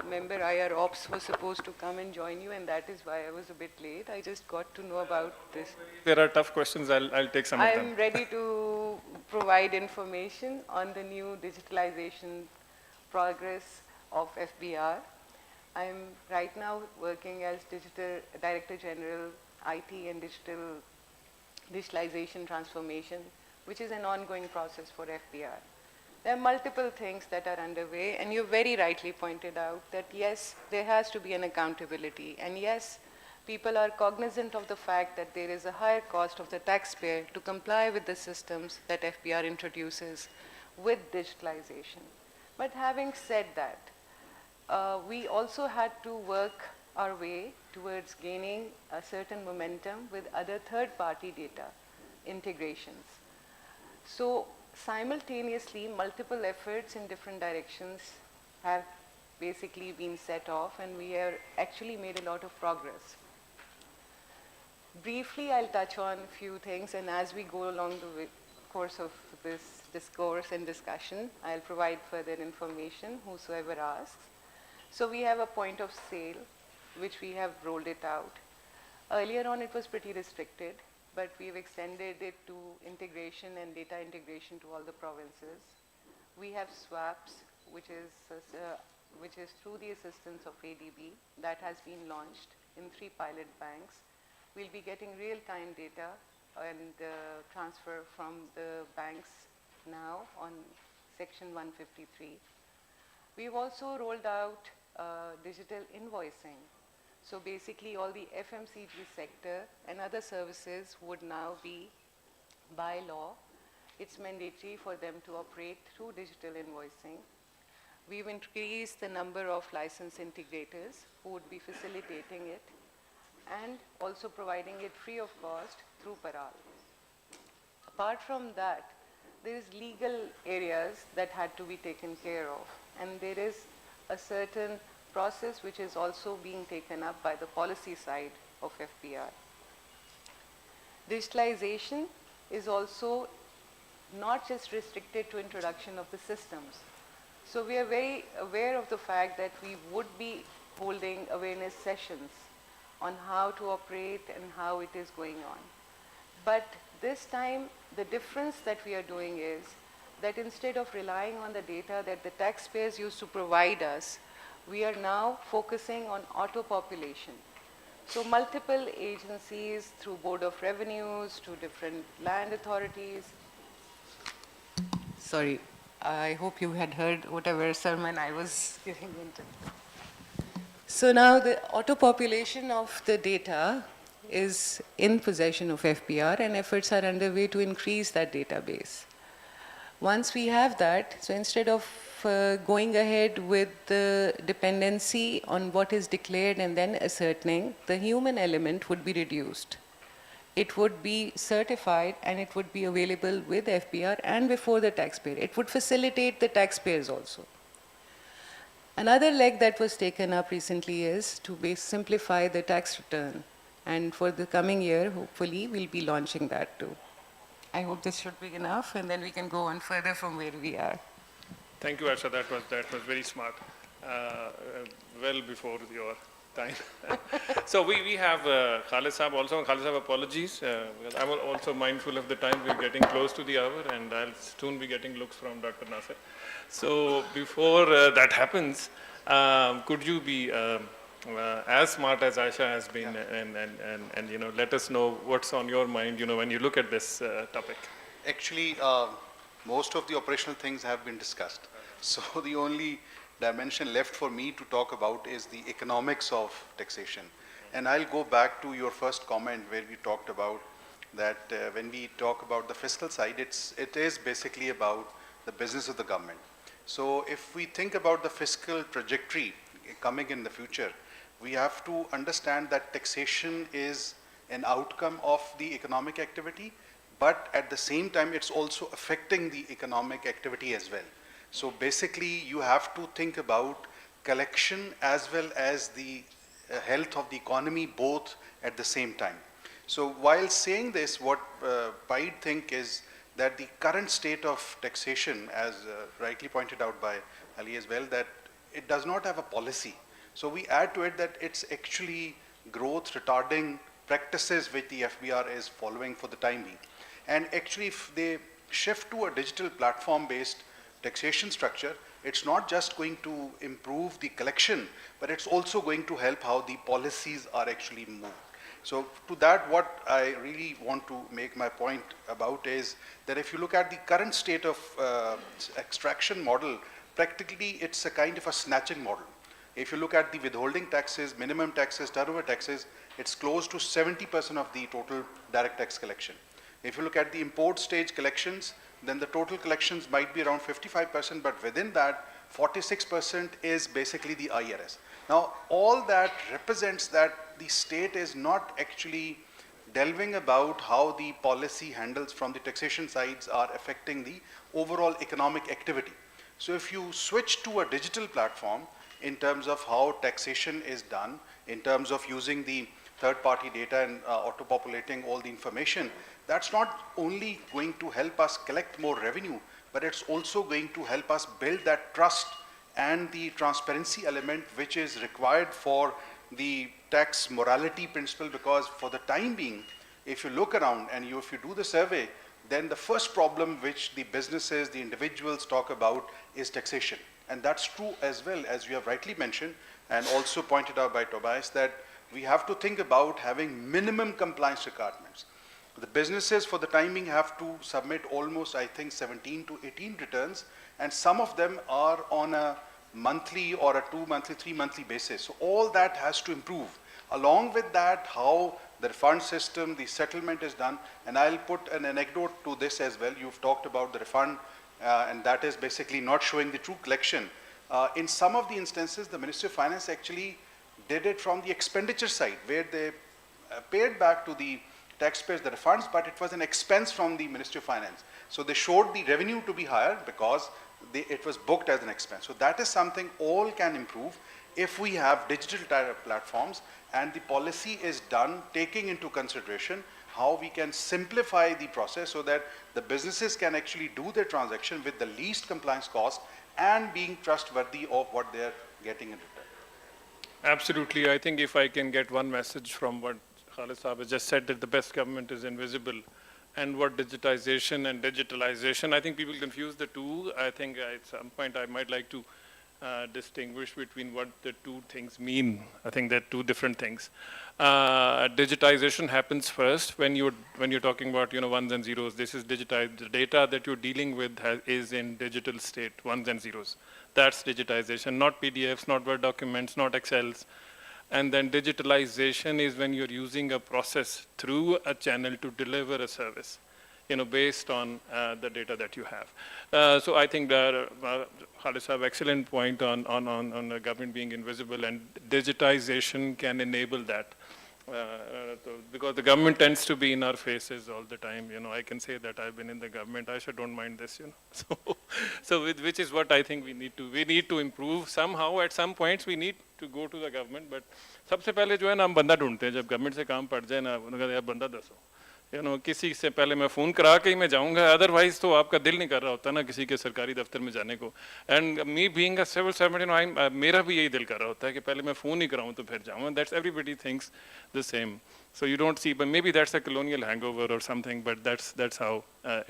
member IR Ops was supposed to come and join you, and that is why I was a bit late. I just got to know about this. There are tough questions. I'll take some of them. I'm ready to provide information on the new digitalization progress of FBR. I'm right now working as Director General IT and Digitalization Transformation, which is an ongoing process for FBR. There are multiple things that are underway, and you very rightly pointed out that yes, there has to be an accountability, and yes, people are cognizant of the fact that there is a higher cost of the taxpayer to comply with the systems that FBR introduces with digitalization. But having said that, we also had to work our way towards gaining a certain momentum with other third-party data integrations. So simultaneously, multiple efforts in different directions have basically been set off, and we have actually made a lot of progress. Briefly, I'll touch on a few things, and as we go along the course of this discourse and discussion, I'll provide further information, whosoever asks. So we have a point of sale, which we have rolled it out. Earlier on, it was pretty restricted, but we've extended it to integration and data integration to all the provinces. We have swaps, which is through the assistance of ADB, that has been launched in 3 pilot banks. We'll be getting real-time data and transfer from the banks now on Section 153. We've also rolled out digital invoicing. So basically all the FMCG sector and other services would now be, by law, it's mandatory for them to operate through digital invoicing. We've increased the number of license integrators who would be facilitating it, and also providing it free of cost through Paral. Apart from that, there is legal areas that had to be taken care of, and there is a certain process which is also being taken up by the policy side of FBR. Digitalization is also not just restricted to introduction of the systems. So we are very aware of the fact that we would be holding awareness sessions on how to operate and how it is going on. But this time, the difference that we are doing is that instead of relying on the data that the taxpayers used to provide us, we are now focusing on auto-population. So multiple agencies, through Board of Revenues, to different land authorities. Sorry, I hope you had heard whatever sermon I was giving into. So now the auto-population of the data is in possession of FBR, and efforts are underway to increase that database. Once we have that, so instead of going ahead with the dependency on what is declared and then ascertaining, the human element would be reduced. it would be certified and it would be available with FBR and before the taxpayer. It would facilitate the taxpayers also. Another leg that was taken up recently is to simplify the tax return. And for the coming year, hopefully, we'll be launching that too. I hope this should be enough, and then we can go on further from where we are. Thank you, Asha. That was very smart. Well before your time. So we have Khalid Saab also. Khalid Saab, apologies, because I'm also mindful of the time. We're getting close to the hour, and I'll soon be getting looks from Dr. Nasser. So before that happens, could you be as smart as Aisha has been, and let us know what's on your mind, when you look at this topic? Actually, most of the operational things have been discussed. So the only dimension left for me to talk about is the economics of taxation. And I'll go back to your first comment where we talked about that when we talk about the fiscal side, it is basically about the business of the government. So if we think about the fiscal trajectory coming in the future, we have to understand that taxation is an outcome of the economic activity, but at the same time, it's also affecting the economic activity as well. So basically, you have to think about collection as well as the health of the economy both at the same time. So while saying this, what PIDE think is that the current state of taxation, as rightly pointed out by Ali as well, that it does not have a policy. So we add to it that it's actually growth retarding practices which the FBR is following for the time being. And actually, if they shift to a digital platform based taxation structure, it's not just going to improve the collection, but it's also going to help how the policies are actually moved. So to that, what I really want to make my point about is that if you look at the current state of extraction model, practically it's a kind of a snatching model. If you look at the withholding taxes, minimum taxes, turnover taxes, it's close to 70% of the total direct tax collection. If you look at the import stage collections, then the total collections might be around 55%, but within that, 46% is basically the IRS. Now, all that represents that the state is not actually delving about how the policy handles from the taxation sides are affecting the overall economic activity. So if you switch to a digital platform in terms of how taxation is done, in terms of using the third-party data and auto-populating all the information, that's not only going to help us collect more revenue, but it's also going to help us build that trust and the transparency element which is required for the tax morality principle, because for the time being, if you look around and if you do the survey, then the first problem which the businesses, the individuals talk about is taxation. And that's true as well, as you have rightly mentioned and also pointed out by Tobias, that we have to think about having minimum compliance requirements. The businesses for the time being have to submit almost, I think, 17 to 18 returns, and some of them are on a monthly or a 2 monthly, 3 monthly basis. So all that has to improve. Along with that, how the refund system, the settlement is done, and I'll put an anecdote to this as well. You've talked about the refund, and that is basically not showing the true collection. In some of the instances, the Ministry of Finance actually did it from the expenditure side, where they paid back to the taxpayers the refunds, but it was an expense from the Ministry of Finance. So they showed the revenue to be higher because it was booked as an expense. So that is something all can improve if we have digital platforms and the policy is done taking into consideration how we can simplify the process so that the businesses can actually do their transaction with the least compliance cost and being trustworthy of what they're getting in return. Absolutely. I think if I can get one message from what Khalid Saab has just said, that the best government is invisible, and what digitization and digitalization, I think people confuse the two. I think at some point I might like to distinguish between what the two things mean. I think they're two different things. Digitization happens first when you're talking about ones and zeros. This is digitized. The data that you're dealing with is in digital state, ones and zeros. That's digitization, not PDFs, not Word documents, not Excels. And then digitalization is when you're using a process through a channel to deliver a service, based on the data that you have. So I think that Khalid Saab, excellent point on the government being invisible, and digitization can enable that. because the government tends to be in our faces all the time. I can say that I've been in the government. I don't mind this. So which is what I think we need to improve somehow. At some points, we need to go to the government. But सबसे पहले जो है ना हम बंदा ढूंढते हैं जब गवर्नमेंट से काम पड़ जाए ना उन्होंने कहा यार बंदा दसो किसी से पहले मैं फ़ोन करा के ही मैं जाऊंगा अदरवाइज तो आपका दिल नहीं कर रहा होता ना किसी के सरकारी दफ्तर में जाने को and me being a civil servant मेरा भी यही दिल कर रहा होता है कि पहले मैं फ़ोन ही कराऊं तो फिर जाऊँ that's everybody thinks the same so you don't see but maybe that's a colonial hangover or something but that's how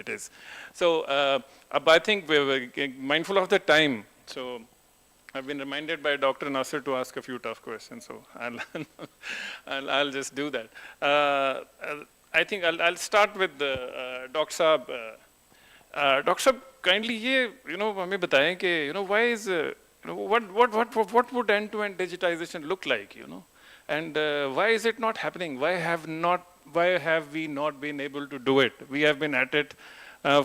it is so I think we're mindful of the time so I've been reminded by Dr. Nasser to ask a few tough questions so I'll just do that I think I'll start with Dr. Saab. Dr. Saab, kindly, हमें बताएं कि why is what would end-to-end digitization look like, and why is it not happening? Why have we not been able to do it? We have been at it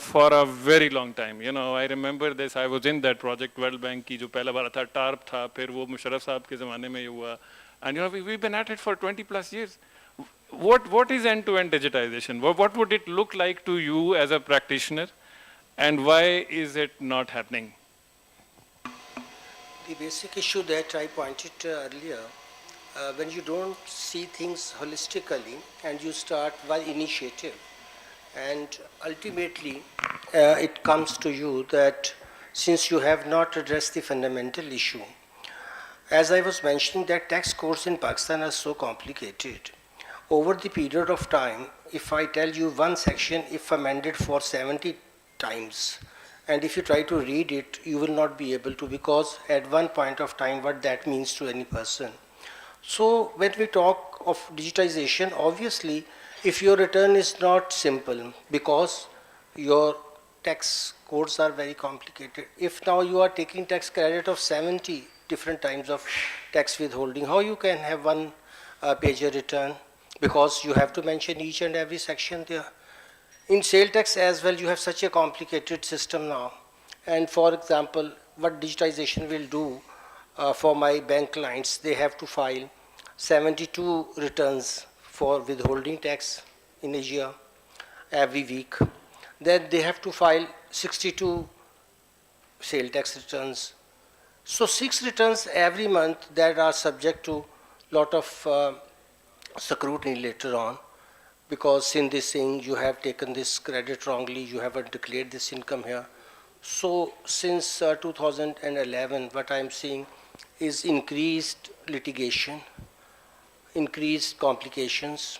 for a very long time. I remember this. I was in that project World Bank की जो पहला वाला था TARP था, फिर वो मुशर्रफ साहब के ज़माने में ये हुआ, and we've been at it for 20+ years. What is end-to-end digitization? What would it look like to you as a practitioner, and why is it not happening? The basic issue that I pointed earlier, when you don't see things holistically and you start by initiative, and ultimately it comes to you that since you have not addressed the fundamental issue, as I was mentioning that tax codes in Pakistan are so complicated. Over the period of time, if I tell you one section, if amended for 70 times, and if you try to read it, you will not be able to, because at one point of time, what that means to any person. So when we talk of digitization, obviously, if your return is not simple, because your tax codes are very complicated, if now you are taking tax credit of 70 different times of tax withholding, how you can have one pager return? Because you have to mention each and every section there. In sale tax as well, you have such a complicated system now. And for example, what digitization will do for my bank clients, they have to file 72 returns for withholding tax in a year, every week. Then they have to file 62 sale tax returns. So 6 returns every month that are subject to lot of scrutiny later on, because in this thing you have taken this credit wrongly, you haven't declared this income here. So since 2011, what I'm seeing is increased litigation, increased complications,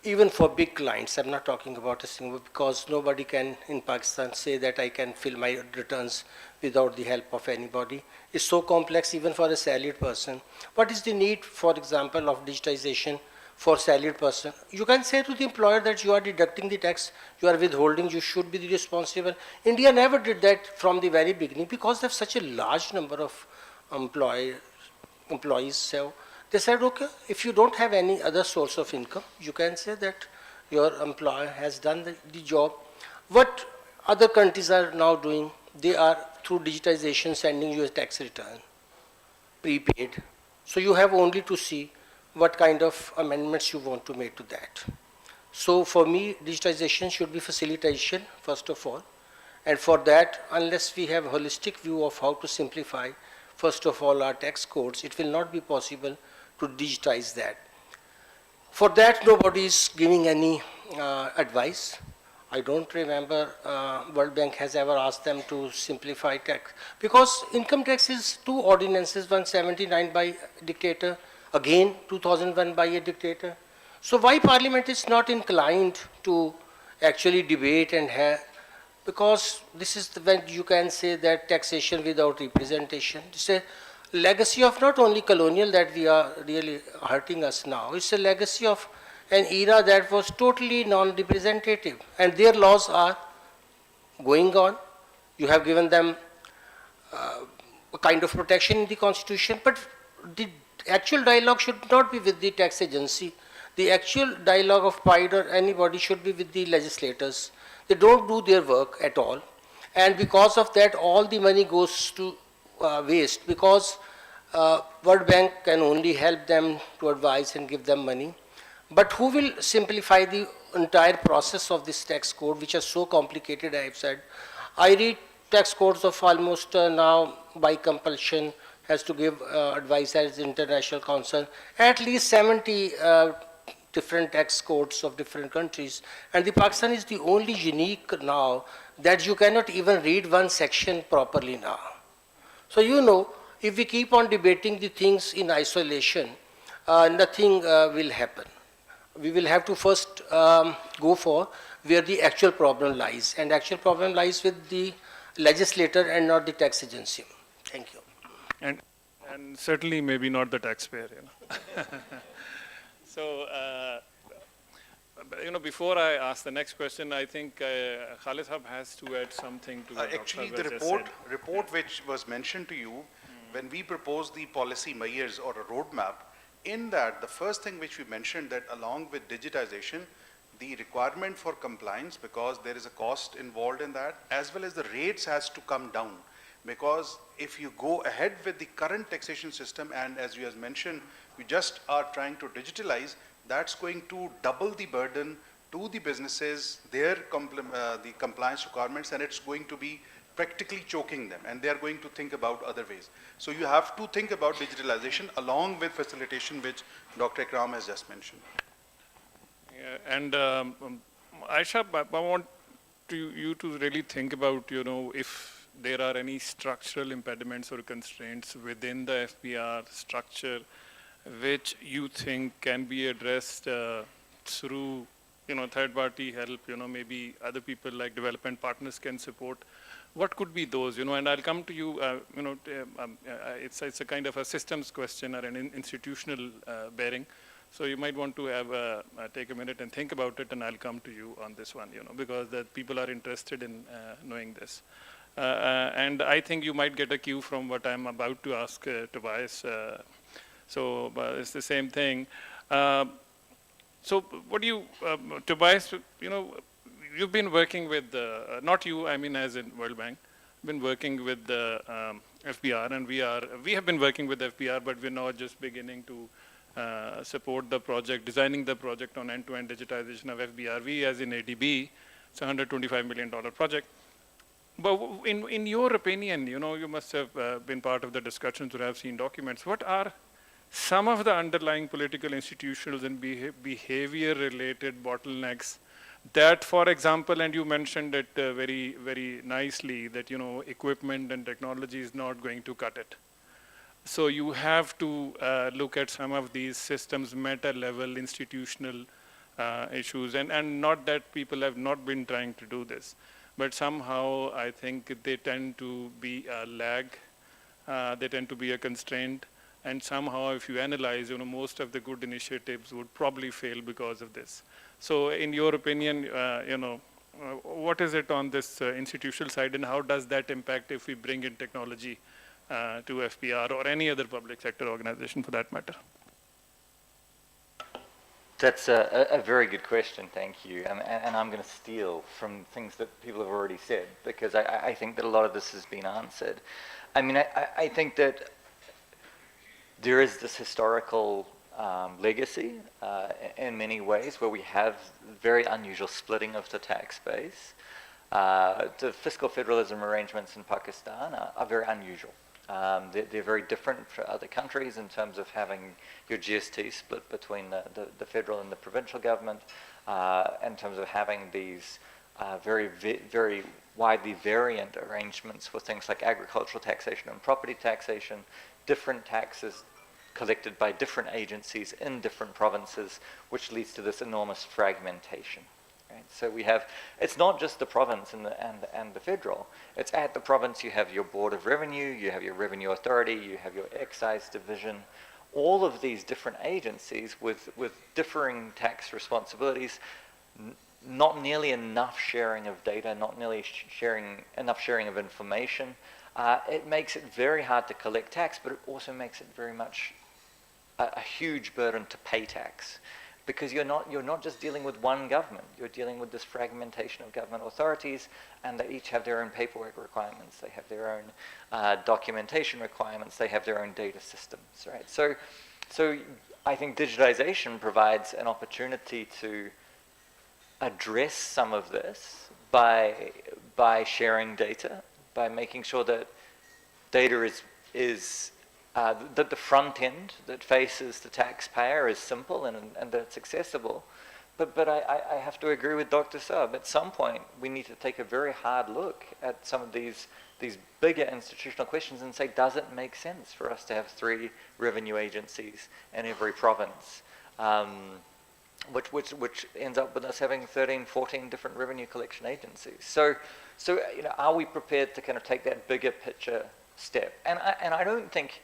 even for big clients. I'm not talking about a single, because nobody can in Pakistan say that I can fill my returns without the help of anybody. It's so complex even for a salaried person. What is the need, for example, of digitization for salaried person? You can say to the employer that you are deducting the tax, you are withholding, you should be the responsible. India never did that from the very beginning because they have such a large number of employees. So they said, okay, if you don't have any other source of income, you can say that your employer has done the job. What other countries are now doing, they are through digitization sending you a tax return, prepaid. So you have only to see what kind of amendments you want to make to that. So for me, digitization should be facilitation, first of all. And for that, unless we have a holistic view of how to simplify, first of all, our tax codes, it will not be possible to digitize that. For that, nobody is giving any advice. I don't remember World Bank has ever asked them to simplify tax, because income tax is 2 ordinances, 179 by dictator, again 2001 by a dictator. So why Parliament is not inclined to actually debate and have, because this is when you can say that taxation without representation. It's a legacy of not only colonial that we are really hurting us now, it's a legacy of an era that was totally non-representative, and their laws are going on. You have given them a kind of protection in the constitution, but the actual dialogue should not be with the tax agency. The actual dialogue of PIDE or anybody should be with the legislators. They don't do their work at all, and because of that all the money goes to waste, because World Bank can only help them to advise and give them money. But who will simplify the entire process of this tax code, which is so complicated, I have said. I read tax codes of almost now by compulsion, has to give advice as international council, at least 70 different tax codes of different countries. And the Pakistan is the only unique now that you cannot even read one section properly now. So you know, if we keep on debating the things in isolation, nothing will happen. We will have to first go for where the actual problem lies. And actual problem lies with the legislator and not the tax agency. Thank you. And certainly maybe not the taxpayer, So, before I ask the next question, I think Khalid Sahab has to add something to what Actually, Dr. the Abbas report which was mentioned to you, when we proposed the policy measures or a roadmap, in that, the first thing which we mentioned that along with digitization, the requirement for compliance, because there is a cost involved in that, as well as the rates has to come down. Because if you go ahead with the current taxation system, and as you have mentioned, we just are trying to digitalize, that's going to double the burden to the businesses, their the compliance requirements, and it's going to be practically choking them, and they are going to think about other ways. So you have to think about digitalization along with facilitation, which Dr. Ikram has just mentioned. Yeah, and Aisha, I want you to really think about, if there are any structural impediments or constraints within the FBR structure which you think can be addressed through, third-party help, maybe other people like development partners can support. What could be those, and I'll come to you, it's a kind of a systems question or an institutional bearing. So you might want to have take a minute and think about it, and I'll come to you on this one, because the people are interested in knowing this. And I think you might get a cue from what I'm about to ask Tobias. So it's the same thing. So what do you, Tobias, you've been working with, not you, I mean as in World Bank, been working with the FBR, and we have been working with FBR, but we're now just beginning to support the project, designing the project on end-to-end digitization of FBR. We as in ADB, it's a $125 million project. But in your opinion, you must have been part of the discussions or have seen documents. What are some of the underlying political, institutional, and behavior-related bottlenecks that, for example, and you mentioned it very, very nicely, that equipment and technology is not going to cut it. So you have to look at some of these systems, meta-level, institutional issues, and not that people have not been trying to do this, but somehow I think they tend to be a lag, they tend to be a constraint, and somehow if you analyze, most of the good initiatives would probably fail because of this. So in your opinion, what is it on this institutional side, and how does that impact if we bring in technology to FBR or any other public sector organization for that matter? That's a very good question, thank you. And I'm going to steal from things that people have already said, because I think that a lot of this has been answered. I mean, I think that there is this historical legacy in many ways where we have very unusual splitting of the tax base. The fiscal federalism arrangements in Pakistan are very unusual. They're very different for other countries in terms of having your GST split between the federal and the provincial government, in terms of having these very widely variant arrangements for things like agricultural taxation and property taxation, different taxes collected by different agencies in different provinces, which leads to this enormous fragmentation. Right? So we have, it's not just the province and the federal, it's at the province you have your Board of Revenue, you have your Revenue Authority, you have your Excise Division, all of these different agencies with differing tax responsibilities, not nearly enough sharing of data, not nearly enough sharing of information. It makes it very hard to collect tax, but it also makes it very much a huge burden to pay tax. because you're not just dealing with one government, you're dealing with this fragmentation of government authorities, and they each have their own paperwork requirements, they have their own documentation requirements, they have their own data systems, right? So I think digitization provides an opportunity to address some of this by sharing data, by making sure that data is that the front end that faces the taxpayer is simple and that it's accessible. But I have to agree with Dr. Saab. At some point, we need to take a very hard look at some of these bigger institutional questions and say, does it make sense for us to have 3 revenue agencies in every province? Which ends up with us having 13, 14 different revenue collection agencies. So are we prepared to kind of take that bigger picture step? And I don't think,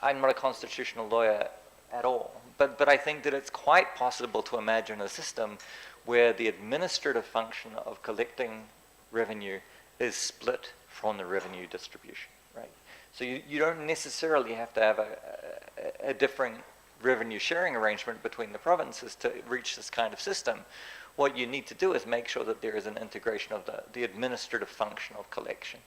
I'm not a constitutional lawyer at all, but I think that it's quite possible to imagine a system where the administrative function of collecting revenue is split from the revenue distribution, right? So you don't necessarily have to have a differing revenue sharing arrangement between the provinces to reach this kind of system. What you need to do is make sure that there is an integration of the administrative function of collection.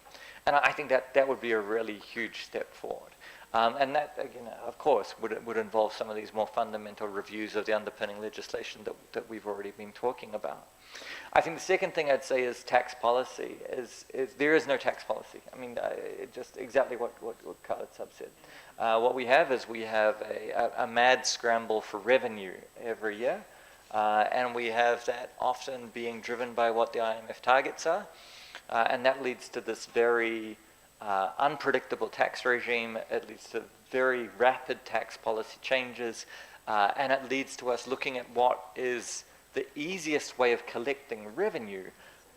And I think that would be a really huge step forward. And that, again, of course, would involve some of these more fundamental reviews of the underpinning legislation that we've already been talking about. I think the second thing I'd say is tax policy. There is no tax policy. I mean, just exactly what Khalid Sab said. What we have is we have a mad scramble for revenue every year, and we have that often being driven by what the IMF targets are, and that leads to this very unpredictable tax regime. It leads to very rapid tax policy changes, and it leads to us looking at what is the easiest way of collecting revenue,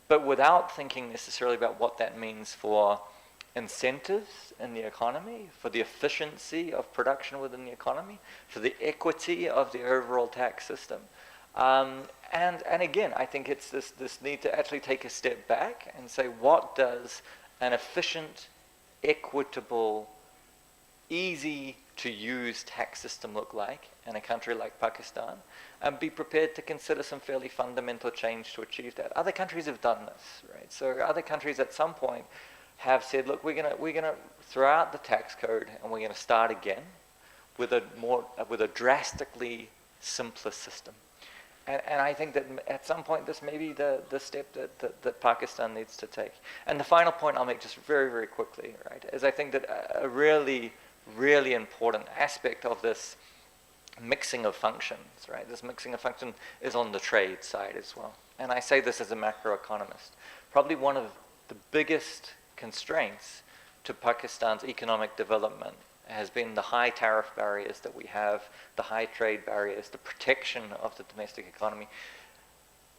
but without thinking necessarily about what that means for incentives in the economy, for the efficiency of production within the economy, for the equity of the overall tax system. And again, I think it's this need to actually take a step back and say, what does an efficient, equitable, easy to use tax system look like in a country like Pakistan, and be prepared to consider some fairly fundamental change to achieve that. Other countries have done this, right? So other countries at some point have said, look, we're gonna throw out the tax code and we're gonna start again with a drastically simpler system. And I think that at some point this may be the step that Pakistan needs to take. And the final point I'll make just very, very quickly, right, is I think that a really, really important aspect of this mixing of functions, right, this mixing of function is on the trade side as well. And I say this as a macroeconomist. Probably one of the biggest constraints to Pakistan's economic development has been the high tariff barriers that we have, the high trade barriers, the protection of the domestic economy.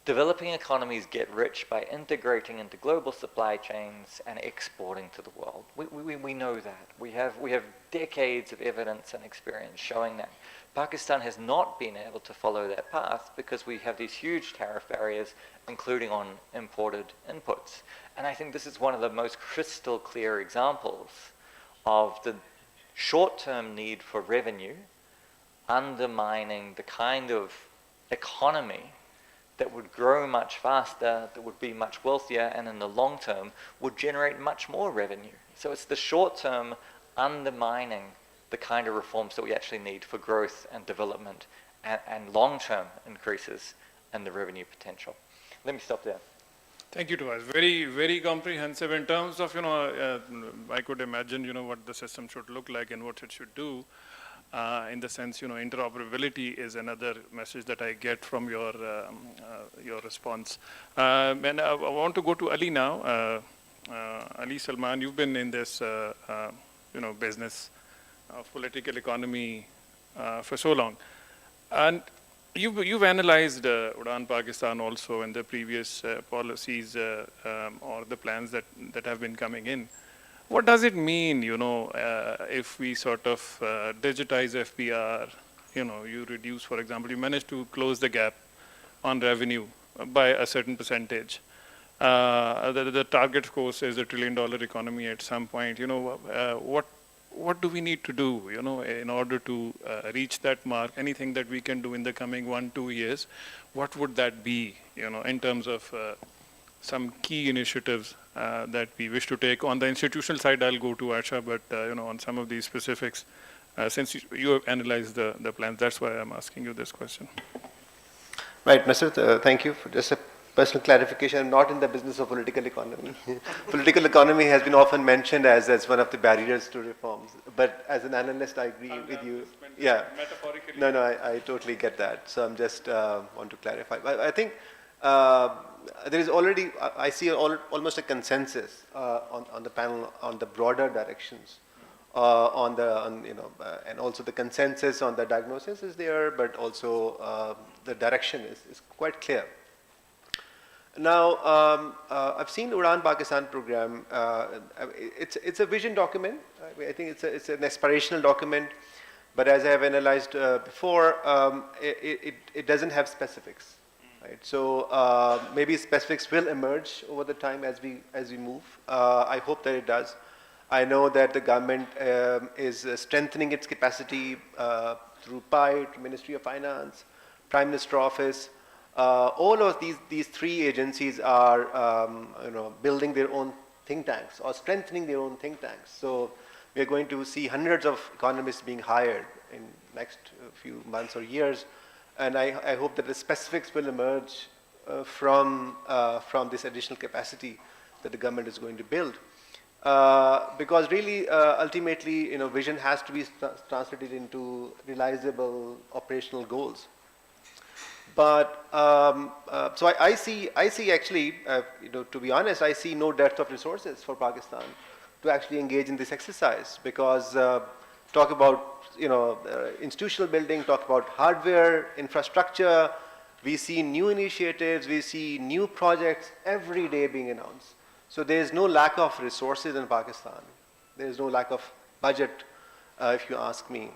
Developing economies get rich by integrating into global supply chains and exporting to the world. We know that. We have decades of evidence and experience showing that. Pakistan has not been able to follow that path because we have these huge tariff barriers, including on imported inputs. And I think this is one of the most crystal clear examples of the short-term need for revenue undermining the kind of economy that would grow much faster, that would be much wealthier, and in the long term would generate much more revenue. So it's the short term undermining the kind of reforms that we actually need for growth and development and long-term increases in the revenue potential. Let me stop there. Thank you, Tobias. Very, very comprehensive in terms of, I could imagine, what the system should look like and what it should do. In the sense, interoperability is another message that I get from your response. And I want to go to Ali now. Ali Salman, you've been in this, business of political economy for so long. And you've analyzed URAAN Pakistan also in the previous policies or the plans that have been coming in. What does it mean, if we sort of digitize FBR, you reduce, for example, you manage to close the gap on revenue by a certain percentage. The target, of course, is $1 trillion economy at some point. what do we need to do, in order to reach that mark? Anything that we can do in the coming 1-2 years, what would that be, in terms of some key initiatives that we wish to take? On the institutional side, I'll go to Asha, but on some of these specifics, since you have analyzed the plans, that's why I'm asking you this question. Right, Mr. Thank you for just a personal clarification. I'm not in the business of political economy. Political economy has been often mentioned as one of the barriers to reforms. But as an analyst, I agree with you. Yeah. Metaphorically. No, I totally get that. So I'm just want to clarify. I think there is already, I see almost a consensus on the panel on the broader directions. And also the consensus on the diagnosis is there, but also the direction is quite clear. Now, I've seen the URAAN Pakistan program. It's a vision document. I think it's an aspirational document, but as I have analyzed before, it doesn't have specifics. Right? So maybe specifics will emerge over the time as we move. I hope that it does. I know that the government is strengthening its capacity through PIDE, Ministry of Finance, Prime Minister Office. All of these three agencies are building their own think tanks or strengthening their own think tanks. So we are going to see hundreds of economists being hired in next few months or years, and I hope that the specifics will emerge from this additional capacity that the government is going to build. Because really, ultimately, vision has to be translated into realizable operational goals. But so I see actually, to be honest, I see no depth of resources for Pakistan to actually engage in this exercise. Because talk about institutional building, talk about hardware, infrastructure. We see new initiatives, we see new projects every day being announced. So there is no lack of resources in Pakistan. There is no lack of budget, if you ask me.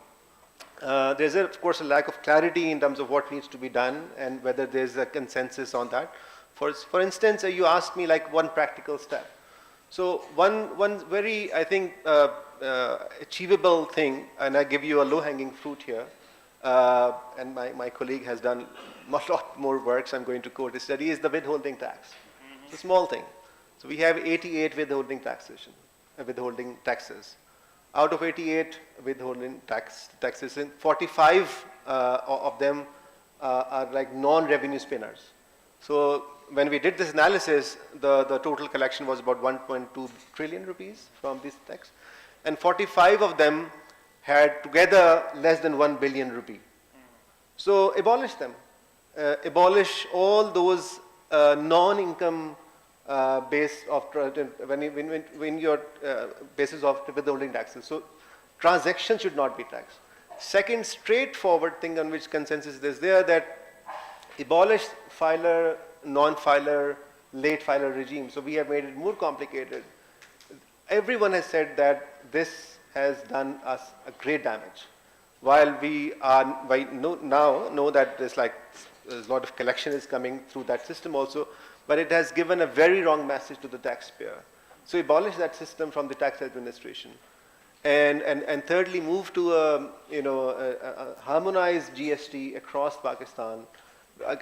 There's, of course, a lack of clarity in terms of what needs to be done and whether there's a consensus on that. For instance, you asked me like one practical step. So one very, I think, achievable thing, and I give you a low-hanging fruit here, and my colleague has done a lot more work, so I'm going to quote his study, is the withholding tax. It's a small thing. So we have 88 withholding taxes. Out of 88 withholding taxes, 45 of them are like non-revenue spinners. So when we did this analysis, the total collection was about 1.2 trillion rupees from this tax, and 45 of them had together less than 1 billion rupee. So abolish them. Abolish all those non-income base of when your basis of withholding taxes. So transactions should not be taxed. Second straightforward thing on which consensus is there, that abolish filer, non-filer, late filer regime. So we have made it more complicated. Everyone has said that this has done us a great damage. While we now know that there's a lot of collection is coming through that system also, but it has given a very wrong message to the taxpayer. So abolish that system from the tax administration. And thirdly, move to a harmonized GST across Pakistan,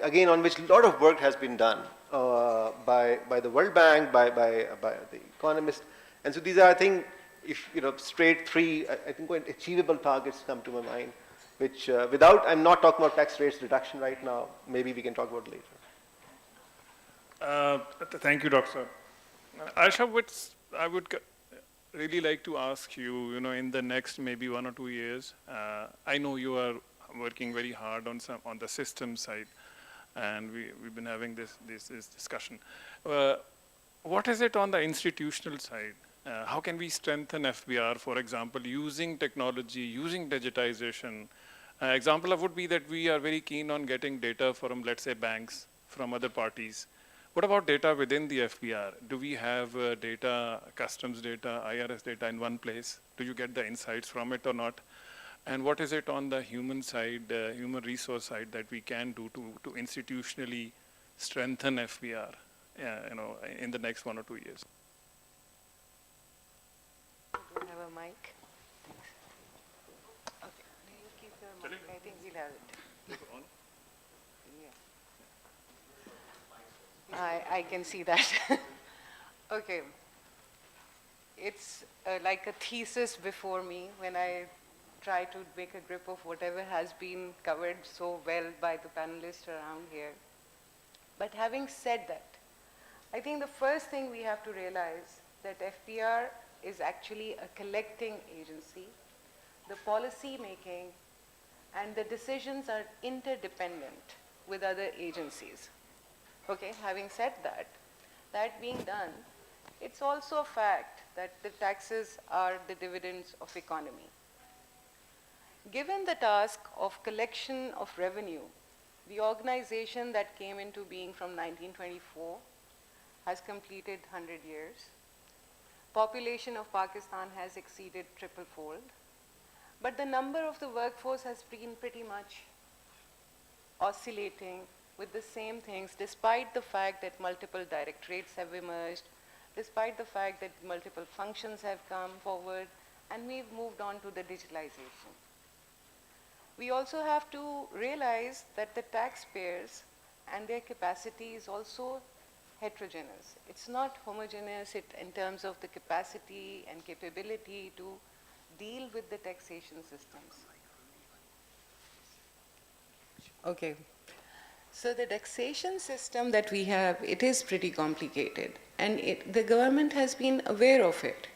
again, on which a lot of work has been done by the World Bank, by the Economists. And so these are, I think, straight three, I think, quite achievable targets come to my mind, which I'm not talking about tax rates reduction right now, maybe we can talk about it later. Thank you, Doctor. Aisha, I would really like to ask you, in the next maybe 1 or 2 years, I know you are working very hard on the system side, and we've been having this discussion. What is it on the institutional side? How can we strengthen FBR, for example, using technology, using digitization? Example would be that we are very keen on getting data from, let's say, banks, from other parties. What about data within the FBR? Do we have data, customs data, IRS data in one place? Do you get the insights from it or not? And what is it on the human side, human resource side, that we can do to institutionally strengthen FBR, in the next 1 or 2 years? Do you have a mic? I think we'll have it. Yeah. I can see that. Okay. It's like a thesis before me when I try to make a grip of whatever has been covered so well by the panelists around here. But having said that, I think the first thing we have to realize that FPR is actually a collecting agency. The policy making and the decisions are interdependent with other agencies. Okay, having said that, that being done, it's also a fact that the taxes are the dividends of economy. Given the task of collection of revenue, the organization that came into being from 1924 has completed 100 years. Population of Pakistan has exceeded triple-fold, but the number of the workforce has been pretty much oscillating with the same things, despite the fact that multiple directorates have emerged, despite the fact that multiple functions have come forward, and we've moved on to the digitalization. We also have to realize that the taxpayers and their capacity is also heterogeneous. It's not homogeneous in terms of the capacity and capability to deal with the taxation systems. Okay. So the taxation system that we have, it is pretty complicated, and the government has been aware of it.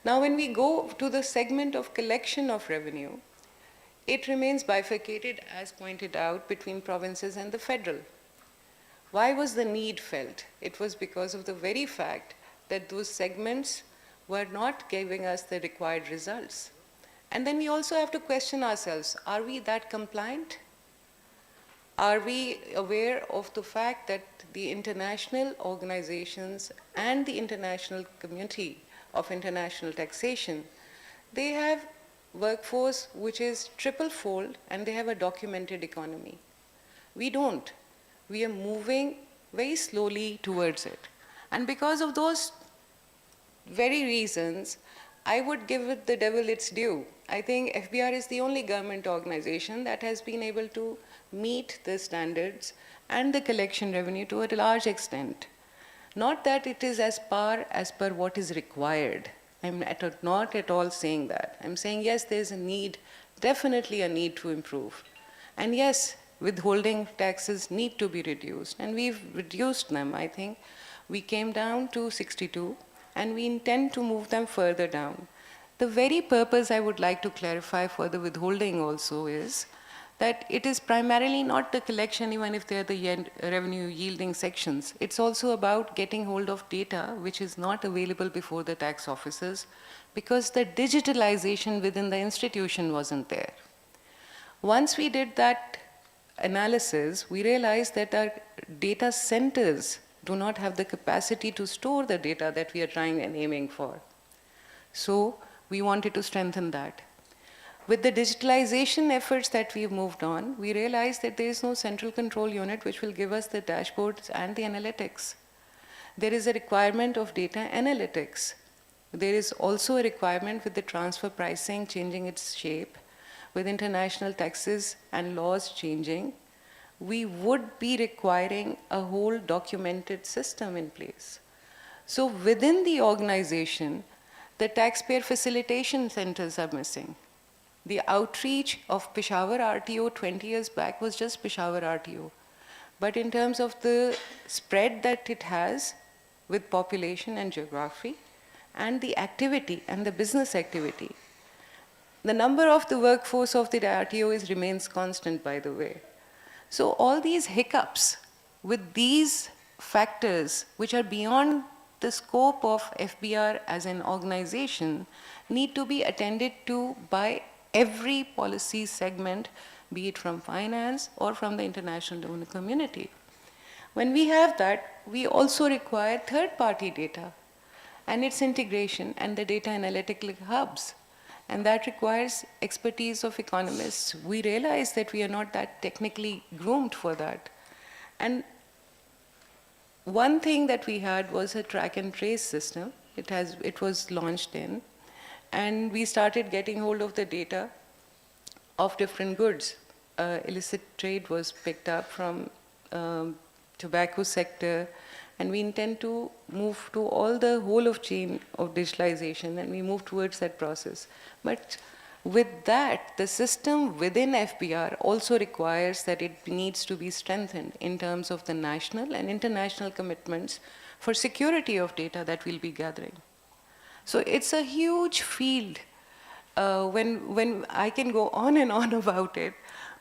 Now, when we go to the segment of collection of revenue, it remains bifurcated, as pointed out, between provinces and the federal. Why was the need felt? It was because of the very fact that those segments were not giving us the required results. And then we also have to question ourselves, are we that compliant? Are we aware of the fact that the international organizations and the international community of international taxation, they have workforce which is triple-fold and they have a documented economy? We don't. We are moving very slowly towards it. And because of those very reasons, I would give it the devil its due. I think FBR is the only government organization that has been able to meet the standards and the collection revenue to a large extent. Not that it is as per what is required. I'm not at all saying that. I'm saying, yes, there's a need, definitely a need to improve. And yes, withholding taxes need to be reduced, and we've reduced them, I think. We came down to 62, and we intend to move them further down. The very purpose I would like to clarify for the withholding also is that it is primarily not the collection, even if they're the revenue yielding sections. It's also about getting hold of data which is not available before the tax officers because the digitalization within the institution wasn't there. Once we did that analysis, we realized that our data centers do not have the capacity to store the data that we are trying and aiming for. So we wanted to strengthen that. With the digitalization efforts that we've moved on, we realized that there is no central control unit which will give us the dashboards and the analytics. There is a requirement of data analytics. There is also a requirement with the transfer pricing changing its shape, with international taxes and laws changing, we would be requiring a whole documented system in place. So within the organization, the taxpayer facilitation centers are missing. The outreach of Peshawar RTO 20 years back was just Peshawar RTO. But in terms of the spread that it has with population and geography, and the activity and the business activity, the number of the workforce of the RTO remains constant, by the way. So all these hiccups with these factors which are beyond the scope of FBR as an organization need to be attended to by every policy segment, be it from finance or from the international donor community. When we have that, we also require third-party data and its integration and the data analytical hubs. And that requires expertise of economists. We realize that we are not that technically groomed for that. And one thing that we had was a track and trace system. It was launched in, and we started getting hold of the data. of different goods. Illicit trade was picked up from tobacco sector, and we intend to move to all the whole of chain of digitalization, and we move towards that process. But with that, the system within FBR also requires that it needs to be strengthened in terms of the national and international commitments for security of data that we'll be gathering. So it's a huge field. When I can go on and on about it,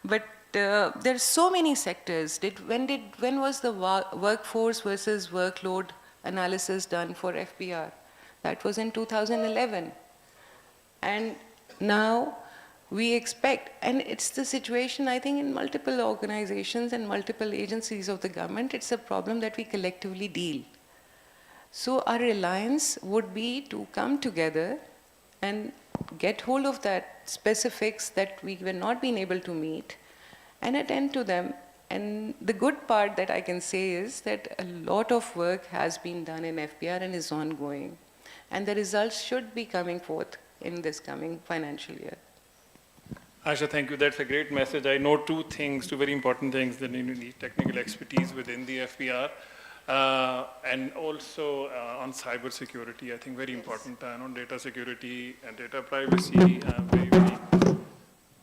but there's so many sectors. When was the workforce versus workload analysis done for FBR? That was in 2011. And now we expect, and it's the situation, I think, in multiple organizations and multiple agencies of the government, it's a problem that we collectively deal. So our reliance would be to come together and get hold of that specifics that we were not being able to meet and attend to them. And the good part that I can say is that a lot of work has been done in FBR and is ongoing. And the results should be coming forth in this coming financial year. Asha, thank you. That's a great message. I know two very important things that you need technical expertise within the FBR. And also on cyber security, I think very important, on data security and data privacy, very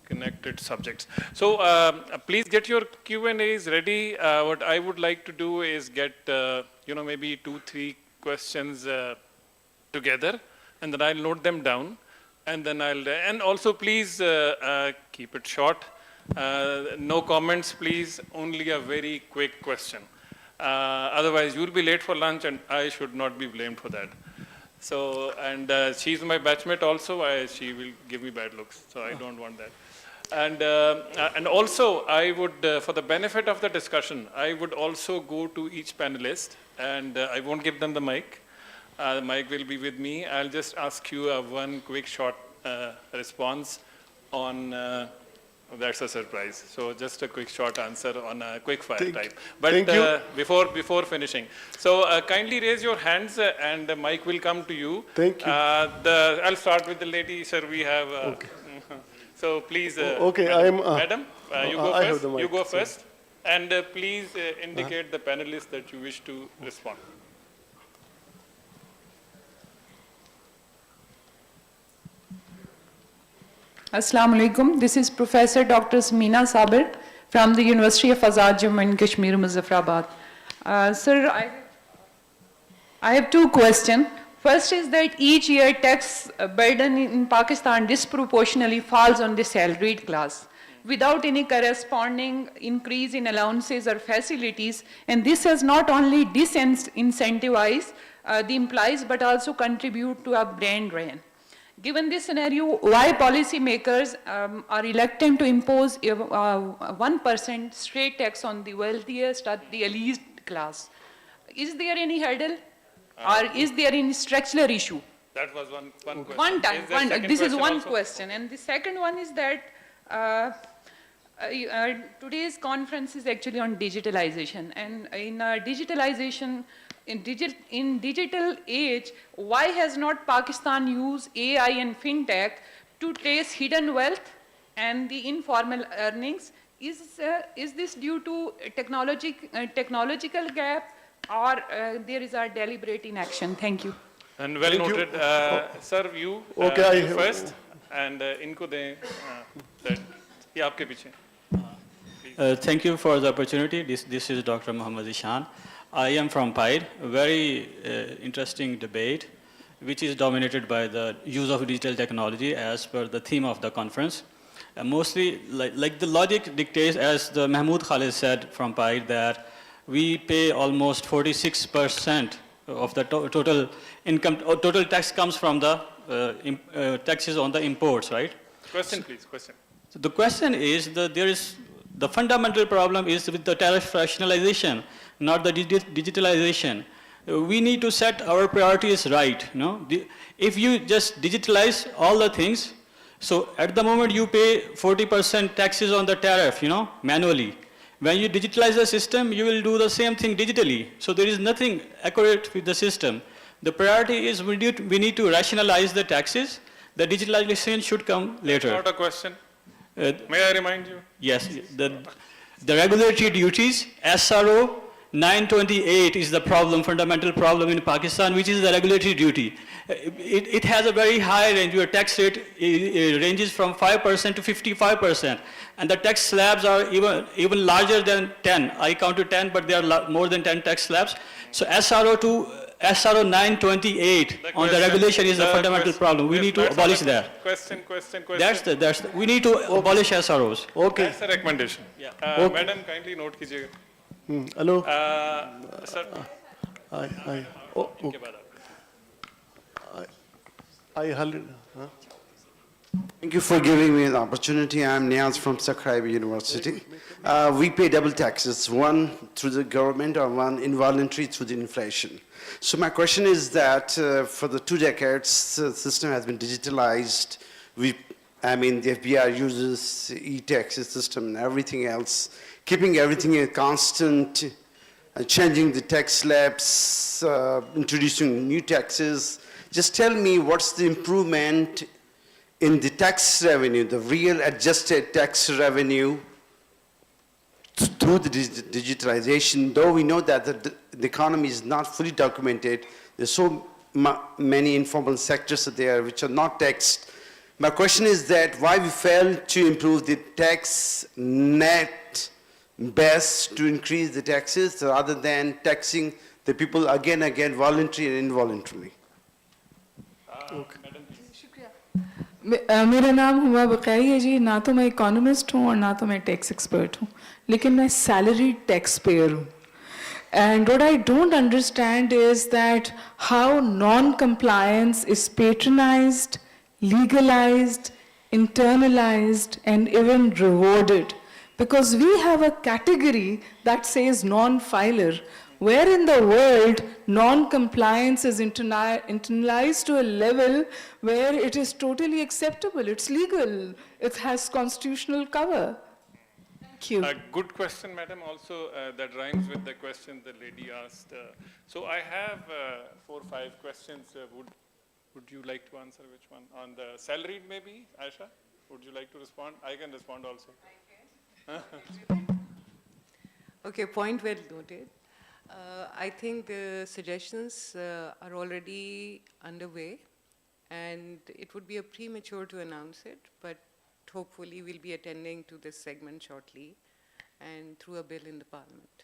connected subjects. So please get your Q&As ready. What I would like to do is get, maybe 2-3 questions together, and then I'll note them down, and then and also please keep it short. No comments, please, only a very quick question. Otherwise, you'll be late for lunch, and I should not be blamed for that. So, and she's my batchmate also. She will give me bad looks, so I don't want that. And also, I would, for the benefit of the discussion, I would also go to each panelist, and I won't give them the mic. The mic will be with me. I'll just ask you one quick short response on. That's a surprise. So just a quick short answer on a quick fire type. But before finishing, so kindly raise your hands and the mic will come to you. Thank you. I'll start with the lady, sir. We have. Okay. So please. Okay, Madam, you go first. I have the mic, you go first, and please indicate the panelists that you wish to respond. Assalamu alaikum. This is Professor Dr. Samina Sabir from the University of Azad Jammu and Kashmir, Muzaffarabad. Sir, I have two questions. First is that each year tax burden in Pakistan disproportionately falls on the salaried class without any corresponding increase in allowances or facilities, and this has not only disincentivized the employees but also contribute to a brain drain. Given this scenario, why policymakers are reluctant to impose 1% straight tax on the wealthiest or the elite class? Is there any hurdle or is there any structural issue? That was one question. One time. This is one question. And the second one is that today's conference is actually on digitalization. And in digitalization, in digital age, why has not Pakistan used AI and fintech to trace hidden wealth and the informal earnings? Is this due to technological gap or there is a deliberate inaction? Thank you. And well noted. Sir, you first, and inko de ye aapke piche. Thank you for the opportunity. This is Dr. Muhammad Ishan. I am from PIDE, a very interesting debate, which is dominated by the use of digital technology as per the theme of the conference. Mostly, like the logic dictates, as the Mahmood Khalid said from PIDE, that we pay almost 46% of the total income, total tax comes from the taxes on the imports, right? Question, please, question. So the question is that the fundamental problem is with the tariff rationalization, not the digitalization. We need to set our priorities right. If you just digitalize all the things, so at the moment you pay 40% taxes on the tariff, manually. When you digitalize the system, you will do the same thing digitally. So there is nothing accurate with the system. The priority is we need to rationalize the taxes. The digitalization should come later. That's not a question. May I remind you? Yes, the regulatory duties, SRO 928 is the problem, fundamental problem in Pakistan, which is the regulatory duty. It has a very high range, where tax rate ranges from 5% to 55%, and the tax slabs are even larger than 10. I counted 10, but there are more than 10 tax slabs. So SRO 928 on the regulation is the fundamental problem. We need to abolish that. Question. We need to abolish SROs. Okay. That's the recommendation. Yeah. Madam, kindly note कीजिएगा. Hello. Sir. Thank you for giving me the opportunity. I'm Niaz from Sakraibi University. We pay double taxes, one through the government or one involuntary through the inflation. So my question is that for the 2 decades, the system has been digitalized. The FBR uses e-tax system and everything else, keeping everything a constant, changing the tax slabs, introducing new taxes. Just tell me what's the improvement in the tax revenue, the real adjusted tax revenue through the digitalization, though we know that the economy is not fully documented. There's so many informal sectors there which are not taxed. My question is that why we fail to improve the tax net base to increase the taxes rather than taxing the people again, voluntarily and involuntarily. मेरा नाम हुमा बकाई है जी. ना तो मैं economist हूँ और ना तो मैं टैक्स एक्सपर्ट हूँ, लेकिन मैं सैलरी टैक्स पेयर हूँ. And what I don't understand is that how non-compliance is patronized, legalized, internalized, and even rewarded. Because we have a category that says non-filer. Where in the world non-compliance is internalized to a level where it is totally acceptable, it's legal, it has constitutional cover. Thank you. A good question, madam, also that rhymes with the question the lady asked. So I have 4 or 5 questions. Would you like to answer which one? On the salaried maybe, Aisha? Would you like to respond? I can respond also. Okay, point well noted. I think the suggestions are already underway, and it would be a premature to announce it, but hopefully we'll be attending to this segment shortly and through a bill in the parliament.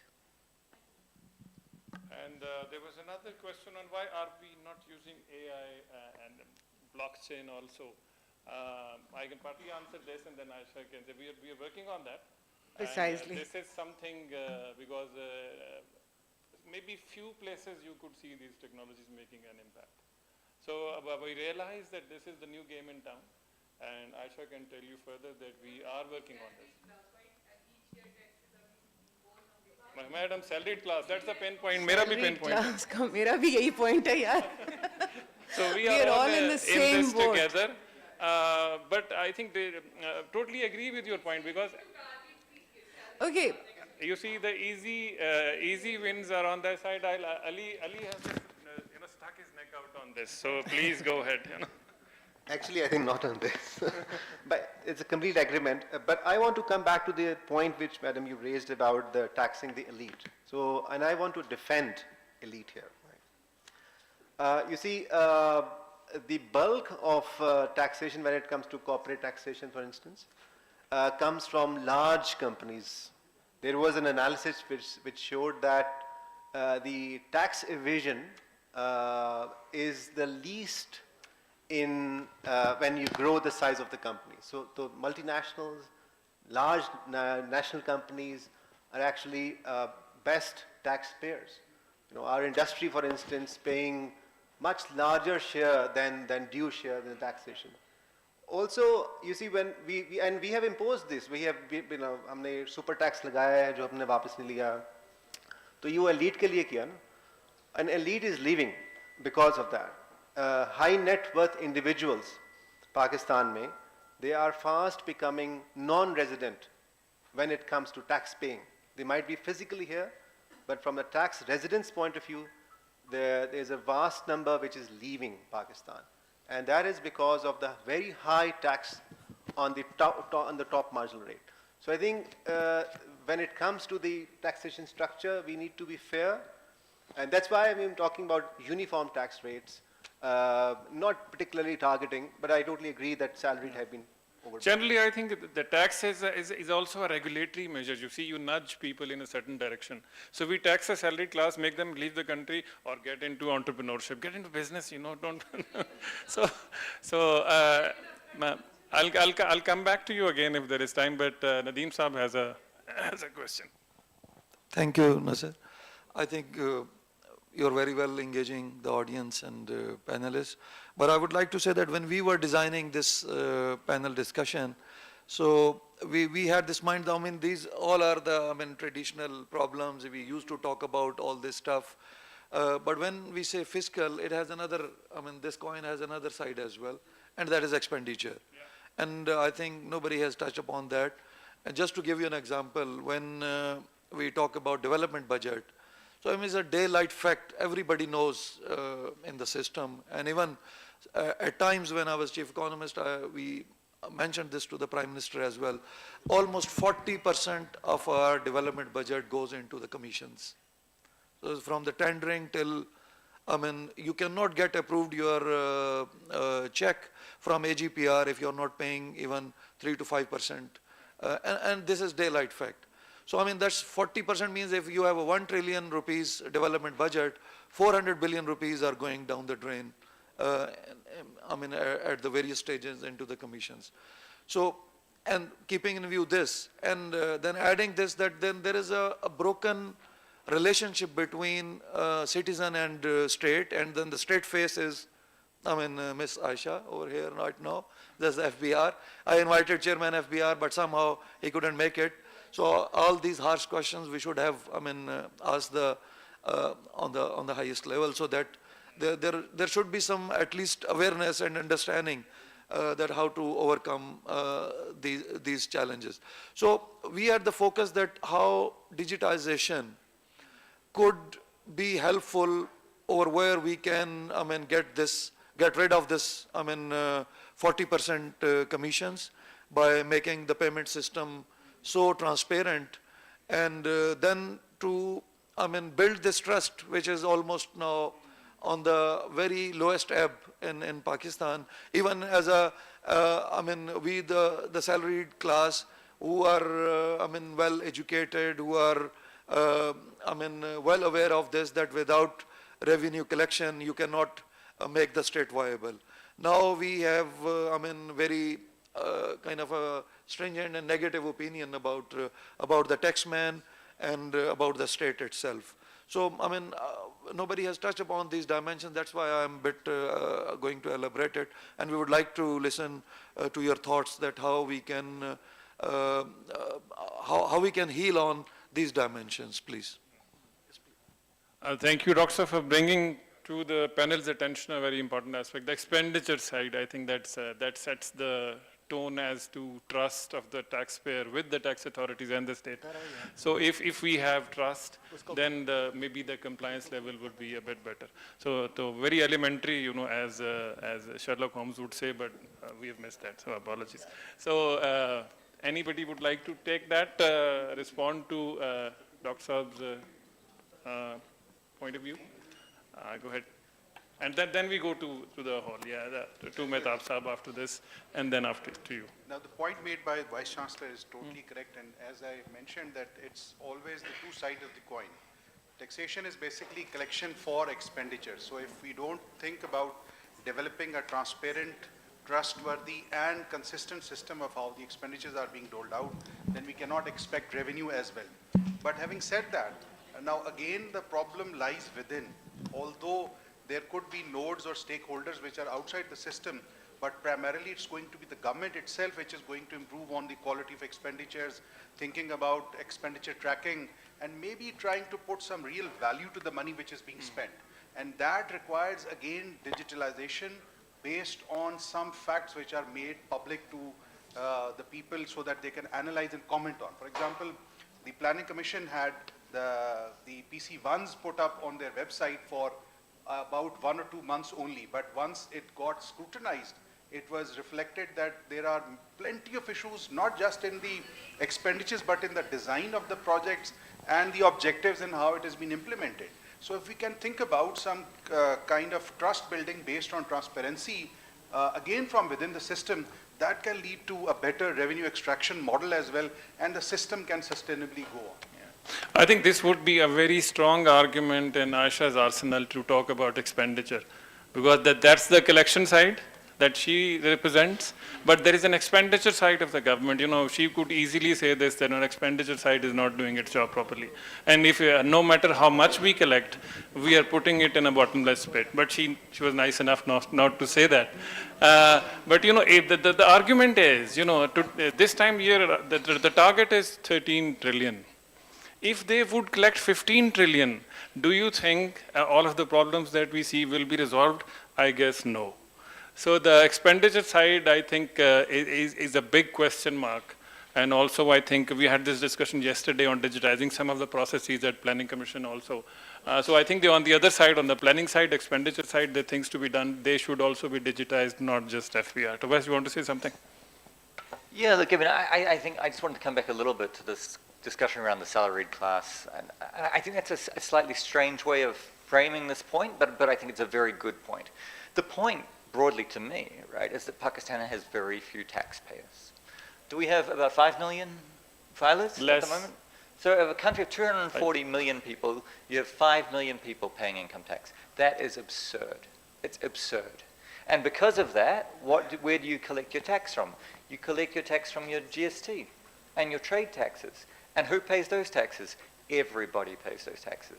And there was another question on why are we not using AI and blockchain also. I can partly answer this, and then Aisha can say we are working on that. Precisely. And, this is something because maybe few places you could see these technologies making an impact. So we realize that this is the new game in town, and Aisha can tell you further that we are working on this. Madam, salaried class, that's the pain point. Mera bhi pain point. Class ka mera bhi yahi point hai yaar. So we are all in the same boat together. But I think they totally agree with your point because. Okay. You see, the easy wins are on that side. Ali has just, stuck his neck out on this. So please go ahead. Actually, I think not on this. But it's a complete agreement. But I want to come back to the point which, madam, you raised about the taxing the elite. So, and I want to defend elite here. Right? You see, the bulk of taxation when it comes to corporate taxation, for instance, comes from large companies. There was an analysis which showed that the tax evasion is the least in when you grow the size of the company. So the multinationals, large national companies are actually best taxpayers. Our industry, for instance, paying much larger share than due share in the taxation. Also, you see, when we have imposed this, we have, हमने super tax लगाया है जो हमने वापस नहीं लिया, तो ये elite के लिए किया ना, an elite is leaving because of that. High net worth individuals, Pakistan mein, they are fast becoming non-resident when it comes to tax paying. They might be physically here, but from the tax residence point of view, there is a vast number which is leaving Pakistan. And that is because of the very high tax on the top marginal rate. So I think when it comes to the taxation structure, we need to be fair, and that's why I'm talking about uniform tax rates, not particularly targeting, but I totally agree that salaried have been overpaid. Generally, I think the tax is also a regulatory measure. You see, you nudge people in a certain direction. So we tax a salaried class, make them leave the country or get into entrepreneurship, get into business, don't. I'll come back to you again if there is time, but Nadeem Saab has a question. Thank you, Nasser. I think you're very well engaging the audience and panelists. But I would like to say that when we were designing this panel discussion, so we had this mind, these all are the traditional problems. We used to talk about all this stuff. But when we say fiscal, it has another, this coin has another side as well, and that is expenditure. Yeah. And I think nobody has touched upon that. And just to give you an example, when we talk about development budget, so it's a daylight fact, everybody knows in the system, and even at times when I was chief economist, we mentioned this to the Prime Minister as well, almost 40% of our development budget goes into the commissions. So from the tendering till, you cannot get approved your check from AGPR if you're not paying even 3 to 5%, and this is daylight fact. So that's 40% means if you have a 1 trillion rupees development budget, 400 billion rupees are going down the drain, at the various stages into the commissions. So, and keeping in view this, and then adding this, that then there is a broken relationship between citizen and state, and then the state faces, Miss Aisha over here right now, there's the FBR. I invited Chairman FBR, but somehow he couldn't make it. So all these harsh questions we should have, asked on the highest level, so that there should be some at least awareness and understanding that how to overcome these challenges. So we had the focus that how digitization could be helpful over where we can, get rid of this, 40% commissions by making the payment system so transparent, and then to build this trust, which is almost now on the very lowest ebb in Pakistan. Even as we the salaried class who are well educated, who are well aware of this, that without revenue collection you cannot make the state viable. Now we have very kind of a stringent and negative opinion about the taxman and about the state itself. So nobody has touched upon these dimensions. That's why I'm a bit going to elaborate it, and we would like to listen to your thoughts that how we can heal on these dimensions, please. Thank you, Dr. for bringing to the panel's attention a very important aspect, the expenditure side. I think that sets the tone as to trust of the taxpayer with the tax authorities and the state. So if we have trust, then maybe the compliance level would be a bit better. So very elementary, as Sherlock Holmes would say, but we have missed that, so apologies. So anybody would like to take that, respond to Dr. Saab's point of view? Go ahead. And then we go to the hall, to Mehtab Saab after this, and then after to you. Now the point made by Vice Chancellor is totally correct, and as I mentioned that it's always the two sides of the coin. Taxation is basically collection for expenditure. So if we don't think about developing a transparent, trustworthy and consistent system of how the expenditures are being doled out, then we cannot expect revenue as well. But having said that, now again the problem lies within. Although there could be nodes or stakeholders which are outside the system, but primarily it's going to be the government itself which is going to improve on the quality of expenditures, thinking about expenditure tracking, and maybe trying to put some real value to the money which is being spent. And that requires, again, digitalization based on some facts which are made public to the people so that they can analyze and comment on. For example, the Planning Commission had the PC1s put up on their website for about 1 or 2 months only, but once it got scrutinized, it was reflected that there are plenty of issues, not just in the expenditures, but in the design of the projects and the objectives and how it has been implemented. So if we can think about some kind of trust building based on transparency, again from within the system, that can lead to a better revenue extraction model as well, and the system can sustainably go on. I think this would be a very strong argument in Aisha's arsenal to talk about expenditure, because that's the collection side that she represents, but there is an expenditure side of the government. You know, she could easily say this, that our expenditure side is not doing its job properly. And if no matter how much we collect, we are putting it in a bottomless pit. But she was nice enough not to say that. But you know, the argument is, you know, this time year, the target is 13 trillion. If they would collect 15 trillion, do you think all of the problems that we see will be resolved? I guess no. So the expenditure side, I think, is a big question mark. And also, I think we had this discussion yesterday on digitizing some of the processes at Planning Commission also. So I think on the other side, on the planning side, expenditure side, the things to be done, they should also be digitized, not just FBR. Tobias, you want to say something? Yeah, look, I mean, I think I just wanted to come back a little bit to this discussion around the salaried class. And I think that's a slightly strange way of framing this point, but I think it's a very good point. The point, broadly to me, right, is that Pakistan has very few taxpayers. Do we have about 5 million filers at the moment? So of a country of 240 million people, you have 5 million people paying income tax. That is absurd. It's absurd. And because of that, where do you collect your tax from? You collect your tax from your GST and your trade taxes. And who pays those taxes? Everybody pays those taxes.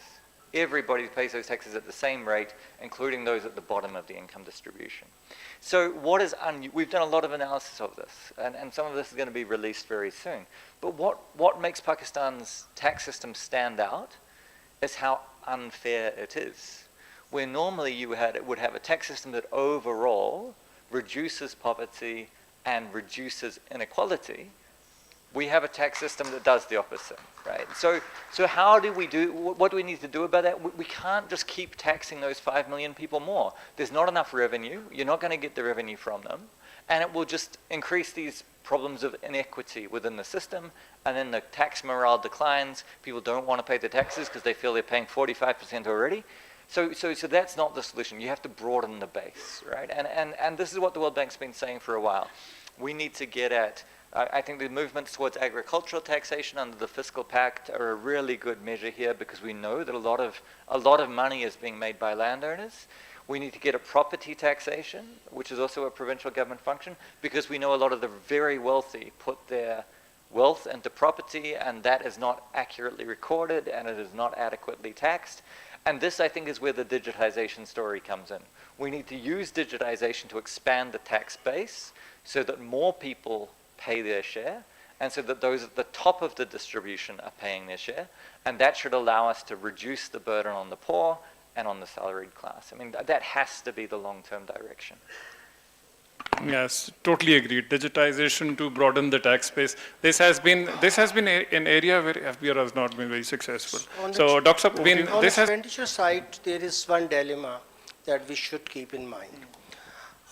Everybody pays those taxes at the same rate, including those at the bottom of the income distribution. So we've done a lot of analysis of this, and some of this is going to be released very soon. But what makes Pakistan's tax system stand out is how unfair it is. Where normally you would have a tax system that overall reduces poverty and reduces inequality, we have a tax system that does the opposite, right? So what do we need to do about that? We can't just keep taxing those 5 million people more. There's not enough revenue. You're not going to get the revenue from them. And it will just increase these problems of inequity within the system. And then the tax morale declines. People don't want to pay the taxes because they feel they're paying 45% already. So that's not the solution. You have to broaden the base, right? And this is what the World Bank's been saying for a while. We need to get at I think the movements towards agricultural taxation under the Fiscal Pact are a really good measure here, because we know that a lot of money is being made by landowners. We need to get a property taxation, which is also a provincial government function, because we know a lot of the very wealthy put their wealth into property, and that is not accurately recorded, and it is not adequately taxed. And this, I think, is where the digitization story comes in. We need to use digitization to expand the tax base so that more people pay their share, and so that those at the top of the distribution are paying their share, and that should allow us to reduce the burden on the poor and on the salaried class. I mean, that has to be the long-term direction. Yes, totally agreed. Digitization to broaden the tax base. This has been an area where FBR has not been very successful. So, Dr. On the expenditure side, there is one dilemma that we should keep in mind.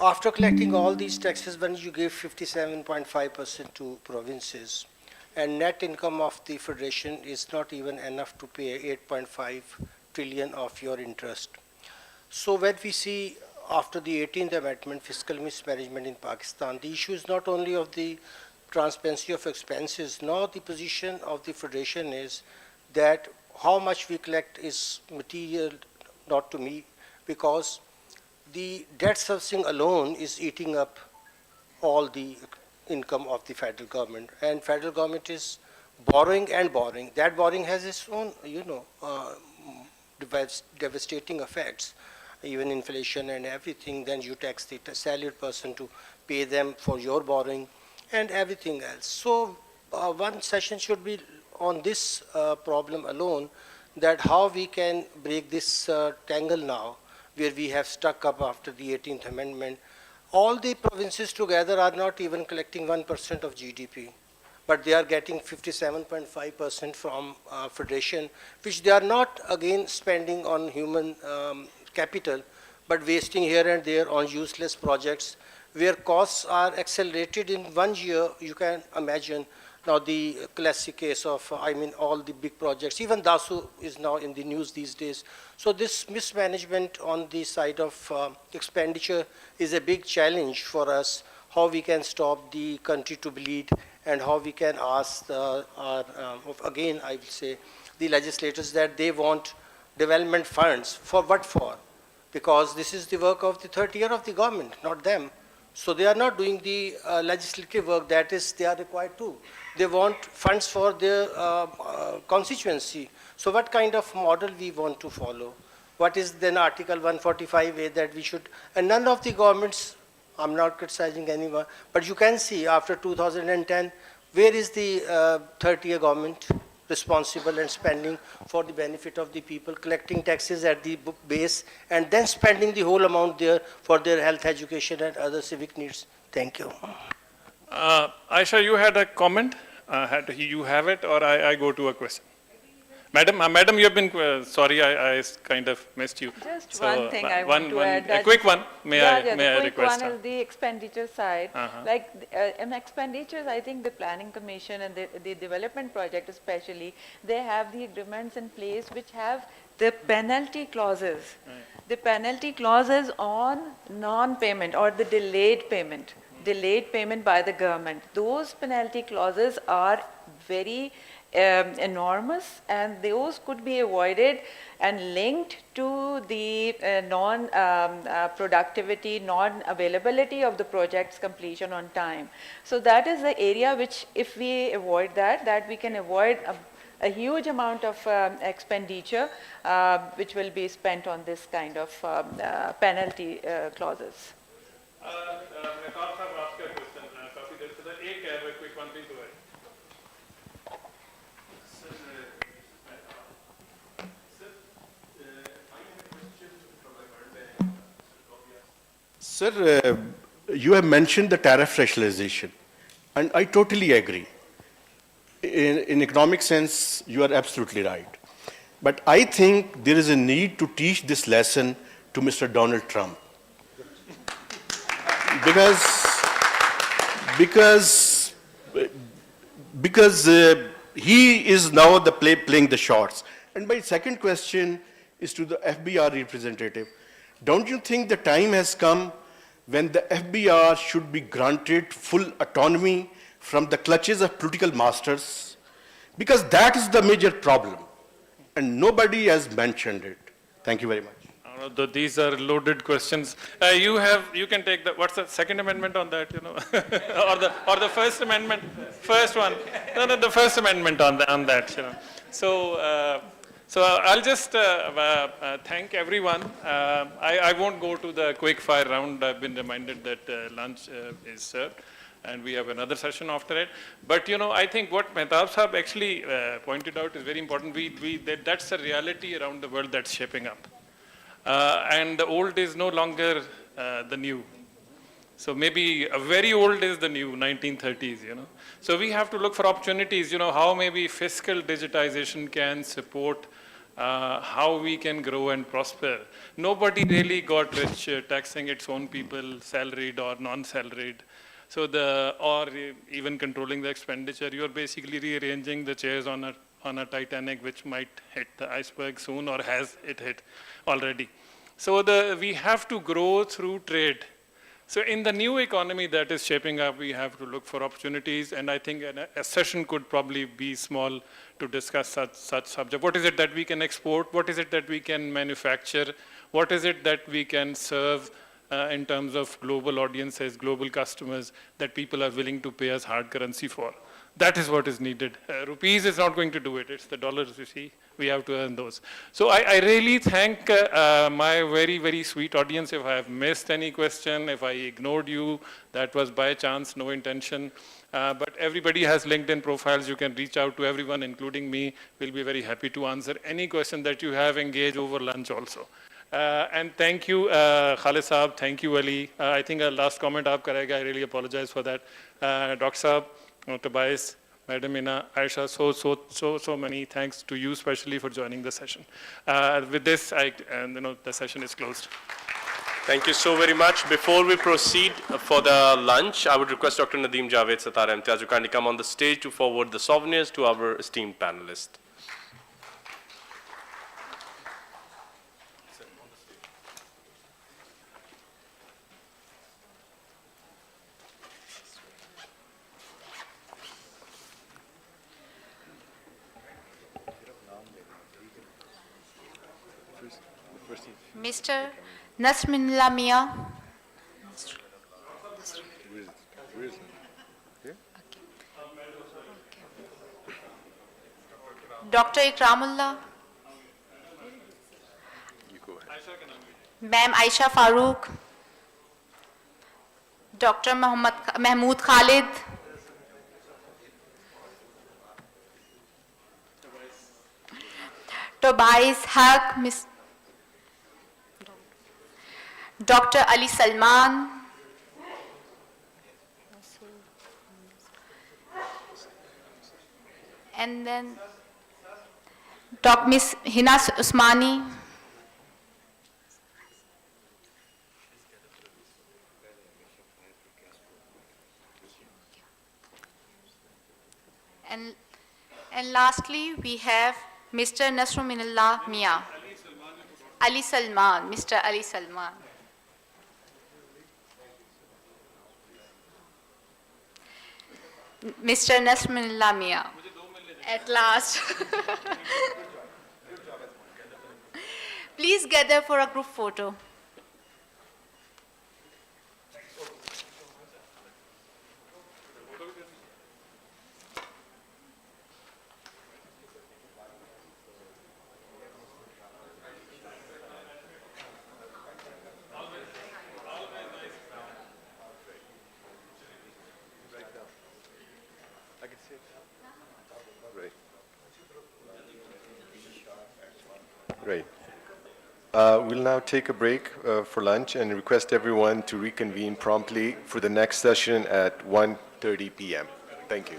After collecting all these taxes, when you give 57.5% to provinces, and net income of the federation is not even enough to pay 8.5 trillion of your interest. So when we see after the 18th Amendment, fiscal mismanagement in Pakistan, the issue is not only of the transparency of expenses, nor the position of the federation is that how much we collect is material not to me, because the debt servicing alone is eating up all the income of the federal government, and federal government is borrowing and borrowing. That borrowing has its own, devastating effects, even inflation and everything. Then you tax the salaried person to pay them for your borrowing and everything else. So one session should be on this problem alone, that how we can break this tangle now, where we have stuck up after the 18th Amendment. All the provinces together are not even collecting 1% of GDP, but they are getting 57.5% from federation, which they are not again spending on human capital, but wasting here and there on useless projects, where costs are accelerated in 1 year. You can imagine now the classic case of, all the big projects, even DASU is now in the news these days. So this mismanagement on the side of expenditure is a big challenge for us, how we can stop the country to bleed and how we can ask, again, I will say, the legislators that they want development funds. For what for? Because this is the work of the third tier of the government, not them. So they are not doing the legislative work that is they are required to. They want funds for their constituency. So what kind of model we want to follow? What is then Article 145A that we should, and none of the governments, I'm not criticizing anyone, but you can see after 2010, where is the third tier government responsible and spending for the benefit of the people, collecting taxes at the base, and then spending the whole amount there for their health, education, and other civic needs. Thank you. Aisha, you had a comment? You have it, or I go to a question? Madam, you have been, sorry, I kind of missed you. Just so, one thing I want to add. A quick one, may I the quick request? one is the expenditure side. Like in expenditures, I think the Planning Commission and the development project especially, they have the agreements in place which have the penalty clauses. The penalty clauses on non-payment or the delayed payment by the government. Those penalty clauses are very enormous, and those could be avoided and linked to the non-productivity, non-availability of the project's completion on time. So that is the area which, if we avoid that we can avoid a huge amount of expenditure which will be spent on this kind of penalty clauses. Sir, you have mentioned the tariff rationalization, and I totally agree. In economic sense, you are absolutely right. But I think there is a need to teach this lesson to Mr. Donald Trump. Because he is now playing the shots. And my second question is to the FBR representative. Don't you think the time has come when the FBR should be granted full autonomy from the clutches of political masters? Because that is the major problem, and nobody has mentioned it. Thank you very much. These are loaded questions. You can take the, what's the second amendment on that, or the first amendment, first one. No, the first amendment on that, So I'll just thank everyone. I won't go to the quick fire round. I've been reminded that lunch is served, and we have another session after it. But I think what Mehtab Sahab actually pointed out is very important. That's a reality around the world that's shaping up. And the old is no longer the new. So maybe a very old is the new, 1930s, So we have to look for opportunities, how maybe fiscal digitization can support how we can grow and prosper. Nobody really got rich taxing its own people, salaried or non-salaried. So or even controlling the expenditure, you're basically rearranging the chairs on a Titanic which might hit the iceberg soon or has it hit already. So we have to grow through trade. So in the new economy that is shaping up, we have to look for opportunities, and I think a session could probably be small to discuss such subject. What is it that we can export? What is it that we can manufacture? What is it that we can serve in terms of global audiences, global customers that people are willing to pay us hard currency for? That is what is needed. Rupees is not going to do it. It's the dollars, you see. We have to earn those. So I really thank my very, very sweet audience. If I have missed any question, if I ignored you, that was by chance, no intention. But everybody has LinkedIn profiles. You can reach out to everyone, including me. We'll be very happy to answer any question that you have. Engage over lunch also. And thank you, Khalid Saab. Thank you, Ali. I think a last comment aap karega. I really apologize for that. Dr. Saab, Tobias, Madam Ina, Aisha, so many thanks to you, especially for joining the session. With this, the session is closed. Thank you so very much. Before we proceed for the lunch, I would request Dr. Nadeem Javed Satara Imtiaz to kindly come on the stage to forward the souvenirs to our esteemed panelists. Mr. Nasrullah Mia. Dr. Ikramullah. Ma'am Aisha Farooq. Dr. Mahmood Khalid. Tobias Haq. Miss Dr. Ali Salman. And then Miss Hinas Usmani. And lastly, we have Mr. Nasrullah Mia. Ali Salman, Mr. Ali Salman. Mr. Nasrullah Mia. At last. Please gather for a group photo. Right. We'll now take a break for lunch and request everyone to reconvene promptly for the next session at 1:30 p.m. Thank you.